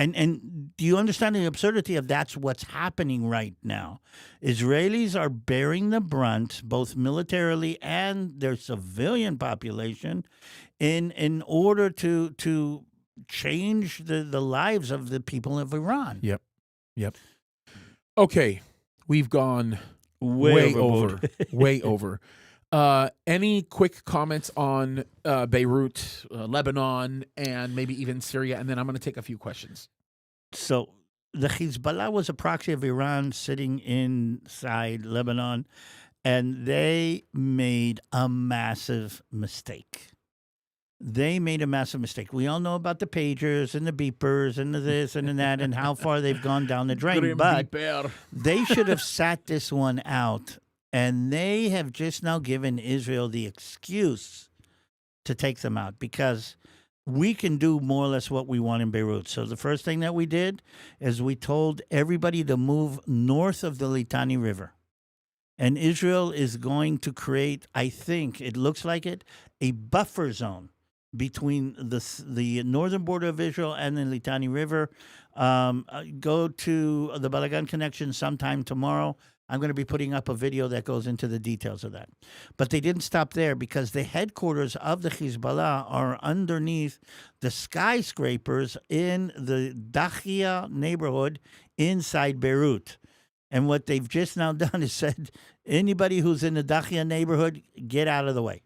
B: And do you understand the absurdity of that's what's happening right now? Israelis are bearing the brunt, both militarily and their civilian population, in order to change the lives of the people of Iran.
A: Yep. Okay, we've gone way over. Way over. Any quick comments on Beirut, Lebanon, and maybe even Syria? And then I'm going to take a few questions.
B: So the Hezbollah was a proxy of Iran sitting inside Lebanon, and they made a massive mistake. We all know about the pagers and the beepers and the this and the that and how far they've gone down the drain. But they should have sat this one out. And they have just now given Israel the excuse to take them out because we can do more or less what we want in Beirut. So the first thing that we did is we told everybody to move north of the Litani River. And Israel is going to create, I think, it looks like it, a buffer zone between the northern border of Israel and the Litani River. Go to the Balagan connection sometime tomorrow. I'm going to be putting up a video that goes into the details of that. But they didn't stop there because the headquarters of the Hezbollah are underneath the skyscrapers in the Dahia neighborhood inside Beirut. And what they've just now done is said, anybody who's in the Dahia neighborhood, get out of the way.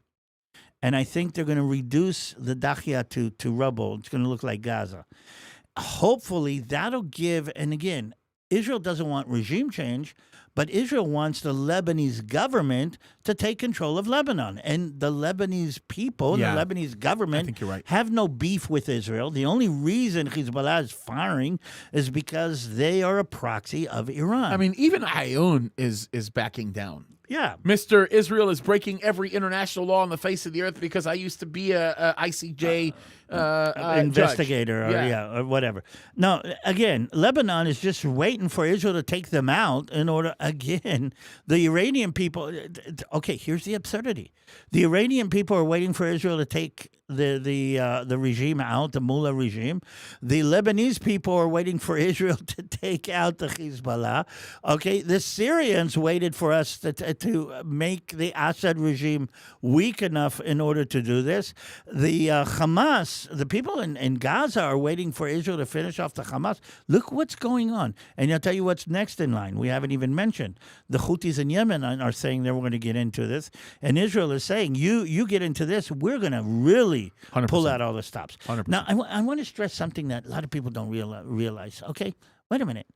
B: And I think they're going to reduce the Dahia to rubble. It's going to look like Gaza. Hopefully that'll give, and again, Israel doesn't want regime change, but Israel wants the Lebanese government to take control of Lebanon. And the Lebanese people,
A: Yeah.
B: the Lebanese government,
A: I think you're right.
B: have no beef with Israel. The only reason Hezbollah is firing is because they are a proxy of Iran.
A: I mean, even Ayun is backing down.
B: Yeah.
A: Mr. Israel is breaking every international law on the face of the earth because I used to be a ICJ
B: investigator
A: judge.
B: or whatever. No, again, Lebanon is just waiting for Israel to take them out in order, again, the Iranian people, okay, here's the absurdity. The Iranian people are waiting for Israel to take the regime out, the mullah regime. The Lebanese people are waiting for Israel to take out the Hezbollah. Okay, the Syrians waited for us to make the Assad regime weak enough in order to do this. The Hamas, the people in Gaza are waiting for Israel to finish off the Hamas. Look what's going on. And I'll tell you what's next in line. We haven't even mentioned. The Houthis in Yemen are saying they're going to get into this. And Israel is saying, you get into this, we're going to really
A: 100%.
B: pull out all the stops.
A: 100%.
B: Now, I want to stress something that a lot of people don't realize. Okay, wait a minute.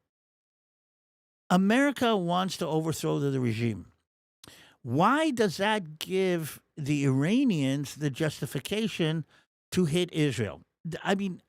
B: America wants to overthrow the regime. Why does that give the Iranians the justification to hit Israel? I mean,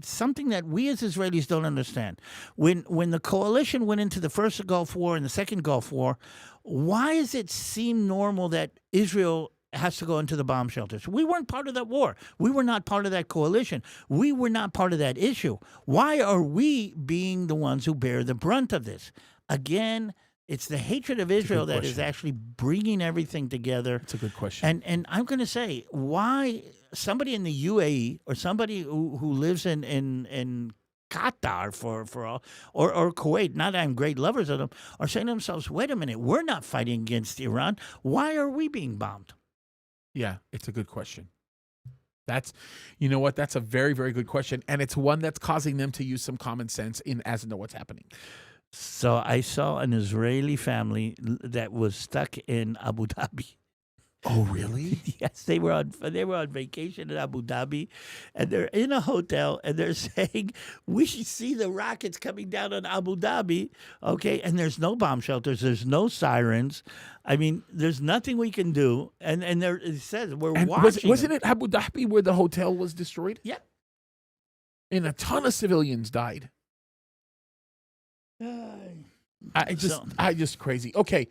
B: something that we as Israelis don't understand. When the coalition went into the first Gulf War and the second Gulf War, why does it seem normal that Israel has to go into the bomb shelters? We weren't part of that war. We were not part of that coalition. We were not part of that issue. Why are we being the ones who bear the brunt of this? Again, it's the hatred of Israel that is actually bringing everything together.
A: That's a good question.
B: And I'm going to say, why somebody in the UAE or somebody who lives in Qatar for all, or Kuwait, not that I'm great lovers of them, are saying to themselves, wait a minute, we're not fighting against Iran. Why are we being bombed?
A: Yeah, it's a good question. You know what? That's a very, very good question. And it's one that's causing them to use some common sense as to know what's happening.
B: So I saw an Israeli family that was stuck in Abu Dhabi.
A: Oh, really?
B: Yes, they were on vacation in Abu Dhabi, and they're in a hotel, and they're saying, we see the rockets coming down on Abu Dhabi, okay, and there's no bomb shelters, there's no sirens. I mean, there's nothing we can do, and there it says we're watching.
A: Wasn't it Abu Dhabi where the hotel was destroyed?
B: Yeah.
A: And a ton of civilians died. I just crazy. Okay.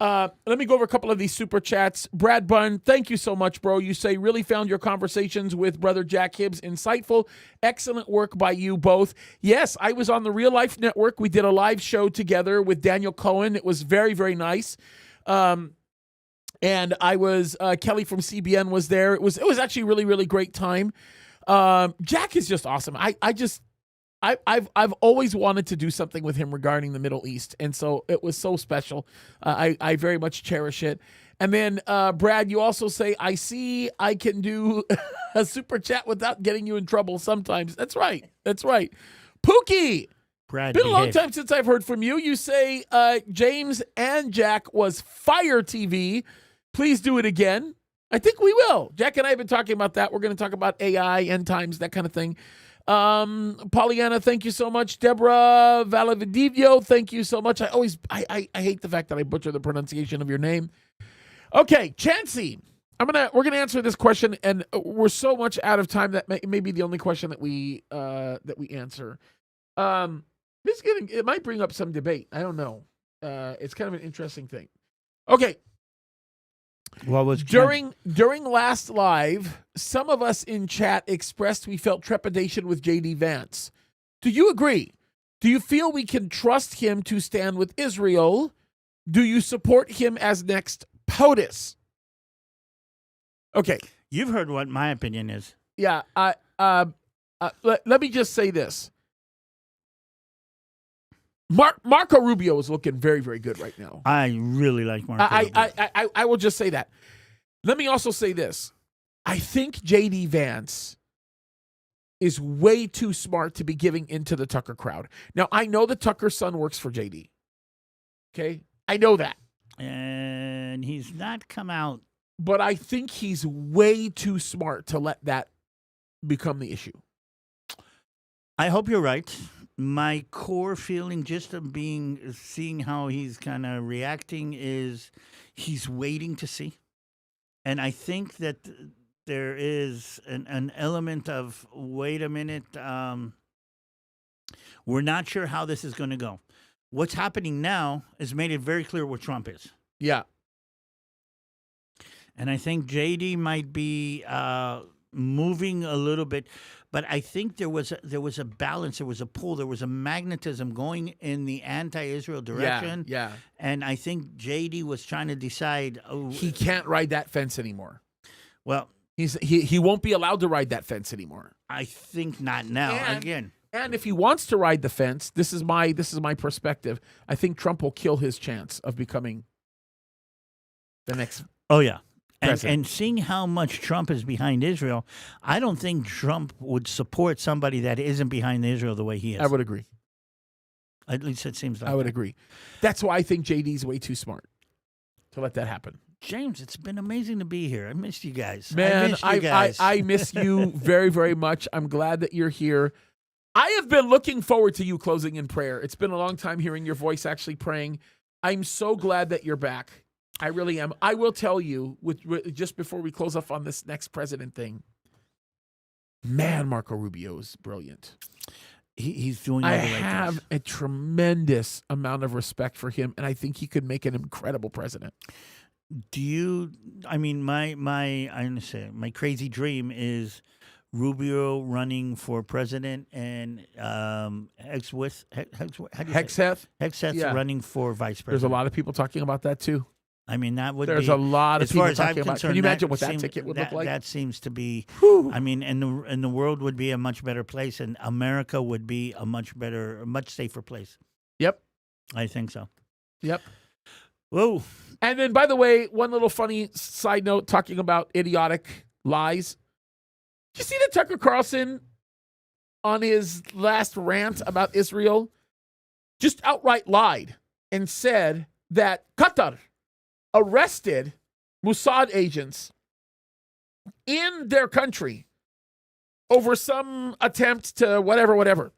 A: Let me go over a couple of these super chats. Brad Bunn, thank you so much, bro. You say, really found your conversations with Brother Jack Hibbs insightful. Excellent work by you both. Yes, I was on the Real Life Network. We did a live show together with Daniel Cohen. It was very, very nice. And I was, Kelly from CBN was there. It was actually a really, really great time. Jack is just awesome. I've always wanted to do something with him regarding the Middle East, and so it was so special. I very much cherish it. And then, Brad, you also say, I see I can do a super chat without getting you in trouble sometimes. That's right. Pookie!
B: Brad,
A: been a long time since I've heard from you. You say James and Jack was Fire TV. Please do it again. I think we will. Jack and I have been talking about that. We're going to talk about AI, end times, that kind of thing. Pollyanna, thank you so much. Deborah Valavidivio, thank you so much. I hate the fact that I butcher the pronunciation of your name. Okay, Chansey, we're gonna answer this question, and we're so much out of time that may be the only question that we answer. It might bring up some debate. I don't know. It's kind of an interesting thing. Okay.
B: What was
A: during last live, some of us in chat expressed we felt trepidation with J.D. Vance. Do you agree? Do you feel we can trust him to stand with Israel? Do you support him as next POTUS? Okay.
B: You've heard what my opinion is.
A: Yeah. Let me just say this. Marco Rubio is looking very, very good right now.
B: I really like Marco.
A: I will just say that. Let me also say this. I think J.D. Vance is way too smart to be giving into the Tucker crowd. Now, I know that Tucker's son works for J.D. Okay? I know that.
B: And he's not come out.
A: But I think he's way too smart to let that become the issue.
B: I hope you're right. My core feeling, just of seeing how he's kind of reacting, is he's waiting to see. And I think that there is an element of, wait a minute, we're not sure how this is going to go. What's happening now has made it very clear what Trump is.
A: Yeah.
B: And I think JD might be moving a little bit, but I think there was a balance, there was a pull, there was a magnetism going in the anti-Israel direction.
A: Yeah.
B: And I think JD was trying to decide.
A: He can't ride that fence anymore.
B: Well,
A: he won't be allowed to ride that fence anymore.
B: I think not now.
A: And if he wants to ride the fence, this is my perspective. I think Trump will kill his chance of becoming the next.
B: Oh yeah.
A: President.
B: And seeing how much Trump is behind Israel, I don't think Trump would support somebody that isn't behind Israel the way he is.
A: I would agree.
B: At least it seems like
A: I would
B: that.
A: agree. That's why I think JD's way too smart to let that happen.
B: James, it's been amazing to be here. I missed you guys.
A: Man, I miss you very, very much. I'm glad that you're here. I have been looking forward to you closing in prayer. It's been a long time hearing your voice actually praying. I'm so glad that you're back. I really am. I will tell you, just before we close off on this next president thing, man, Marco Rubio is brilliant.
B: He's doing all the right things.
A: I have a tremendous amount of respect for him, and I think he could make an incredible president.
B: My crazy dream is Rubio running for president and Hegseth running for vice president.
A: There's a lot of people talking about that too.
B: I mean, that would
A: There's
B: be,
A: a lot of
B: as far
A: people
B: as I'm
A: talking about.
B: concerned,
A: Can you imagine what that
B: seems-
A: ticket would look like?
B: That seems to be.
A: Whew.
B: I mean, and the world would be a much better place, and America would be a much safer place.
A: Yep.
B: I think so.
A: Yep.
B: Whoa.
A: And then, by the way, one little funny side note talking about idiotic lies. Did you see that Tucker Carlson on his last rant about Israel just outright lied and said that Qatar arrested Mossad agents in their country over some attempt to whatever.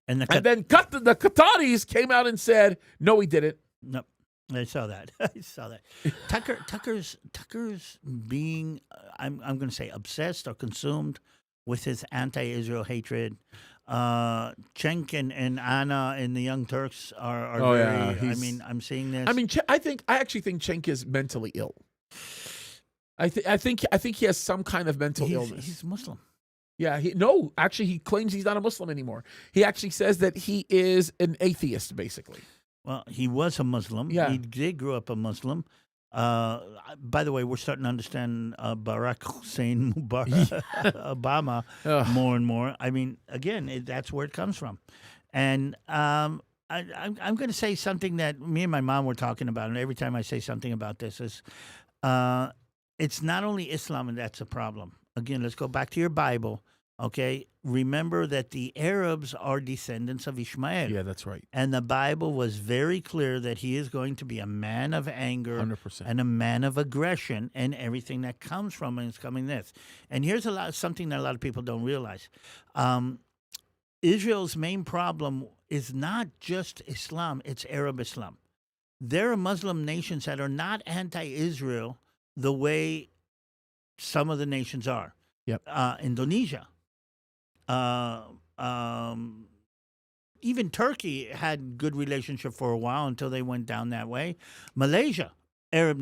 B: And
A: then the Qataris came out and said, no, he didn't.
B: No, I saw that. Tucker's being, I'm going to say, obsessed or consumed with his anti-Israel hatred. Cenk and Anna and the Young Turks are very. I mean, I'm seeing this.
A: I mean, I actually think Cenk is mentally ill. I think he has some kind of mental illness.
B: He's Muslim.
A: Yeah, he claims he's not a Muslim anymore. He actually says that he is an atheist, basically.
B: Well, he was a Muslim.
A: Yeah.
B: He did grow up a Muslim. By the way, we're starting to understand Barack Hussein Obama more and more. I mean, again, that's where it comes from. And I'm going to say something that me and my mom were talking about, and every time I say something about this is, it's not only Islam and that's a problem. Again, let's go back to your Bible. Okay, remember that the Arabs are descendants of Ishmael.
A: Yeah, that's right.
B: And the Bible was very clear that he is going to be a man of anger
A: 100%.
B: and a man of aggression, and everything that comes from it is coming this. And here's something that a lot of people don't realize. Israel's main problem is not just Islam, it's Arab Islam. There are Muslim nations that are not anti-Israel the way some of the nations are.
A: Yep.
B: Indonesia. Even Turkey had good relationship for a while until they went down that way. Malaysia, Arab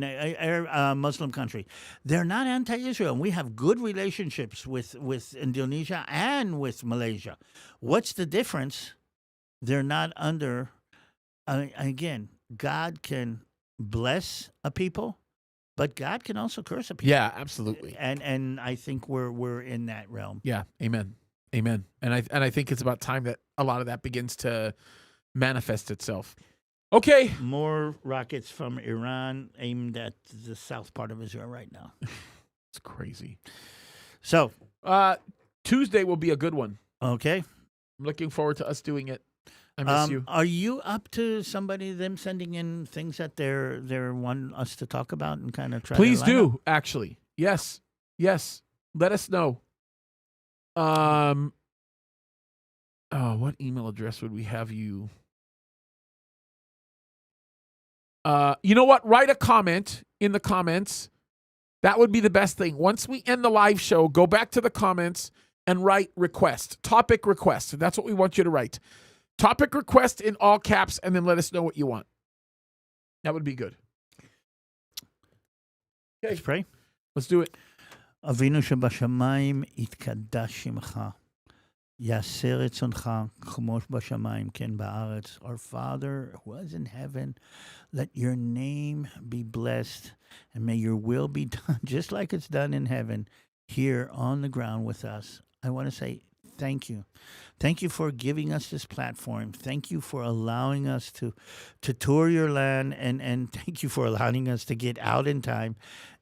B: Muslim country, they're not anti-Israel. We have good relationships with Indonesia and with Malaysia. What's the difference? They're not under. Again, God can bless a people, but God can also curse a people.
A: Yeah, absolutely.
B: And I think we're in that realm.
A: Yeah, amen. And I think it's about time that a lot of that begins to manifest itself. Okay.
B: More rockets from Iran aimed at the south part of Israel right now.
A: It's crazy.
B: So,
A: Tuesday will be a good one.
B: okay.
A: I'm looking forward to us doing it. I miss you.
B: Are you up to them sending in things that they're want us to talk about and kind of try
A: Please
B: to line up?
A: do, actually. Yes. Let us know. What email address would we have you? You know what? Write a comment in the comments. That would be the best thing. Once we end the live show, go back to the comments and write request, topic request. That's what we want you to write. Topic request in all caps, and then let us know what you want. That would be good. Okay.
B: Let's pray.
A: Let's do it.
B: אבינו שבשמיים יתקדש שמך. יעשה רצונך כמו בשמיים כן בארץ. Our Father who is in heaven, let your name be blessed and may your will be done just like it's done in heaven here on the ground with us. I want to say thank you. Thank you for giving us this platform. Thank you for allowing us to tour your land, and thank you for allowing us to get out in time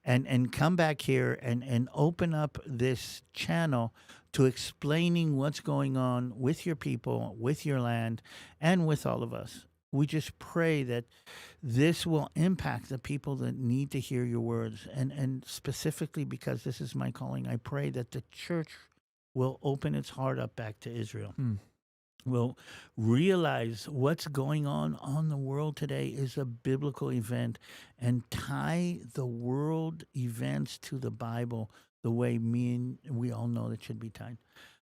B: and come back here and open up this channel to explaining what's going on with your people, with your land, and with all of us. We just pray that this will impact the people that need to hear your words. And specifically because this is my calling, I pray that the church will open its heart up back to Israel. Will realize what's going on the world today is a biblical event and tie the world events to the Bible the way we all know that should be tied.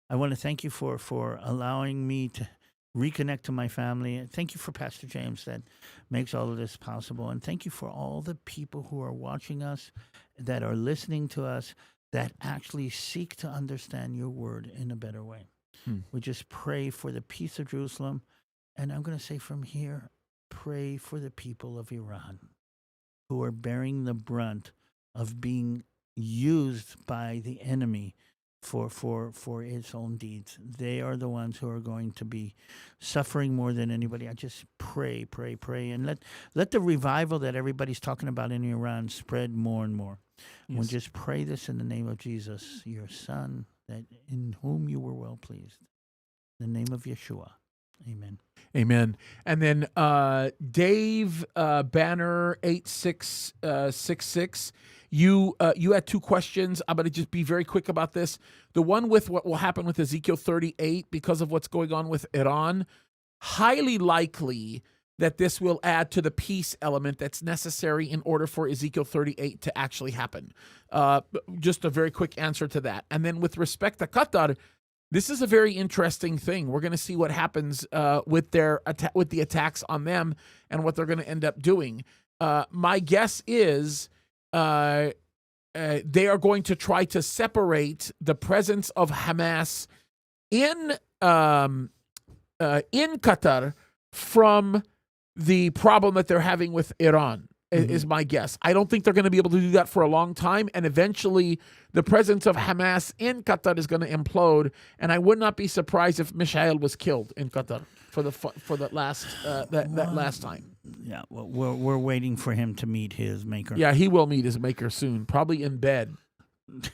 B: I want to thank you for allowing me to reconnect to my family. Thank you for Pastor James that makes all of this possible. And thank you for all the people who are watching us, that are listening to us, that actually seek to understand your word in a better way. We just pray for the peace of Jerusalem. And I'm going to say from here, pray for the people of Iran who are bearing the brunt of being used by the enemy for its own deeds. They are the ones who are going to be suffering more than anybody. I just pray, and let the revival that everybody's talking about in Iran spread more and more. We'll just pray this in the name of Jesus, your Son, that in whom you were well pleased. In the name of Yeshua. Amen.
A: Amen. And then Dave Banner 8666. You had two questions. I'm going to just be very quick about this. The one with what will happen with Ezekiel 38 because of what's going on with Iran, highly likely that this will add to the peace element that's necessary in order for Ezekiel 38 to actually happen. Just a very quick answer to that. And then with respect to Qatar, this is a very interesting thing. We're going to see what happens with with the attacks on them and what they're going to end up doing. My guess is they are going to try to separate the presence of Hamas in Qatar from the problem that they're having with Iran. Is my guess. I don't think they're going to be able to do that for a long time, and eventually the presence of Hamas in Qatar is going to implode, and I would not be surprised if Mishael was killed in Qatar for that last that last time.
B: Yeah, well, we're waiting for him to meet his maker.
A: Yeah, he will meet his maker soon, probably in bed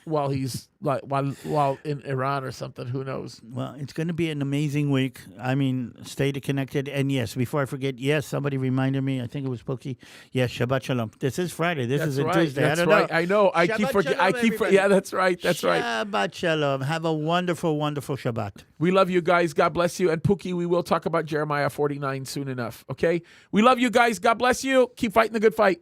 A: while he's while in Iran or something. Who knows?
B: Well, it's going to be an amazing week. I mean, stay connected. And yes, before I forget, yes, somebody reminded me. I think it was Pookie. Yes, Shabbat Shalom. This is Friday. This is a Tuesday.
A: That's
B: I don't
A: right.
B: know.
A: I know. I keep forgetting. Yeah, that's right. That's right.
B: Shabbat Shalom. Have a wonderful, wonderful Shabbat.
A: We love you guys. God bless you. And Pookie, we will talk about Jeremiah 49 soon enough. Okay. We love you guys. God bless you. Keep fighting the good fight.